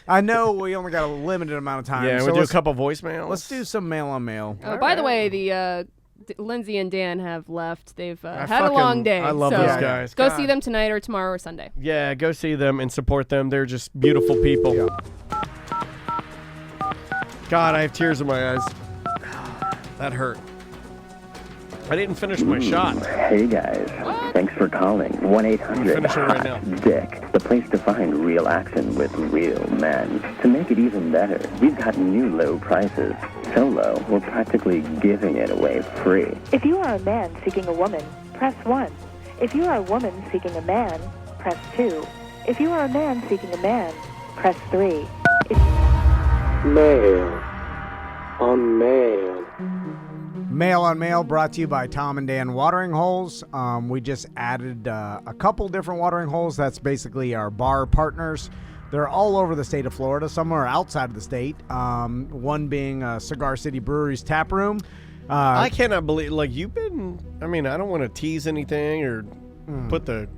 I know we only got a limited amount of time. Yeah, so we'll do a let's- couple voicemails. Let's do some mail on mail. Oh, by the way, the Lynze and Dan have left. They've had a fucking- long day. I love so those guys. Go God. see them tonight or tomorrow or Sunday. Yeah, go see them and support them. They're just beautiful people. God, I have tears in my eyes. That hurt. I didn't finish my shot. Hey guys, thanks for calling. 1-800-DICK, the place to find real action with real men. To make it even better, we've got new low prices. So low, we're practically giving it away free. If you are a man seeking a woman, press 1. If you are a woman seeking a man, press 2. If you are a man seeking a man, press 3. Mail on mail. Mail on Mail brought to you by Tom and Dan Watering Holes. We just added a couple different watering holes. That's basically our bar partners. They're all over the state of Florida. Some are outside of the state. One being Cigar City Brewery's tap room. I cannot believe, you've been, I don't want to tease anything or put the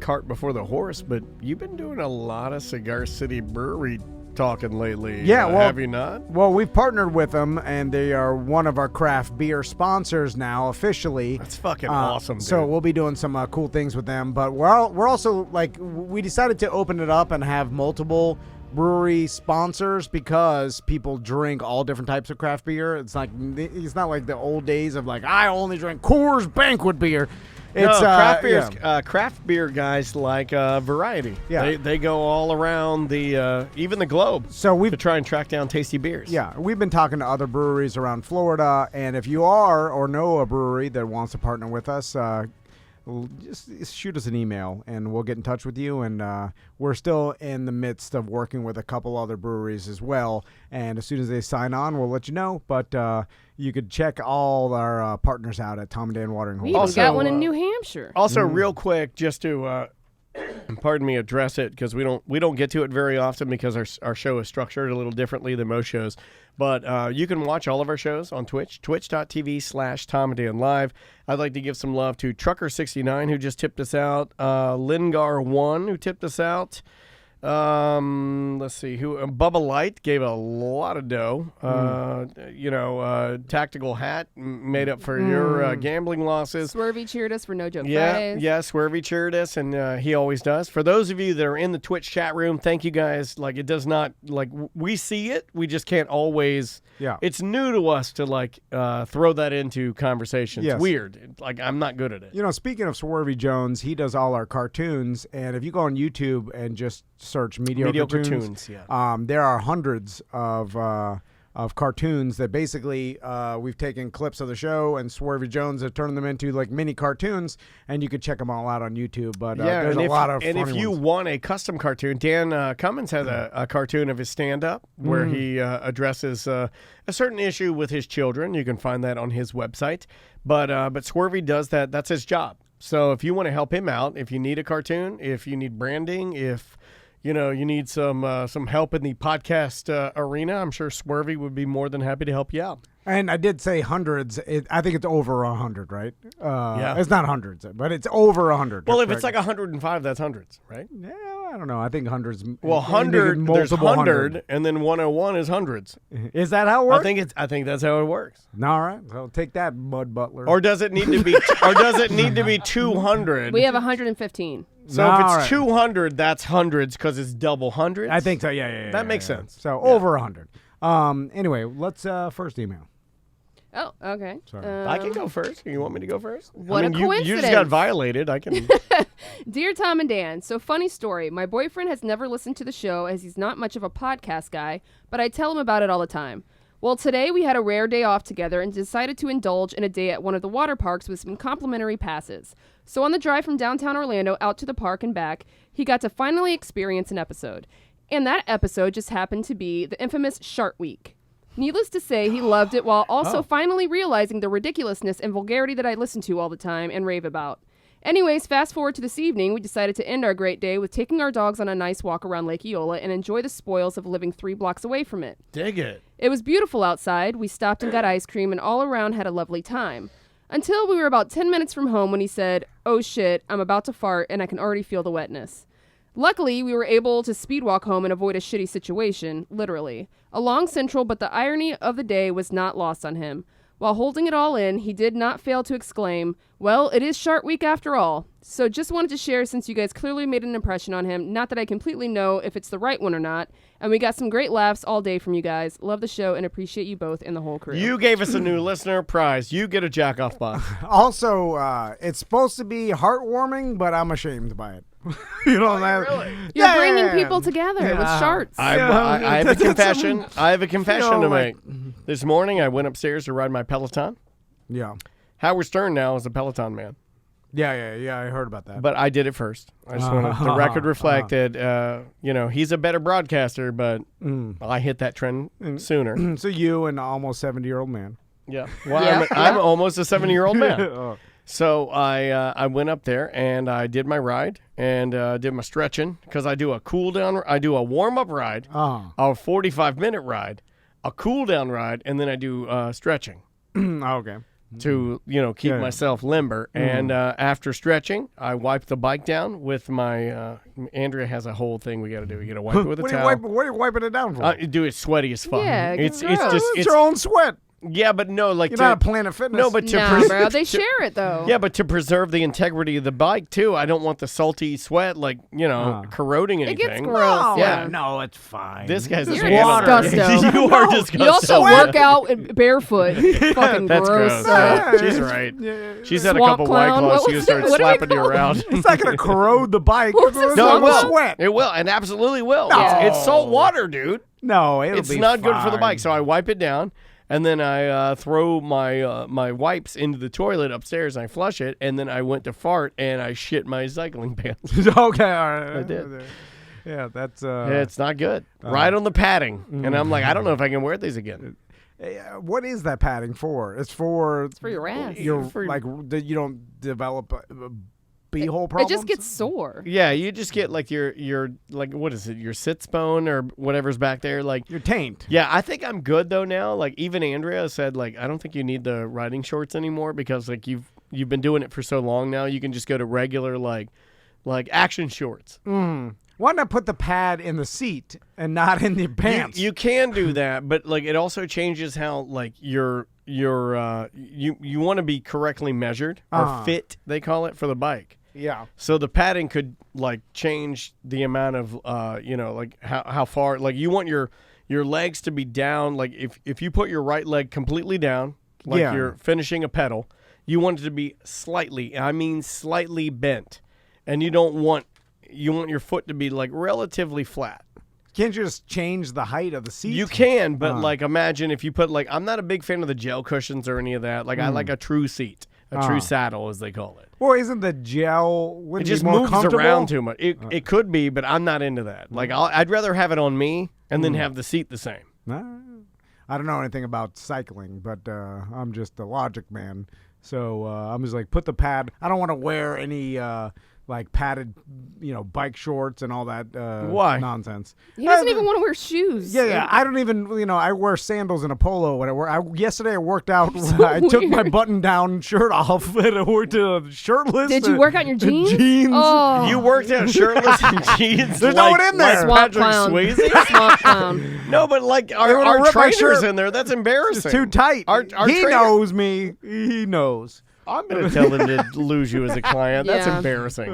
cart before the horse, but you've been doing a lot of Cigar City Brewery talking lately. Yeah, well, have you not? Well, we've partnered with them, and they are one of our craft beer sponsors now officially. That's fucking awesome, dude. So we'll be doing some cool things with them. But we're also we decided to open it up and have multiple brewery sponsors because people drink all different types of craft beer. It's not like the old days of like, I only drink Coors Banquet beer. It's craft beer guys like variety. Yeah. They go all around the even the globe. So to try and track down tasty beers. Yeah, we've been talking to other breweries around Florida, and if you are or know a brewery that wants to partner with us, just shoot us an email and we'll get in touch with you. And we're still in the midst of working with a couple other breweries as well. And as soon as they sign on, we'll let you know. But you could check all our partners out at Tom and Dan Watering Hole. We even got one in New Hampshire. Also, real quick, just to pardon me, address it because we don't get to it very often because our show is structured a little differently than most shows. But you can watch all of our shows on Twitch, twitch.tv/Tom and Dan Live. I'd like to give some love to Trucker69 who just tipped us out, Lingar1 who tipped us out. Let's see who Bubba Light gave a lot of dough. Tactical Hat made up for your gambling losses. Swervy cheered us for No Joke Yeah, Fridays. Swervy cheered us, and he always does. For those of you that are in the Twitch chat room, thank you guys. Like, it does not, like, we see it, we just can't always. Yeah. It's new to us to, like, throw that into conversations. Yes. It's weird. Like, I'm not good at it. You know, speaking of Swervy Jones, he does all our cartoons, and if you go on YouTube and just search Mediocre Tunes, there are hundreds of cartoons that basically we've taken clips of the show, and Swervy Jones have turned them into like mini cartoons, and you could check them all out on YouTube. But there's a lot of funny if you ones. want a custom cartoon, Dan Cummins has a cartoon of his stand-up where he addresses a certain issue with his children. You can find that on his website. But Swervy does that. That's his job. So if you want to help him out, if you need a cartoon, if you need branding, if you need some help in the podcast arena, I'm sure Swervy would be more than happy to help you out. And I did say hundreds. I think it's over 100, right? Yeah. It's not hundreds, but it's over 100. Well, if it's like 105, that's hundreds, right? Yeah, I don't know. I think hundreds. Well, 100, there's 100, and then 101 is hundreds. Is that how it works? I think that's how it works. All right. So take that, Mud Butler. Or does it need to be? Or does it need to be 200? We have 115. So if it's 200, that's hundreds because it's double hundreds? I think so, yeah. That makes sense. So over 100. Anyway, let's first email. Oh, okay. I can go first. You want me to go first? What a coincidence. You just got violated. I can. Dear Tom and Dan, so funny story. My boyfriend has never listened to the show as he's not much of a podcast guy, but I tell him about it all the time. Well, today we had a rare day off together and decided to indulge in a day at one of the water parks with some complimentary passes. So on the drive from downtown Orlando out to the park and back, he got to finally experience an episode. And that episode just happened to be the infamous Shark Week. Needless to say, he loved it while also finally realizing the ridiculousness and vulgarity that I listen to all the time and rave about. Anyways, fast forward to this evening, we decided to end our great day with taking our dogs on a nice walk around Lake Eola and enjoy the spoils of living 3 blocks away from it. Dig it. It was beautiful outside. We stopped and got ice cream and all around had a lovely time. Until we were about 10 minutes from home when he said, "Oh shit, I'm about to fart and I can already feel the wetness." Luckily, we were able to speed walk home and avoid a shitty situation, literally. A long central, but the irony of the day was not lost on him. While holding it all in, he did not fail to exclaim, "Well, it is Shark Week after all." So just wanted to share since you guys clearly made an impression on him. Not that I completely know if it's the right one or not. And we got some great laughs all day from you guys. Love the show and appreciate you both and the whole crew. You gave us a new listener prize. You get a jack-off box. Also, it's supposed to be heartwarming, but I'm ashamed by it. You know that? Really? You're bringing people together with sharks. I have a confession. I have a confession to make. This morning, I went upstairs to ride my Peloton. Yeah. Howard Stern now is a Peloton man. Yeah, I heard about that. But I did it first. I just want the record reflect that, he's a better broadcaster, but I hit that trend sooner. So you, an almost 70-year-old man. Yeah. Well, I'm almost a 70-year-old man. So I went up there and I did my ride and did my stretching because I do a cool down. I do a warm up ride, a 45-minute ride, a cool down ride, and then I do stretching. Okay. To keep myself limber. And after stretching, I wipe the bike down with my. Andrea has a whole thing we got to do. You got to wipe it with a towel. What are you wiping it down for? Do it sweaty as fuck. Yeah, it's your own sweat. Yeah, but no, like You're not a Planet Fitness. No, but bro, they share it though. Yeah, but to preserve the integrity of the bike too, I don't want the salty sweat corroding anything. It gets gross. Yeah, no, it's fine. This guy's You're water. disgusting. You are disgusting. You also work out barefoot. Fucking That's gross. Yeah, she's right. She's had a Swamp couple White clown. Claws. What She was started it? What do we slapping you call it? around. It's not going to corrode the bike. What's this No, it will. Sweat. It will, and absolutely will. No. It's salt water, dude. No, It's not good for the bike. So I wipe it down, and then I throw my my wipes into the toilet upstairs, and I flush it, and then I went to fart, and I shit my cycling pants. Okay, all right. I did. Yeah, that's... It's not good. Right on the padding. And I'm like, I don't know if I can wear these again. What is that padding for? It's for your ass. Like, you don't develop beehole problems? It just gets sore. Yeah, you just get like your like, what is it, your sits bone or whatever's back there, like your taint. Yeah, I think I'm good though now. Like even Andrea said, like, I don't think you need the riding shorts anymore because like you've been doing it for so long now. You can just go to regular like action shorts. Why not put the pad in the seat and not in the pants? You can do that, but like it also changes how like you want to be correctly measured or fit, they call it, for the bike. Yeah. So the padding could like change the amount of like how far, like you want your legs to be down. Like if you put your right leg completely down, like you're finishing a pedal, you want it to be slightly bent, and you want your foot to be like relatively flat. Can't you just change the height of the seat? You can, but like imagine if you put like, I'm not a big fan of the gel cushions or any of that. Like I like a true seat, a true saddle as they call it. Well, isn't the gel It just moves around too much. It could be, but I'm not into that. Like I'd rather have it on me and then have the seat the same. I don't know anything about cycling, but I'm just a logic man. So I'm just like, put the pad. I don't want to wear any like padded, bike shorts and all that Why? nonsense. He doesn't even want to wear shoes. Yeah. I don't even, I wear sandals and a polo when I work. Yesterday I worked out. I took my button-down shirt off and I worked shirtless. Did you work out in your jeans? Jeans. Oh. You worked out shirtless in jeans. There's no one in there. Swamp Patrick clown. Swayze? Swamp clown. No, but like They would've our ripped my trainers shirt. in there. That's embarrassing. It's too tight. Our He trainer- knows me. He knows. I'm going to tell him to lose you as a client. That's Yeah. embarrassing.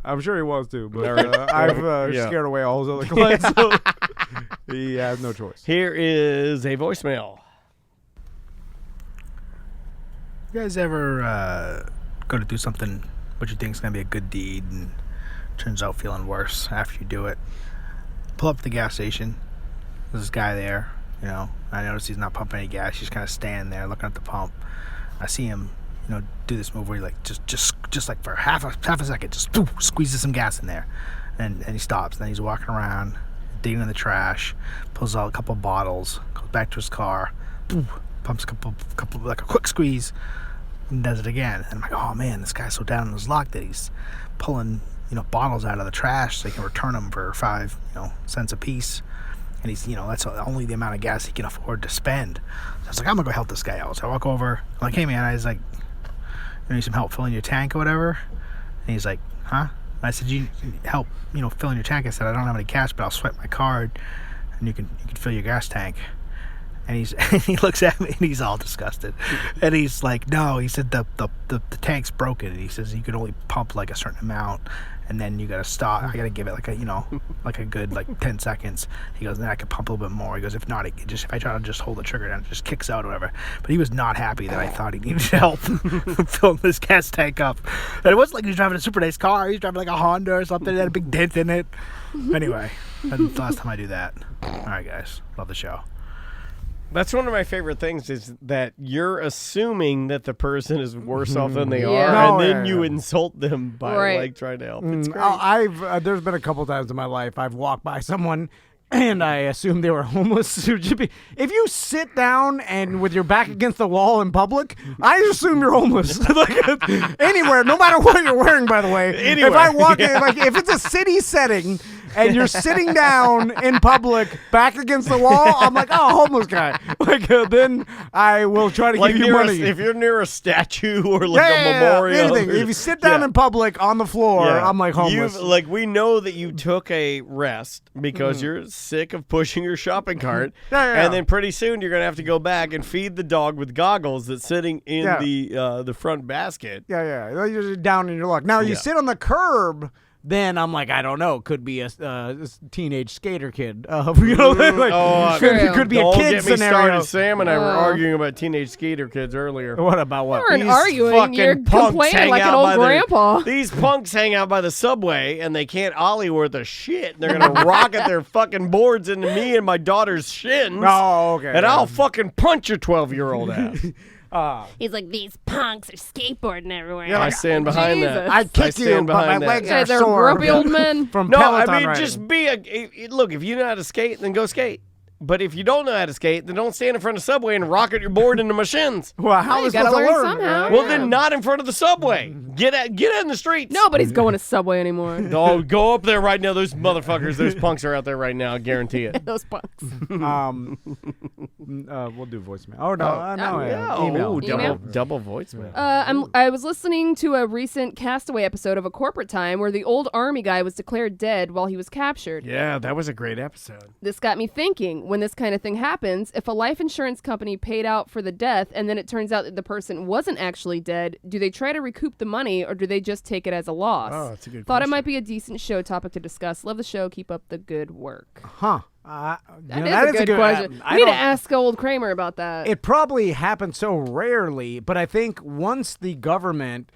I'm sure he was too, but All right. I've Yeah. scared away all his other clients, so he has no choice. Here is a voicemail. You guys ever go to do something what you think is going to be a good deed and turns out feeling worse after you do it? Pull up to the gas station. There's this guy there, I notice he's not pumping any gas. He's kind of standing there looking at the pump. I see him, do this move where he like just like for half a second, just squeezes some gas in there, and he stops. And then he's walking around, digging in the trash, pulls out a couple bottles, goes back to his car, pumps a couple like a quick squeeze, and does it again. And I'm like, oh man, this guy's so down in his luck that he's pulling bottles out of the trash so he can return them for 5 cents a piece. And he's, that's only the amount of gas he can afford to spend. So I was like, I'm going to go help this guy out. So I walk over. I'm like, hey, man. I was like, you need some help filling your tank or whatever? And he's like, huh? I said, you need help, filling your tank. I said, I don't have any cash, but I'll swipe my card, and you can fill your gas tank. And he looks at me, and he's all disgusted. And he's like, no. He said, the tank's broken. And he says, you can only pump, like, a certain amount. And then you gotta stop. I gotta give it like a good 10 seconds. He goes, then I could pump a little bit more. He goes, if not, if I try to just hold the trigger down, it just kicks out or whatever. But he was not happy that I thought he needed help filling this gas tank up. And it wasn't like he was driving a super nice car. He was driving like a Honda or something. It had a big dent in it. Anyway, that's the last time I do that. All right, guys, love the show. That's one of my favorite things is that you're assuming that the person is worse off than they Yeah. are, No, and then yeah. you insult them by Right. like trying to help. It's great. I've there's been a couple times in my life I've walked by someone and I assumed they were homeless. If you sit down and with your back against the wall in public, I assume you're homeless. Anywhere, no matter what you're wearing, by the way. Anywhere. If I walk in, if it's a city setting and you're sitting down in public, back against the wall, I'm like, oh, homeless guy. Like, then I will try to give you money. If you're near a statue or like a memorial. Anything. If you sit down in public on the floor, I'm like homeless. We know that you took a rest because you're sick of pushing your shopping cart. And then pretty soon you're going to have to go back and feed the dog with goggles that's sitting in the front basket. Yeah. You're just down in your luck. Now, you sit on the curb, then I'm like, I don't know. Could be a teenage skater kid. You know, could be a kid scenario. Sam and I were arguing about teenage skater kids earlier. What about what? You weren't arguing. You're complaining like an old grandpa. These punks hang out by the subway and they can't ollie worth a shit. They're gonna rocket their fucking boards into me and my daughter's shins. Oh, okay. And I'll fucking punch your 12-year-old ass. He's like, these punks are skateboarding everywhere. Yeah, I stand behind that. I'd kick you, but my legs are they're sore. grumpy old men. From No, Peloton I mean, riding. just be look, if you know how to skate, then go skate. But if you don't know how to skate, then don't stand in front of the subway and rocket your board into my shins. Well, how is supposed to learn somehow. Well, then not in front of the subway. Get out in the streets. Nobody's going to Subway anymore. Oh, go up there right now. Those motherfuckers, those punks are out there right now. I guarantee it. Those punks. We'll do voicemail. Oh no, email. Double voicemail. I was listening to a recent Castaway episode of A Corporate Time where the old army guy was declared dead while he was captured. Yeah, that was a great episode. This got me thinking, when this kind of thing happens, if a life insurance company paid out for the death and then it turns out that the person wasn't actually dead, do they try to recoup the money or do they just take it as a loss? Oh, that's a good Thought question. it might be a decent show topic to discuss. Love the show. Keep up the good work. Huh. That is a good question. We need to ask old Kramer about that. It probably happens so rarely, but I think once the government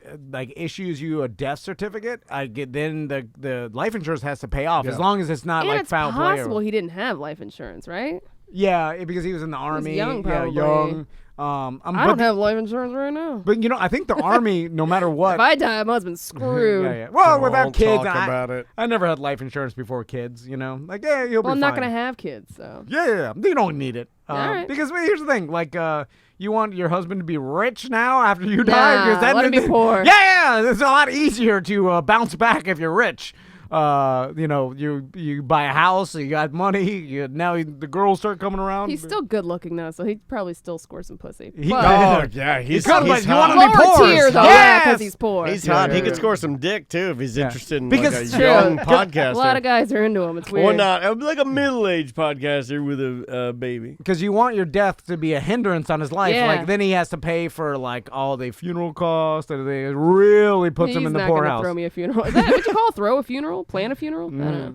issues you a death certificate, then the life insurance has to pay off as long as it's not and like it's foul play. possible he didn't have life insurance, right? Yeah, because he was in the army. young, probably. Young. I don't have life insurance right now. But I think the army, no matter what. If I die, my husband's screwed. Yeah. Well, without kids, talk about it. I never had life insurance before kids. You'll be fine. Well, I'm not gonna have kids, so. Yeah. You don't need it. All right. Because here's the thing, you want your husband to be rich now after you Nah, die? Because let him be poor. Yeah, it's a lot easier to bounce back if you're rich. You buy a house, you got money. Now the girls start coming around. He's still good looking though, so he'd probably still score some pussy. He's you want him he's to be lower poor. tier though, Yes! because he's poor. He's hot. He could score some dick too if he's interested in Because a young a podcaster. lot of guys are into him. It's weird. Or not, like a middle-aged podcaster with a baby. Because you want your death to be a hindrance on his life. Yeah. Then he has to pay for all the funeral costs, and it really puts him in the He's not poorhouse. gonna throw me a funeral. Is that what you call throw a funeral? Plan a funeral? I don't know.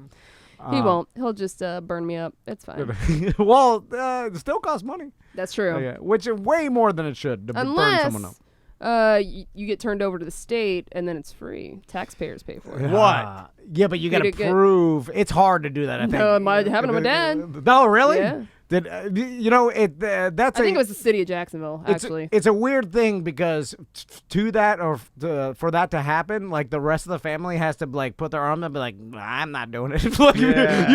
He won't. He'll just burn me up. It's fine. Well, it still costs money. That's true. Yeah, which is way more than it should to burn someone up. Unless you get turned over to the state and then it's free. Taxpayers pay for it. What? Yeah, but you got to prove. It's hard to do that, I think. No, happened to my dad. Oh, really? Yeah. That's I think it was the city of Jacksonville, actually. It's a weird thing because for that to happen, the rest of the family has to put their arm up and be like, I'm not doing it. You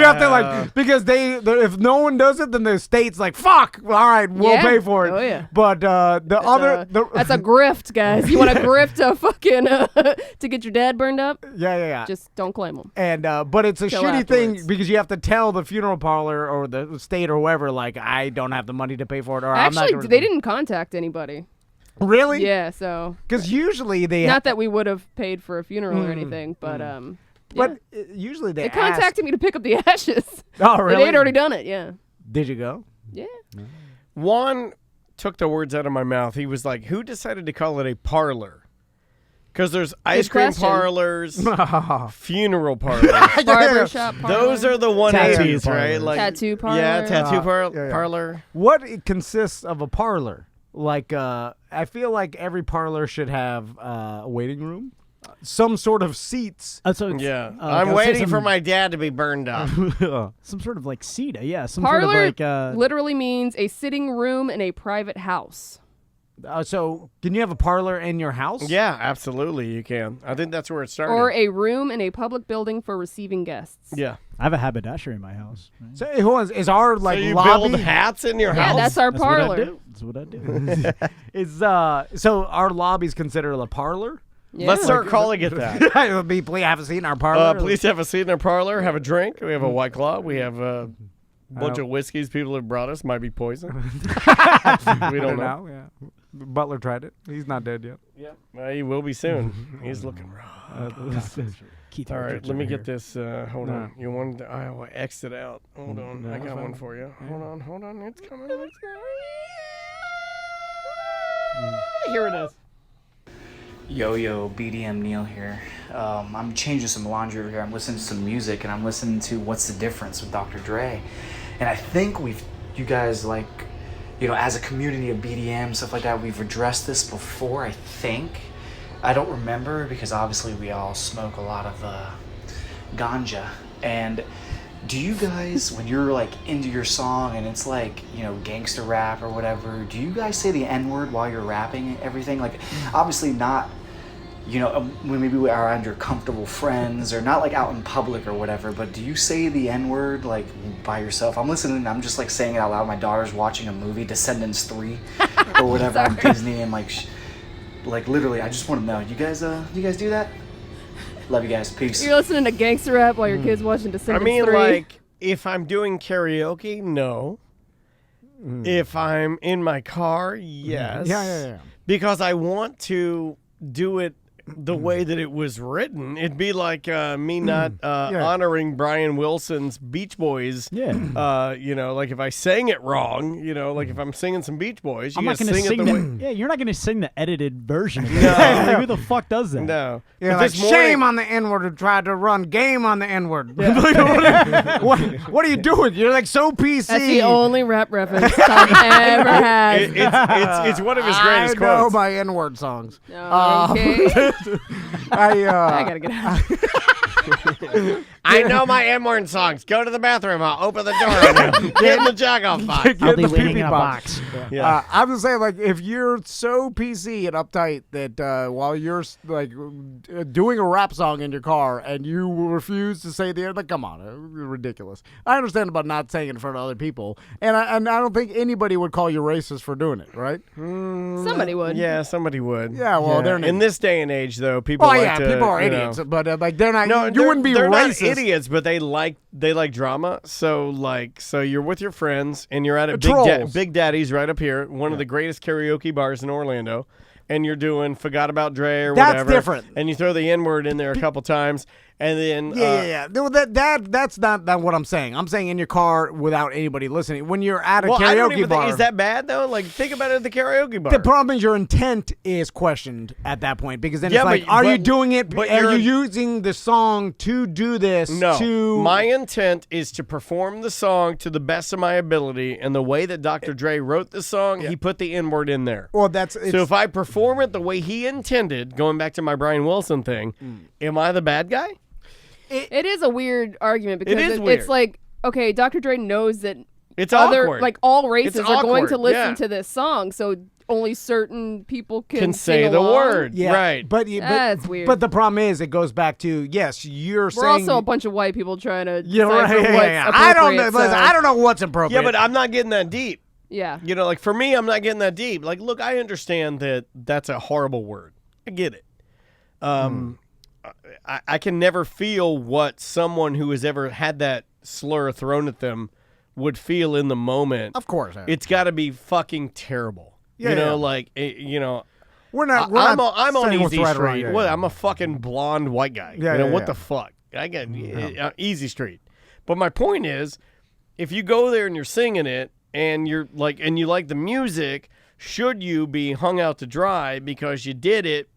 have to because if no one does it, then the state's like, fuck, all right, we'll pay for it. Oh yeah. But that's a grift, guys. You want to grift to fucking to get your dad burned up? Yeah. Just don't claim him. And but it's a Till shitty afterwards. thing because you have to tell the funeral parlor or the state or whoever, I don't have the money to pay for it, or I'm not Actually, doing they it. didn't contact anybody. Really? Yeah, so. Because usually they not that we would have paid for a funeral or anything, but But usually they contacted me to pick up the ashes. Oh, really? They'd already done it, yeah. Did you go? Yeah. Juan took the words out of my mouth. He was like, who decided to call it a parlor? Because there's ice cream question. parlors, funeral parlors. Barbershop parlor. Those are the 180s, right? Tattoo parlor. Yeah, tattoo parlor. What consists of a parlor? I feel like every parlor should have a waiting room, some sort of seats. I'm waiting for my dad to be burned up. Some sort of seat. Yeah, some Parlor sort of literally means a sitting room in a private house. So can you have a parlor in your house? Yeah, absolutely, you can. I think that's where it started. Or a room in a public building for receiving guests. Yeah. I have a haberdasher in my house. Right? So is our so you lobby? build hats in your house? Yeah, that's our parlor. That's what I do. So our lobby's considered a parlor? Let's start calling it that. Please have a seat in our parlor. Please have a seat in our parlor. Have a drink. We have a White Claw. We have a bunch of whiskeys people have brought us. Might be poison. We don't know. Yeah. Butler tried it. He's not dead yet. Yeah. He will be soon. He's looking rough. All right, let me get this. Hold on. You wanted to, I X'd it out. Hold on. I got one for you. Hold on. It's coming. Here it is. Yo, BDM Neil here. I'm changing some laundry over here. I'm listening to some music, and I'm listening to What's the Difference with Dr. Dre. And I think you guys, like, you know, as a community of BDM, stuff like that, we've addressed this before, I think. I don't remember, because obviously we all smoke a lot of ganja. And do you guys, when you're, like, into your song, and it's, like, you know, gangster rap or whatever, do you guys say the N-word while you're rapping and everything? Like, obviously not, you know, when maybe we are around your comfortable friends or not, like, out in public or whatever, but do you say the N-word, like, by yourself? I'm listening and I'm just, like, saying it out loud. My daughter's watching a movie, Descendants 3 or whatever on Disney, and, like, literally, I just want to know, you guys do that? Love you guys. Peace. You're listening to gangster rap while your kid's watching Descendants 3? Like, if I'm doing karaoke, no. If I'm in my car, yes. Yeah. Because I want to do it the way that it was written. It'd be like me not honoring Brian Wilson's Beach Boys. Yeah. You know, like if I sang it wrong, you know, like if I'm singing some Beach Boys, I'm you not gotta going to sing it the way. Yeah, you're not going to sing the edited version of it. No. Like, who the fuck does that? No. Yeah, like, shame on the N-word who tried to run game on the N-word. Yeah. What are you doing? You're like so PC. That's the only rap reference Tom ever has. It's one of his greatest I know quotes. my N-word songs. Okay. I gotta get out. I know my N-word songs. Go to the bathroom. I'll open the door. Get in the jack-off box. I'll be waiting in a box. Yeah. I'm just saying, like, if you're so PC and uptight that while you're like doing a rap song in your car and you refuse to say the end, like, come on, ridiculous. I understand about not saying it in front of other people, and I don't think anybody would call you racist for doing it, right? Somebody would. Yeah, somebody would. Yeah, well, they're in this day and age, though, people. People are idiots, but like they're not. No, you wouldn't be they're racist. Not idiots, but they like drama. So you're with your friends and you're at a Big Daddy's right up here, one of the greatest karaoke bars in Orlando, and you're doing "Forgot About Dre" or whatever. That's different. And you throw the N-word in there a couple times, and then Yeah. No, that's not what I'm saying. I'm saying in your car without anybody listening. When you're at a karaoke bar, is that bad though? Like, think about it at the karaoke bar. The problem is your intent is questioned at that point, because then it's like, are you doing it? Are you using the song to do this? No. My intent is to perform the song to the best of my ability, and the way that Dr. Dre wrote the song, he put the N-word in there. Well, so if I perform it the way he intended, going back to my Brian Wilson thing, am I the bad guy? It is a weird argument because It is weird. it's like, okay, Dr. Dre knows that it's awkward. Like all races It's are going to awkward, listen to this song, so only certain people can say sing the along. word. Yeah, Right. That's weird. But the problem is, it goes back to, yes, you're We're saying also a bunch of white people trying to Yeah, decipher right, what's yeah. I don't know. appropriate, Listen, so- I don't know what's appropriate. Yeah, but I'm not getting that deep. Yeah. You know, like for me, I'm not getting that deep. Like, look, I understand that that's a horrible word. I get it. I can never feel what someone who has ever had that slur thrown at them would feel in the moment. Of course. It's got to be fucking terrible. Yeah, you know, yeah. like, you know. We're not. I'm on saying what's easy right or wrong. street. Yeah, What? yeah. I'm a fucking blonde white guy. Yeah, you know yeah, what yeah. the fuck? I get easy street. But my point is, if you go there and you're singing it and you're like, and you like the music, should you be hung out to dry because you did it?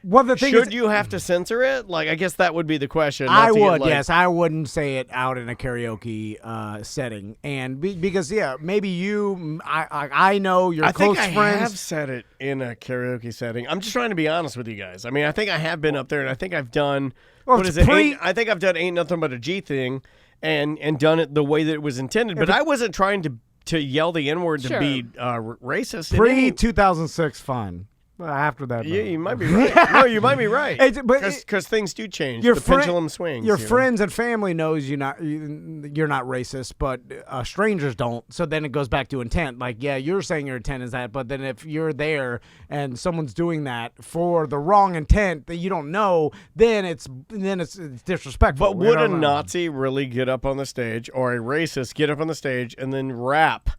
Well, the thing should is, you have to censor it? Like, I guess that would be the question. I not to get, would, like- yes. I wouldn't say it out in a karaoke setting, and because maybe you, I know your close I friends. have said it in a karaoke setting. I'm just trying to be honest with you guys. I mean, I think I have been up there, and I think I've done. Well, what it's is it? pre- I think I've done "Ain't Nothing But a G Thing," and done it the way that it was intended. But I wasn't trying to yell the N-word to be racist. Pre 2006, fine. After that, Yeah, you might be right. No, you might be right. Because things do change. The pendulum swings. Your friends and family knows you're not racist, but strangers don't. So then it goes back to intent. Like, yeah, you're saying your intent is that, but then if you're there and someone's doing that for the wrong intent that you don't know, then it's disrespectful. But would a Nazi really get up on the stage, or a racist get up on the stage and then rap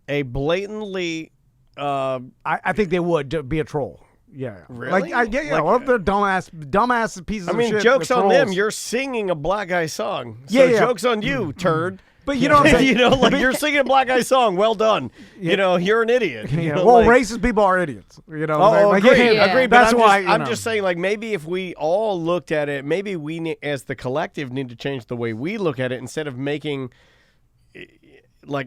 a blatantly? I think they would be a troll. Yeah, really? Well, if they're dumbass pieces of shit. I mean, joke's on trolls. them. You're singing a black guy song. So Yeah. joke's on you, turd. But you know what I'm saying? You're singing a black guy song. Well done. Yeah. You're an idiot. Well, racist people are idiots. Agreed. Agreed. But That's why I'm just saying, maybe if we all looked at it, maybe we, as the collective, need to change the way we look at it instead of making.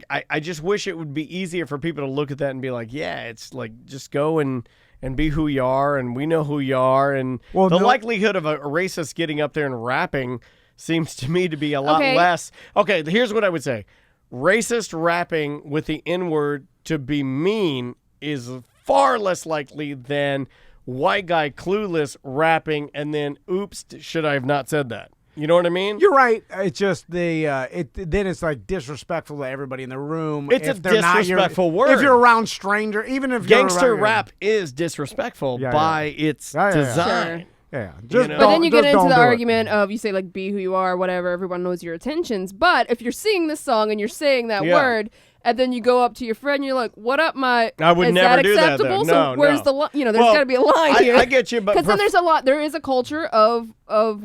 I just wish it would be easier for people to look at that and be like, yeah, it's just go and be who you are, and we know who you are, and the likelihood of a racist getting up there and rapping seems to me to be a lot less. Okay, here's what I would say. Racist rapping with the N-word to be mean is far less likely than white guy clueless rapping and then, oops, should I have not said that? You know what I mean? You're right. It's just then it's disrespectful to everybody in the room. It's if a they're disrespectful not word. If you're around stranger, even if gangster you're around, rap is disrespectful by its design. Yeah. But then you get into the argument of, you say be who you are, whatever, everyone knows your intentions. But if you're singing this song and you're saying that word, and then you go up to your friend and you're like, what up, my... I would never do that, though. So where's the line? There's got to be a line here. I get you, but... Because then there is a culture of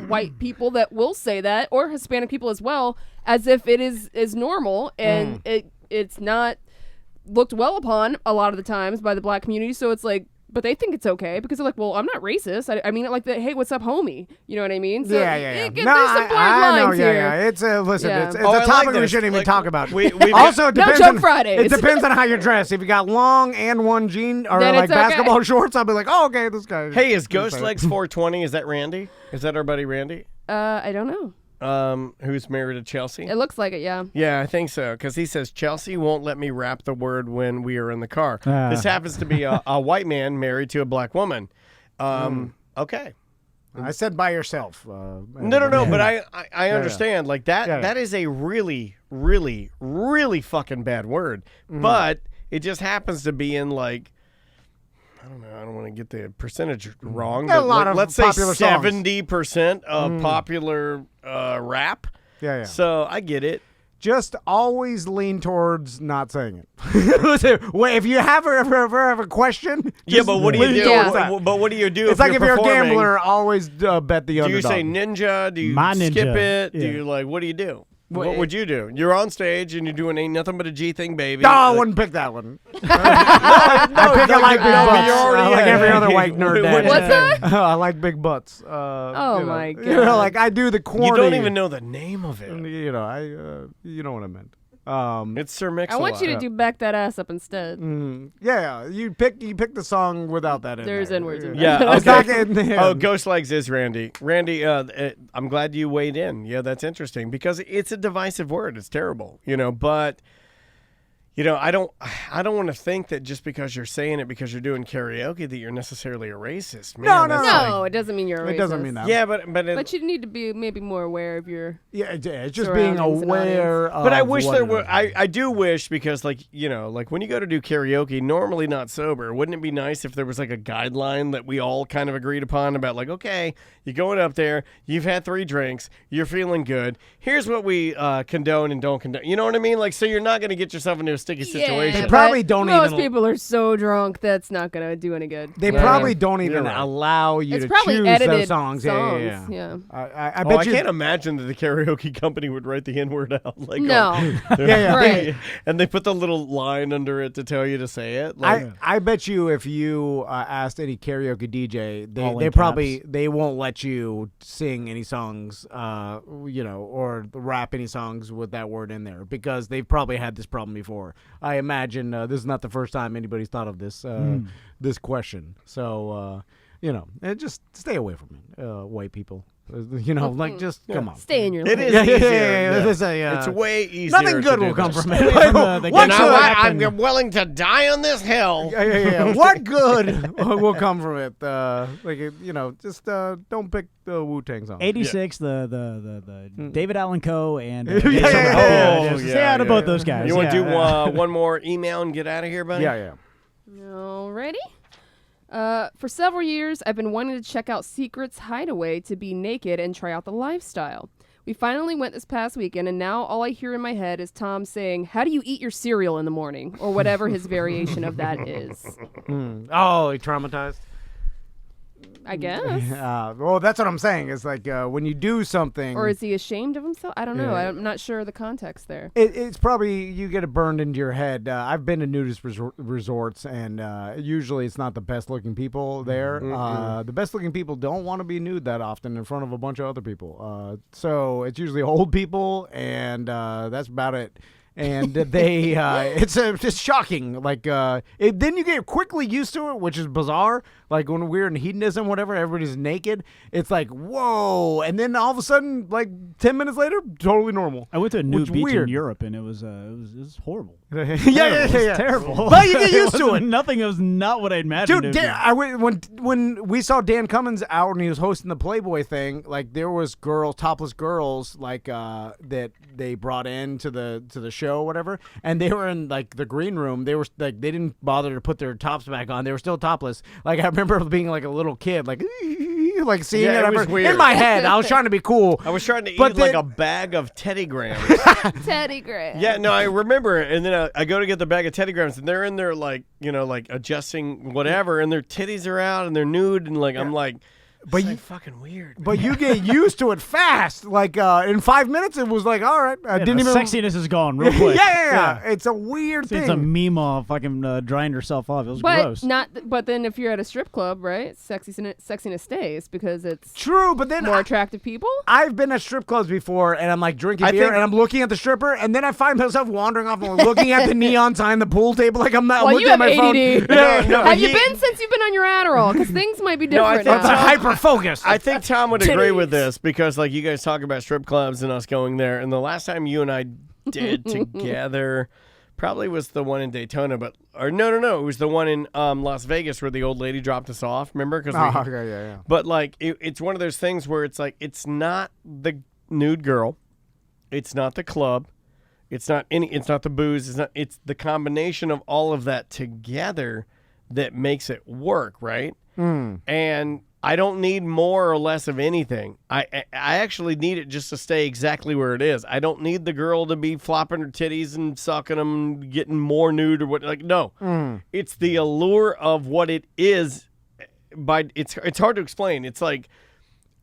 white people that will say that, or Hispanic people as well, as if it is normal, and it's not looked well upon a lot of the times by the black community. So it's like, but they think it's okay because they're like, well, I'm not racist. I mean it like that. Hey, what's up, homie? You know what I mean? So yeah. There's some black lines here. Yeah. It's a it's Oh, a I topic like we this. shouldn't even talk about. we Also, it depends No on joke Fridays. It depends on how you're dressed. If you got long and one jean or Then like it's okay. basketball shorts, I'll be like, oh, okay, this guy. Hey, is Ghost Legs 420? Is that Randy? Is that our buddy Randy? I don't know. Who's married to Chelsea? It looks like it, yeah. Yeah, I think so. Because he says, Chelsea won't let me rap the word when we are in the car. This happens to be a white man married to a black woman. Okay. I said by yourself. No, but I understand. Like that is a really, really, really fucking bad word. But it just happens to be in I don't know. I don't want to get the percentage wrong. A lot of let's say popular songs. 70% of popular rap. Yeah. So I get it. Just always lean towards not saying it. Wait, if you ever have a question, but what do you do? Yeah. But what do you do? It's like if you're a performing? gambler, always bet the underdog. Do you say ninja? Do you skip it? Do you what do you do? What would you do? You're on stage and you're doing ain't nothing but a G thing, baby. No, I wouldn't pick that one. I pick I like big butts. I like every other white nerd. Dad. What's that? I like big butts. My god! I do the corny. You don't even know the name of it. You know what I meant. It's Sir Mix-a-Lot. I want you to do back that ass up instead. Yeah, you pick the song without that in There's there. N-words in Yeah. there. Okay. Ghost Legs is Randy. Randy, I'm glad you weighed in. Yeah, that's interesting because it's a divisive word. It's terrible, but I don't want to think that just because you're saying it because you're doing karaoke that you're necessarily a racist. Man, No, it doesn't mean you're a racist. It doesn't mean that. Yeah, but you need to be maybe more aware of your it's just being aware of. But I wish there were. I do wish because when you go to do karaoke, normally not sober, wouldn't it be nice if there was a guideline that we all kind of agreed upon about okay, you're going up there, you've had 3 drinks, you're feeling good. Here's what we condone and don't condone. You know what I mean? So you're not going to get yourself into a sticky situation. They probably don't most people are so drunk that's not gonna do any good. They probably don't even allow you it's to probably choose edited those songs. Yeah. I bet I you. can't imagine that the karaoke company would write the N-word out. No. Right. And they put the little line under it to tell you to say it. I bet you if you asked any karaoke DJ, they won't let you sing any songs, or rap any songs with that word in there because they've probably had this problem before. I imagine this is not the first time anybody's thought of this this question. So, just stay away from it, white people. You know, like just come on. Stay in your It lane. is easier. It's way easier. Nothing good will come from it. I'm willing to die on this hill. Yeah. What good will come from it? Just don't pick the Wu-Tang song. 86, the David Allen Coe and stay out of both those guys. You want to do one more email and get out of here, buddy? Yeah. Alrighty. For several years, I've been wanting to check out Secret's Hideaway to be naked and try out the lifestyle. We finally went this past weekend, and now all I hear in my head is Tom saying, "How do you eat your cereal in the morning?" or whatever his variation of that is. Oh, he traumatized? I guess. Well, that's what I'm saying. It's like when you do something. Or is he ashamed of himself? I don't know. I'm not sure of the context there. It's probably you get it burned into your head. I've been to nudist resorts, and usually it's not the best looking people there. The best looking people don't want to be nude that often in front of a bunch of other people. So it's usually old people, and that's about it. And they, it's just shocking. Like, then you get quickly used to it, which is bizarre. Like when we're in hedonism, whatever, everybody's naked. It's like, whoa. And then all of a sudden, like 10 minutes later, totally normal. I went to a nude beach weird. in Europe, and it was horrible. Yeah. It was terrible. But you get used to it. Nothing. It was not what I imagined. Dude, when we saw Dan Cummins out and he was hosting the Playboy thing, like there was topless girls, like that they brought in to the show, or whatever, and they were in like the green room. They were like they didn't bother to put their tops back on. They were still topless. Like I remember being like a little kid, like seeing it. It was weird. In my head, I was trying to be cool. I was trying to eat like a bag of Teddy Grahams. Teddy Grahams. Yeah, no, I remember. And then I go to get the bag of Teddy Grahams, and they're in there like, like adjusting whatever, and their titties are out, and they're nude, and like I'm like, but you fucking weird. But you get used to it fast. Like in 5 minutes, it was like, all right, I didn't even. Sexiness is gone real quick. Yeah. It's a weird thing. It's a meme of fucking drying herself off. It was gross. But then if you're at a strip club, right, sexiness stays because it's true. But then more attractive people. I've been at strip clubs before, and I'm like drinking beer, and I'm looking at the stripper, and then I find myself wandering off and looking at the neon sign, the pool table, like I'm not looking at my phone. Have you been since you've been on your Adderall? Because things might be different. It's a hyper focus. I think Tom would agree with this because, like, you guys talk about strip clubs and us going there, and the last time you and I did together probably was the one in Daytona, no, it was the one in Las Vegas where the old lady dropped us off. Remember? Yeah. But like, it's one of those things where it's like it's not the nude girl, it's not the club, it's not the booze, it's the combination of all of that together that makes it work, right? And I don't need more or less of anything. I actually need it just to stay exactly where it is. I don't need the girl to be flopping her titties and sucking them, getting more nude or what. Like, no. It's the allure of what it is. It's hard to explain. It's like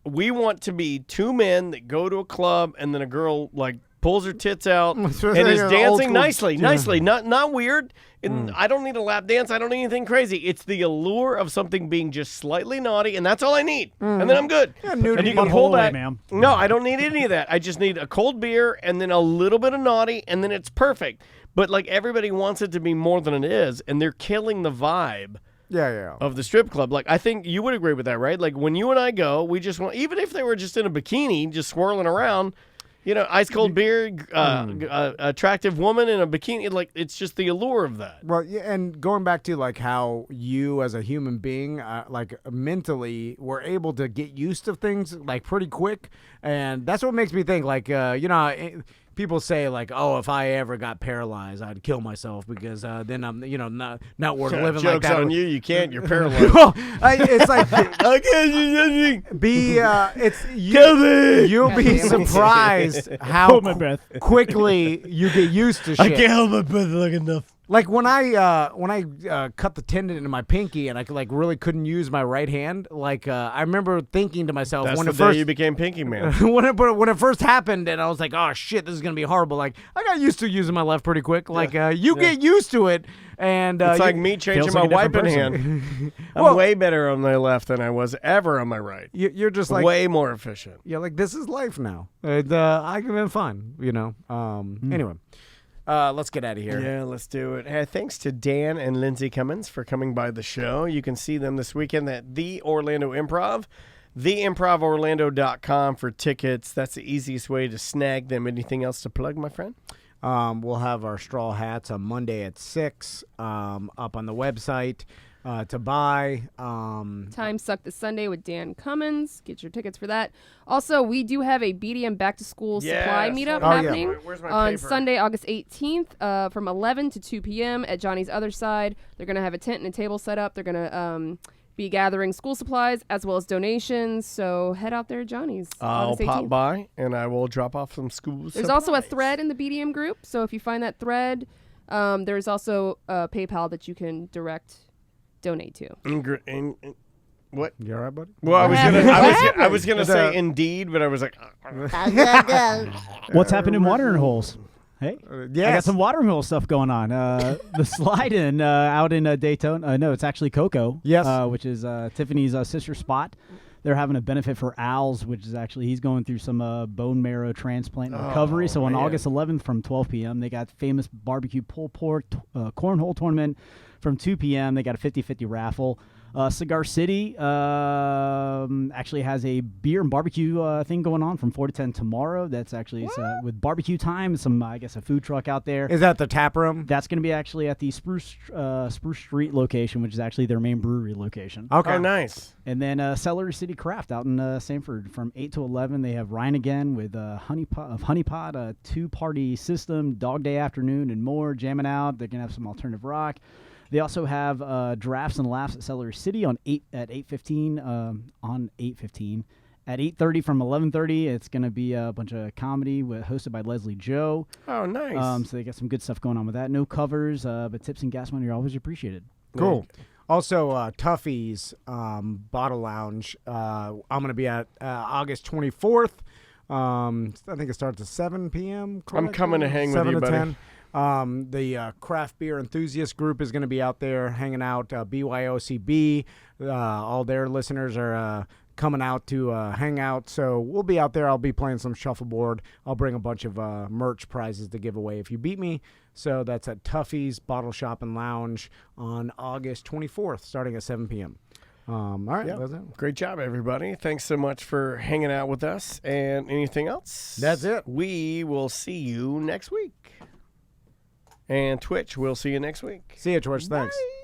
we want to be two men that go to a club and then a girl like pulls her tits out and is dancing nicely, not weird. And I don't need a lap dance. I don't need anything crazy. It's the allure of something being just slightly naughty, and that's all I need. And then I'm good. And you can pull back. No, I don't need any of that. I just need a cold beer and then a little bit of naughty, and then it's perfect. But like everybody wants it to be more than it is, and they're killing the vibe. Of the strip club. Like, I think you would agree with that, right? Like, when you and I go, we just want, even if they were just in a bikini, just swirling around, ice cold beer, attractive woman in a bikini, like, it's just the allure of that. Well, yeah, and going back to, like, how you as a human being, like, mentally were able to get used to things, like, pretty quick, and that's what makes me think, like, people say, like, oh, if I ever got paralyzed, I'd kill myself because then I'm, not worth living like that. Joke's on you. You can't. You're paralyzed. Well, it's like, you'll be surprised how quickly you get used to shit. I can't hold my breath long enough. Like when I cut the tendon in my pinky and I like really couldn't use my right hand, like I remember thinking to myself That's when the it first day you became Pinky Man. when it first happened, and I was like, oh shit, this is gonna be horrible. Like I got used to using my left pretty quick. Like you get used to it, and it's like me changing my wiping hand. I'm way better on my left than I was ever on my right. You're just like way more efficient. Yeah, like this is life now. I can be fine, Anyway. Let's get out of here. Yeah, let's do it. Hey, thanks to Dan and Lynze Cummins for coming by the show. You can see them this weekend at the Orlando Improv. TheImprovOrlando.com for tickets. That's the easiest way to snag them. Anything else to plug, my friend? We'll have our straw hats on Monday at 6 up on the website to buy. Timesuck this Sunday with Dan Cummins. Get your tickets for that. Also, we do have a BDM back to school supply meetup happening on Sunday, August 18th from 11 to 2 p.m. at Johnny's Other Side. They're going to have a tent and a table set up. They're going to be gathering school supplies as well as donations. So head out there at Johnny's. I'll August 18th. pop by and I will drop off some school supplies. There's also a thread in the BDM group. So if you find that thread, there's also a PayPal that you can direct donate to. What? You all right, buddy? Well, I was gonna say Indeed, but I was like, What's happening in watering holes? Hey, I got yes. some watering hole stuff going on. The slide-in out in Daytona. No, it's actually Coco. Yes. Which is Tiffany's sister spot. They're having a benefit for Al's, which is actually he's going through some bone marrow transplant recovery. So on August 11th from 12 p.m., they got famous barbecue pulled pork cornhole tournament from 2 p.m. They got a 50-50 raffle. Cigar City actually has a beer and barbecue thing going on from 4 to 10 tomorrow. That's actually with barbecue time. Some, I guess, a food truck out there. Is that the tap room? That's going to be actually at the Spruce Street location, which is actually their main brewery location. Okay. oh, nice. And then Celery City Craft out in Sanford from 8 to 11. They have Ryan again with Honeypot, a two-party system, Dog Day Afternoon, and more, jamming out. They're going to have some alternative rock. They also have Drafts and Laughs at Celery City at 8:15 on 8:15. At 8:30 from 11:30, it's going to be a bunch of comedy hosted by Leslie Joe. Oh, nice. So they got some good stuff going on with that. No covers, but tips and gas money are always appreciated. Cool. Also, Tuffy's Bottle Lounge. I'm going to be at August 24th. I think it starts at 7 p.m. I'm coming to hang with you, buddy. 7 to 10. The craft beer enthusiast group is going to be out there hanging out. BYOCB, all their listeners are coming out to hang out. So we'll be out there. I'll be playing some shuffleboard. I'll bring a bunch of merch prizes to give away if you beat me. So that's at Tuffy's Bottle Shop and Lounge on August 24th, starting at 7 p.m. All right. That's it. Great job, everybody. Thanks so much for hanging out with us. And anything else? That's it. We will see you next week. And Twitch, we'll see you next week. See you, Twitch. Thanks. Bye.